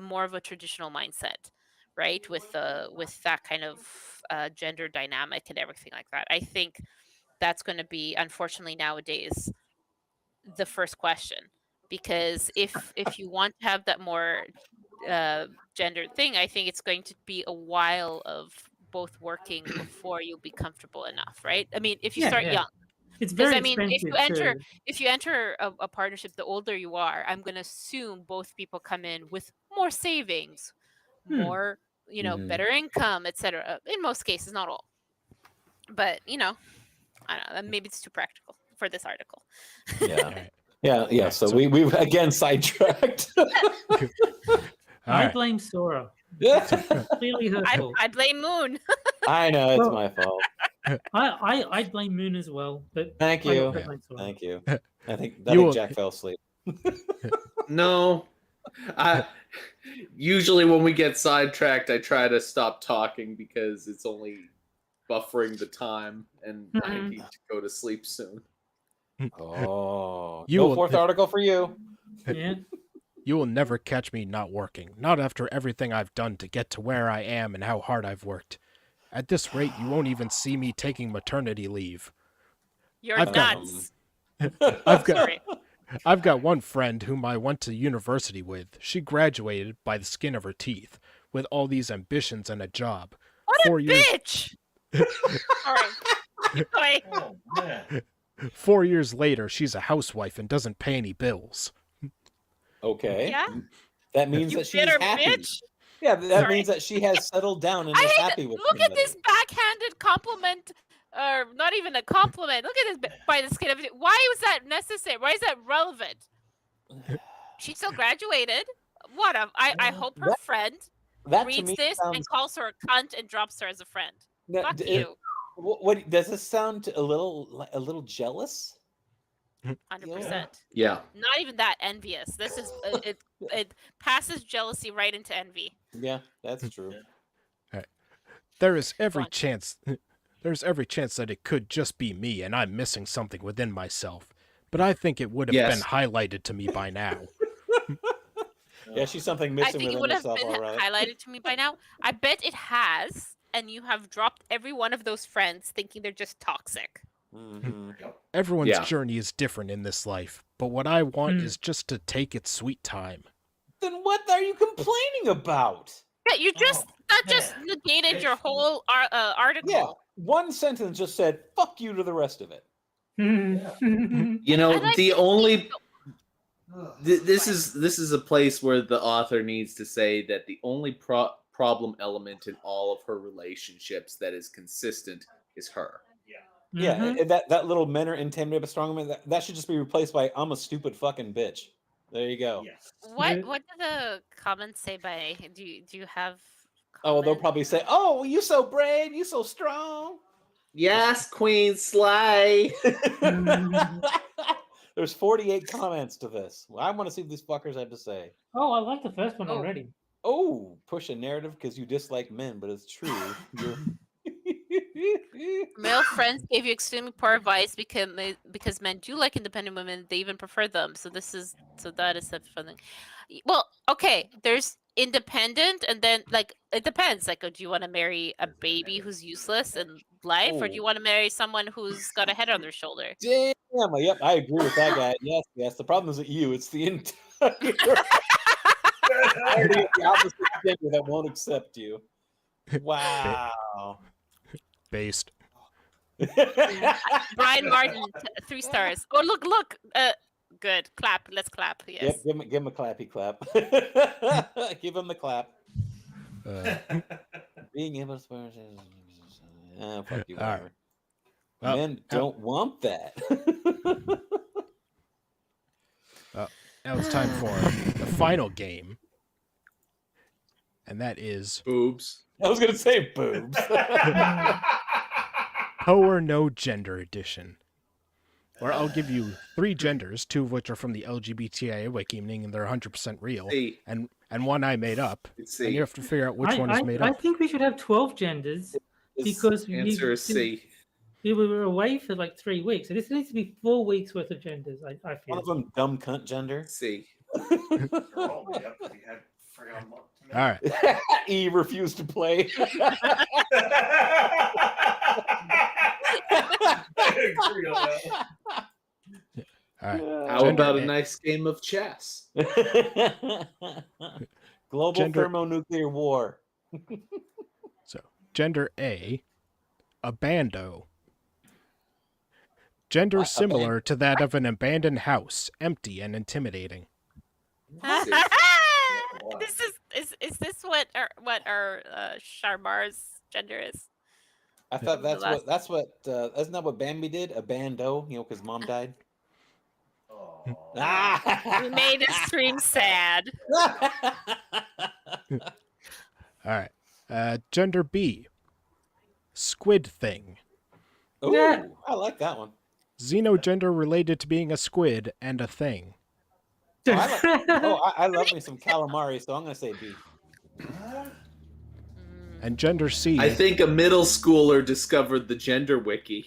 more of a traditional mindset, right? With that kind of gender dynamic and everything like that. I think that's going to be, unfortunately, nowadays the first question, because if you want to have that more gendered thing, I think it's going to be a while of both working before you'll be comfortable enough, right? I mean, if you start young, it's very I mean, expensive. if you enter a partnership, the older you are, I'm going to assume both people come in with more savings, more better income, etc. In most cases, not all, but I don't know, maybe it's too practical for this article. Yeah. So we've again sidetracked. I blame Sora. Yeah. Clearly her fault. I blame Moon. I know it's my fault. I blame Moon as well, but Thank you. Thank you. I think Jack fell asleep. No. Usually when we get sidetracked, I try to stop talking because it's only buffering the time, and I need to go to sleep soon. Oh, no fourth article for you. Yeah. You will never catch me not working, not after everything I've done to get to where I am and how hard I've worked. At this rate, you won't even see me taking maternity leave. You're nuts. I've got one friend whom I went to university with. She graduated by the skin of her teeth, with all these ambitions and a job. What a bitch! Sorry. Oh, man. 4 years later, she's a housewife and doesn't pay any bills. Okay. Yeah. That means that she's happy. Bitch. Yeah, that means that she has settled down and is happy with. Look at this backhanded compliment, or not even a compliment. Look at this by the skin of it. Why was that necessary? Why is that relevant? She still graduated. What? I hope her friend reads this and calls her a cunt and drops her as a friend. Fuck you. What does this sound a little jealous? 100%. Yeah. Not even that envious. This is it passes jealousy right into envy. Yeah, that's true. Right. There is every chance that it could just be me and I'm missing something within myself. But I think it would have been highlighted to me by now. Yeah, she's something missing. I think it would have been highlighted to me by now. I bet it has, and you have dropped every one of those friends thinking they're just toxic. Mm-hmm. Everyone's journey is different in this life, but what I want is just to take its sweet time. Then what are you complaining about? Yeah, you just negated your whole article. Yeah, one sentence just said "fuck you" to the rest of it. You know, And I the think only Ugh. this is a place where the author needs to say that the only problem element in all of her relationships that is consistent is her. Yeah, Mhm. and that little men are intimidated by strong women, that should just be replaced by I'm a stupid fucking bitch. There you go. Yes. What do the comments say by do you have Oh, well, they'll comments? probably say, "Oh, you so brave, you so strong." Yes, Queen Slay. There's 48 comments to this. Well, I want to see what these fuckers have to say. Oh, I like the first one Oh. already. Oh, push a narrative because you dislike men, but it's true. You're Male friends gave you extremely poor advice because men do like independent women. They even prefer them. So that is something. Well, okay. There's independent, and then like it depends. Like, do you want to marry a baby who's useless in life, or do you Oh. want to marry someone who's got a head on their shoulder? damn. Yep, I agree with that guy. Yes, yes. The problem isn't you; it's the entire party of the opposite gender that won't accept you. Wow. Based. Brian Martin, 3 stars. Oh, look. Good. Clap. Let's clap. Yes. Yep, give him a clappy clap. Give him the clap. Being able to swear. Fuck you, All right. whatever. Well, Men don't want that. now it's time for the final game, and that is Boobs. I was gonna say boobs. Ho or No Gender Edition, where I'll give you 3 genders, 2 of which are from the LGBTIA wiki, meaning they're 100% real, C. and one I made up, It's and you C. have to figure out which one is made I up. think we should have 12 genders because Answer is C. we were away for like 3 weeks. So this needs to be 4 weeks worth of genders, I One feel. of them dumb cunt gender. C. They're all made up 'cause he had friggin' All right. E refused to play. I agree on that. All right. How Gender about a A. nice game of chess? Global Gender- thermonuclear war. So, gender A, abando. Gender What? similar to that of an abandoned house, empty and intimidating. C. Is this what our Sharmar's gender is? I thought The that's what isn't that what Bambi did? Abando, because mom died. Oh. We made his stream sad. All right. Gender B, squid thing. Ooh, Yeah. I like that one. Xenogender related to being a squid and a thing. I love me some calamari, so I'm gonna say B. And gender C, I think a middle schooler discovered the gender wiki.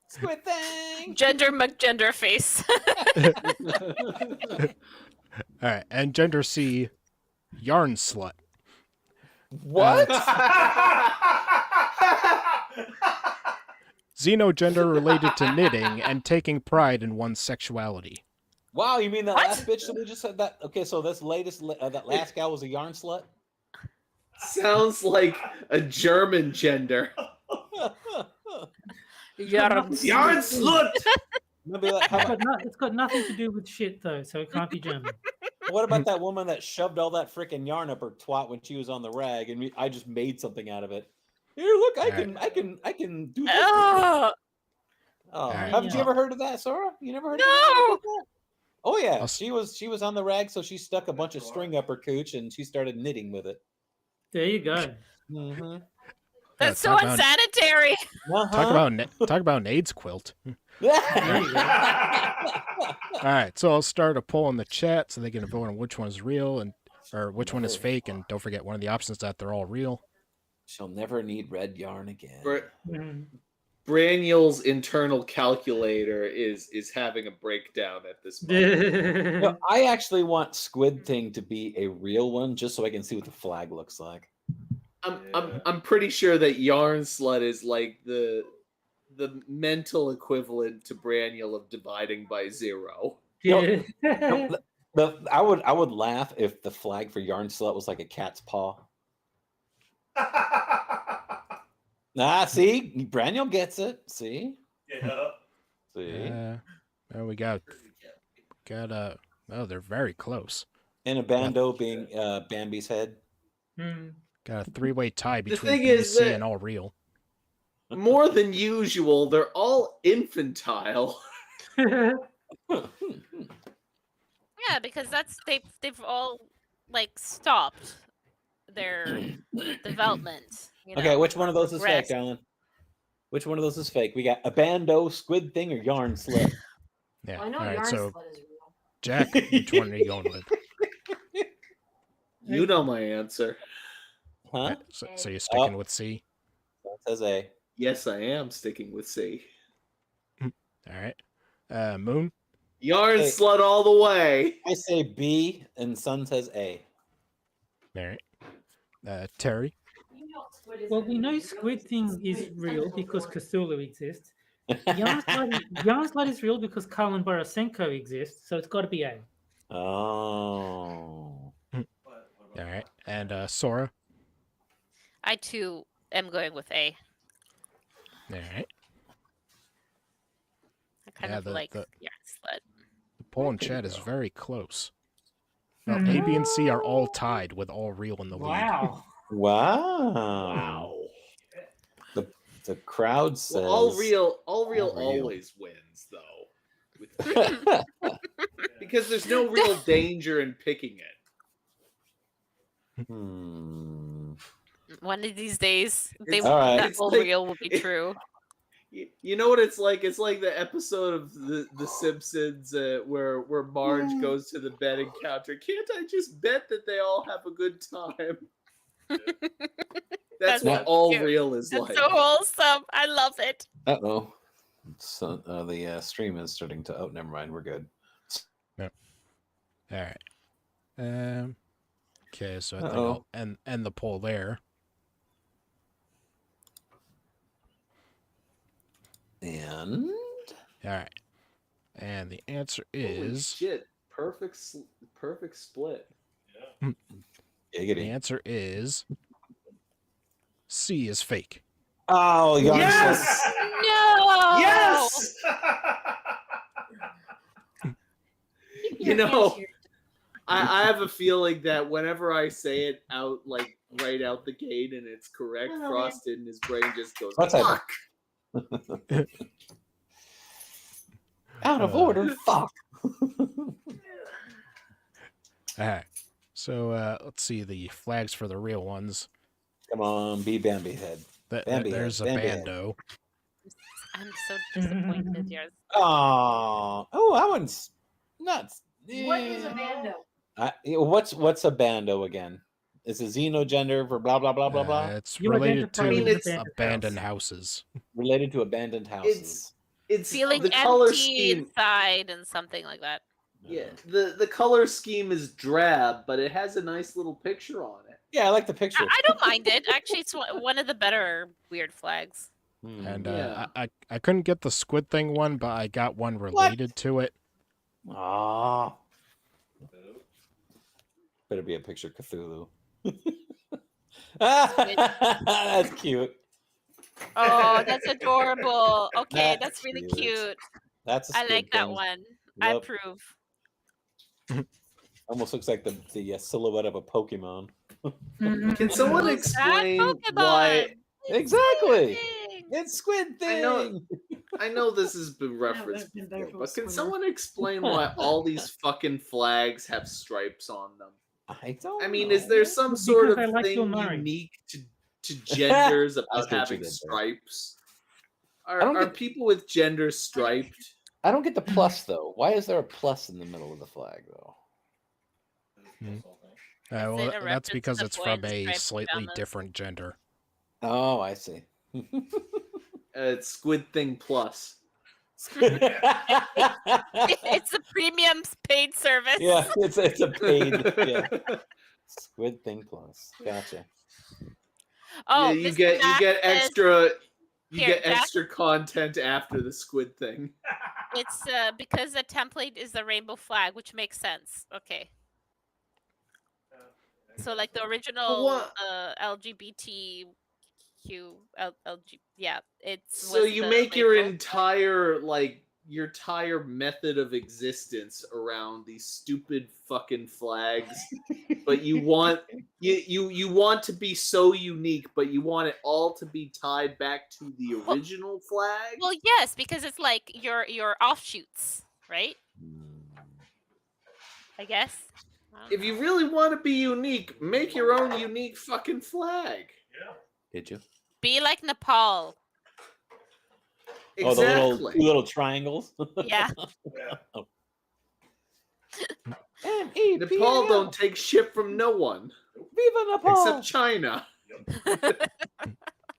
Squid thing. Gender McGender face. all right, and gender C, yarn slut. What? Xenogender related to knitting and taking pride in one's sexuality. Wow, you mean that What? last bitch that we just said that? Okay, so this that last gal was a yarn slut. Sounds like a German gender. Yarn Yarn slut! Maybe that, how about, It's got nothing to do with shit though, so it can't be German. what about that woman that shoved all that freaking yarn up her twat when she was on the rag, and I just made something out of it? Here, look, I can do this. Oh, Oh, Alright. haven't you ever heard of that, Sora? You never heard of No! that? Oh yeah, I'll- she was on the rag, so she stuck a bunch of string up her cooch and she started knitting with it. There you go. Mm-hmm. that's so talk about- unsanitary. Talk about an AIDS quilt. All right, soLl start a poll in the chat so they can vote on which one is real or which one is fake, and don't forget one of the options that they're all real. She'll never need red yarn again. Mm. Braniel's internal calculator is having a breakdown at this moment. No, I actually want Squid Thing to be a real one, just so I can see what the flag looks like. I'm pretty sure that Yarn Slut is like the mental equivalent to Braniel of dividing by 0. Yeah. I would laugh if the flag for Yarn Slut was like a cat's paw. See, Braniel gets it. See, Yeah. see, Oh, we got oh, they're very close. and a bando being Bambi's head. Got a 3-way tie The between thing is BC that- and All Real. More than usual, they're all infantile. Yeah, because they've all like stopped their development. You know, Okay, which one of those is fake, progressed. darling? Which one of those is fake? We got a bando, squid thing, or yarn slit? Yeah. I know All right. yarn So slut is real. Jack, which one are you going with? You know my answer. Huh? So you're sticking with C. That says A. Yes, I am sticking with C. All right. Moon. Yarn Hey. slut all the way. I say B, and Sun says A. All right. Terry. You know squid is Well, gonna we be know real Squid because Thing squid is real tentacle because form. Cthulhu exists. Yarn Slut is real because Karl and Borisenko exists, so it's got to be A. Oh. All right. And Sora. I too am going with A. All right. I kind Yeah, of the- like the- yarn slut. The poll in chat is very close. Now, A, B, and C are all tied with All Real in the lead. Wow. Wow. The crowd says Well, all real All real. always wins, though, because there's no real danger in picking it. One of these days, It's- all right. that it's all like- real will be true. You know what it's like? It's like the episode of the Simpsons where Marge goes to the betting counter. Can't I just bet that they all have a good time? That's That's what so all cute. real is That's like. so wholesome. I love it. Uh-oh. So the stream is starting to. Oh, never mind. We're good. All right. Okay, so I think Uh-oh. I'll end the poll there. And All right. And the answer Holy is shit! Perfect split. the giggity. answer is C is fake. Oh, yarn Yes! No. Yes! You know, I have a feeling that whenever I say it out, like right out the gate, and it's correct, Hello, Frosted in his brain just goes, What's that? "Fuck!" Out of order. Fuck. All right. So let's see the flags for the real ones. Come on, be Bambi head. Bambi head, There's a Bambi head. bando. I'm so disappointed. Yours. Oh, that one's nuts. What is a bando? What's a bando again? It's a xenogender for blah blah blah blah blah. It's You related identify to with an abandoned houses. Related to abandoned houses. It's Feeling the color empty scheme. inside and something like that. Yeah, the color scheme is drab, but it has a nice little picture on it. Yeah, I like the picture. I don't mind it. Actually, it's one of the better weird flags. And Yeah. I couldn't get the squid thing one, but I got one related to it. Aw. Better be a picture of Cthulhu. That's cute. Oh, that's adorable. Okay, That's that's really cute. cute. That's a I like squid that thing. one. Yep. I approve. Almost looks like the silhouette of a Pokemon. Can someone Who's that explain Pokemon? why? Exactly. Thing. It's Squid I know- Thing. I know this has been referenced that's been better before, for a but can swimmer. someone explain why all these fucking flags have stripes on them? I don't. I mean, know. is there some Because sort of I like Bill thing Murray. unique to genders I about see what you having did there. stripes? I don't Are get- people with genders striped? I don't get the plus though. Why is there a plus in the middle of the flag though? Well, it a that's reference because to it's boy from in a striped slightly pajamas? different gender. Oh, I see. It's Squid Thing Plus. It's a premium paid service. Yeah, it's a paid Squid Thing Plus. Gotcha. Oh, Yeah, you Mr. get Jack says extra. You Here, get Jack- extra content after the Squid Thing. It's because the template is the rainbow flag, which makes sense. Okay. So like the original what- LGBT Yeah, it's. So was you the make your rainbow. entire your entire method of existence around these stupid fucking flags, but you want you want to be so unique, but you want it all to be tied back to the Well- original flag. Well, yes, because it's like your offshoots, right? I guess. I don't If you know. really want to be unique, make your own unique fucking flag. Yeah. Did you? Be like Nepal. Oh, the Exactly. two little triangles. Yeah. Yeah. Nepal don't take shit from no one Viva Nepal! except China.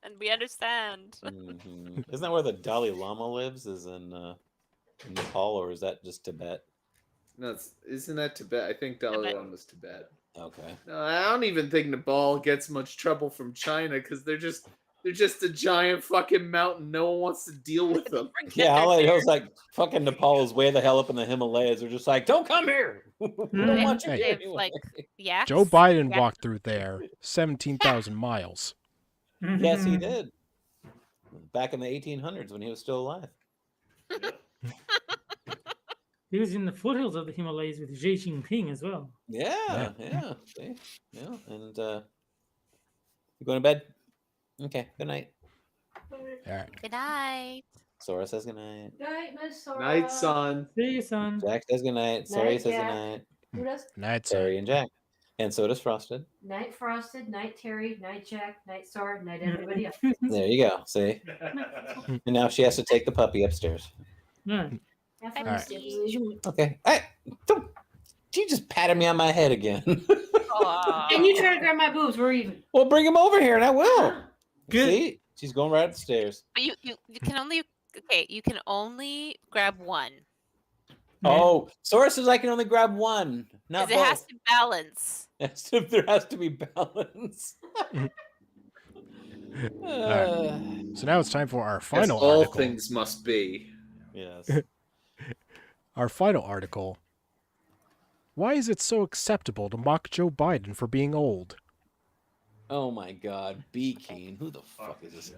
And we understand. Isn't that where the Dalai Lama lives? Is in Nepal, or is that just Tibet? No, isn't that Tibet? I think Dalai Tibet. Lama's Tibet. Okay. No, I don't even think Nepal gets much trouble from China because they're just a giant fucking mountain. No one wants to deal with them. Yeah, all I know is like fucking Nepal is way the hell up in the Himalayas. They're just like, don't come here. We don't want you Hey. here They've, anyway. like, yaks. Joe Biden Yak- walked through there 17,000 miles. Yes, he did. Back in the 1800s when he was still alive. He was in the foothills of the Himalayas with Xi Jinping as well. Yeah. See? Yeah. And you going to bed? Okay. Good night. All right. Good night. Sora says good night. Night, Miss Sora. Night, son. See you, son. Jack says good night. Sora Night, says Jack. good night. Who does? Night, son. Terry and Jack. And so does Frosted. Night Frosted, Night Terry, Night Jack, Night Sora, Night everybody else. There you go. See? And now she has to take the puppy upstairs. No. Have All fun, right. Steve. Okay. Don't. She just patted me on my head again. Aw. And you try to grab my boobs, we're even. Well, bring him over here and I will. Good. See? She's going right up the stairs. But you can only you can only grab one. Oh, Sora says I can only grab one. Not Because it has both. to balance. There has to be balance. So now it's time for our As final all article. things must be. Yes. Our final article. Why is it so acceptable to mock Joe Biden for being old? Oh my God, Be Keen. Who the fuck is this?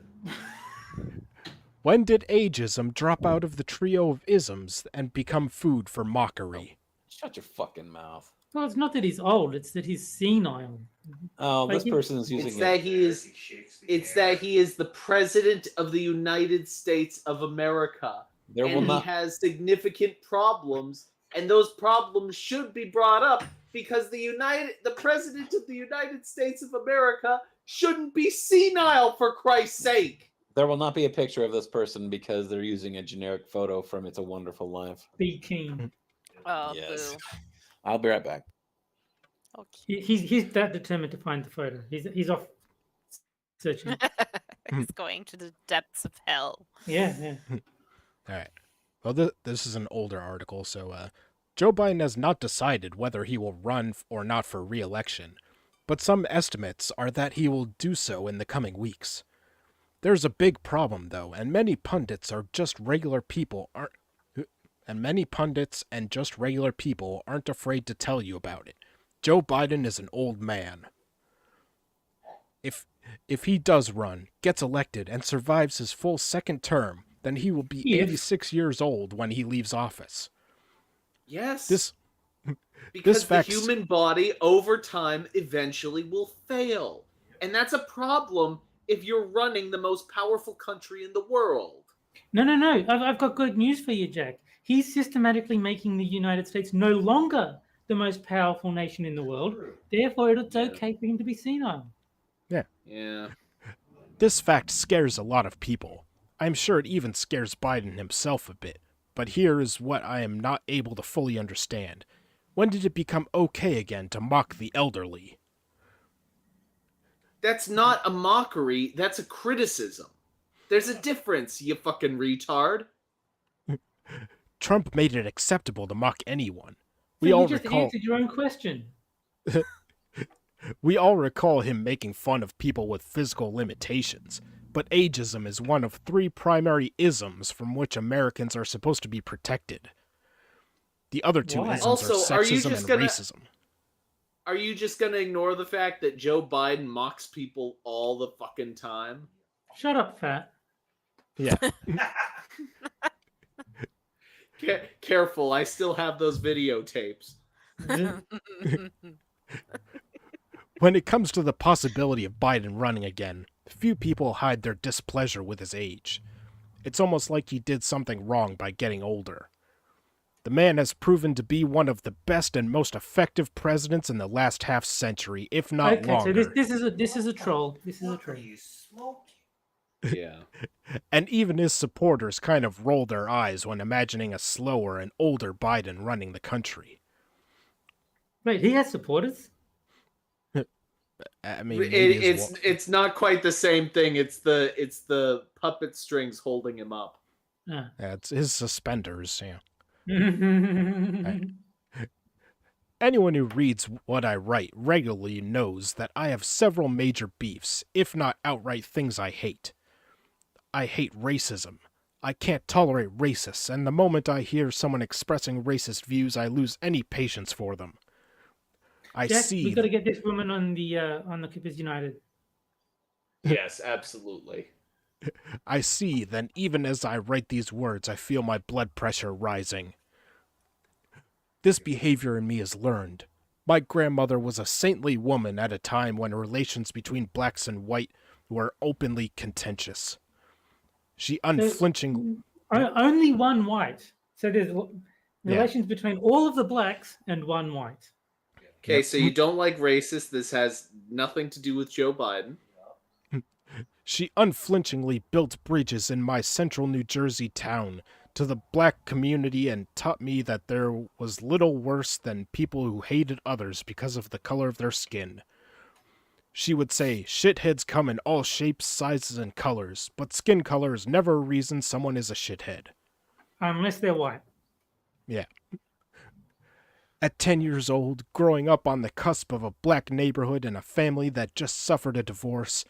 When did ageism drop out of the trio of isms and become food for mockery? Shut your fucking mouth. Well, it's not that he's old; it's that he's senile. Oh, Like this he- person is using It's it. that he is. It's that he is the president of the United States of America, There will and he not. has significant problems, and those problems should be brought up because the president of the United States of America shouldn't be senile, for Christ's sake. There will not be a picture of this person because they're using a generic photo from It's a Wonderful Life. Be keen. Oh, Yes. boo. I'll be right back. Okay. He's that determined to find the photo. He's off searching. He's going to the depths of hell. Yeah. All right. Well, this is an older article, so Joe Biden has not decided whether he will run or not for re-election, but some estimates are that he will do so in the coming weeks. There's a big problem, though, and many pundits and just regular people aren't afraid to tell you about it. Joe Biden is an old man. If he does run, gets elected, and survives his full second term, then he will be Yes. 86 years old when he leaves office. Yes, This because the fact's- human body over time eventually will fail, and that's a problem if you're running the most powerful country in the world. No. I've got good news for you, Jack. He's systematically making the United States no longer the most powerful nation in the world. Therefore, it's okay for him to be senile. Yeah. This fact scares a lot of people. I'm sure it even scares Biden himself a bit. But here is what I am not able to fully understand. When did it become okay again to mock the elderly? That's not a mockery, that's a criticism. There's a difference, you fucking retard. Trump made it acceptable to mock anyone. So you just answered your own question. We all recall him making fun of people with physical limitations, but ageism is one of 3 primary isms from which Americans are supposed to be protected. The other 2 Why? isms Also, are are you sexism just and gonna- racism. Are you just gonna ignore the fact that Joe Biden mocks people all the fucking time? Shut up, fat. Yeah. Careful, I still have those videotapes. When it comes to the possibility of Biden running again, few people hide their displeasure with his age. It's almost like he did something wrong by getting older. The man has proven to be one of the best and most effective presidents in the last half century, if not Okay, longer. so this is a troll. This is a What troll. are you smoking? Yeah. And even his supporters kind of roll their eyes when imagining a slower and older Biden running the country. Wait, he has supporters? I mean, maybe It's not quite the same thing. It's the puppet strings holding him up. Ah. it's his suspenders, yeah. Right. Anyone who reads what I write regularly knows that I have several major beefs, if not outright things I hate. I hate racism. I can't tolerate racists, and the moment I hear someone expressing racist views, I lose any patience for them. Jack, we got to get this woman on the Keepers United. Yes, absolutely. I see that even as I write these words, I feel my blood pressure rising. This behavior in me is learned. My grandmother was a saintly woman at a time when relations between blacks and white were openly contentious. She unflinchingly... Only one white. So there's relations between all of the blacks and one white. Okay, so you don't like racists. This has nothing to do with Joe Biden. She unflinchingly built bridges in my central New Jersey town to the black community and taught me that there was little worse than people who hated others because of the color of their skin. She would say, shitheads come in all shapes, sizes, and colors, but skin color is never a reason someone is a shithead. Unless they're white. Yeah. At 10 years old, growing up on the cusp of a black neighborhood and a family that just suffered a divorce,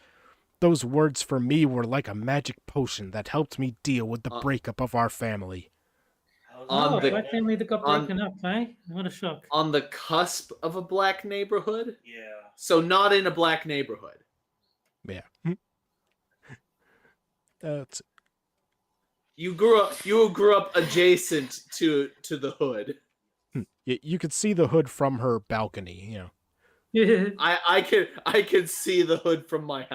those words for me were like a magic potion that helped me deal with the breakup of our family. Black family that got broken up, eh? What a shock. On the cusp of a black neighborhood? Yeah. So not in a black neighborhood. Yeah. You grew up adjacent to the hood. You could see the hood from her balcony, you know. Yeah. I can see the hood from my house.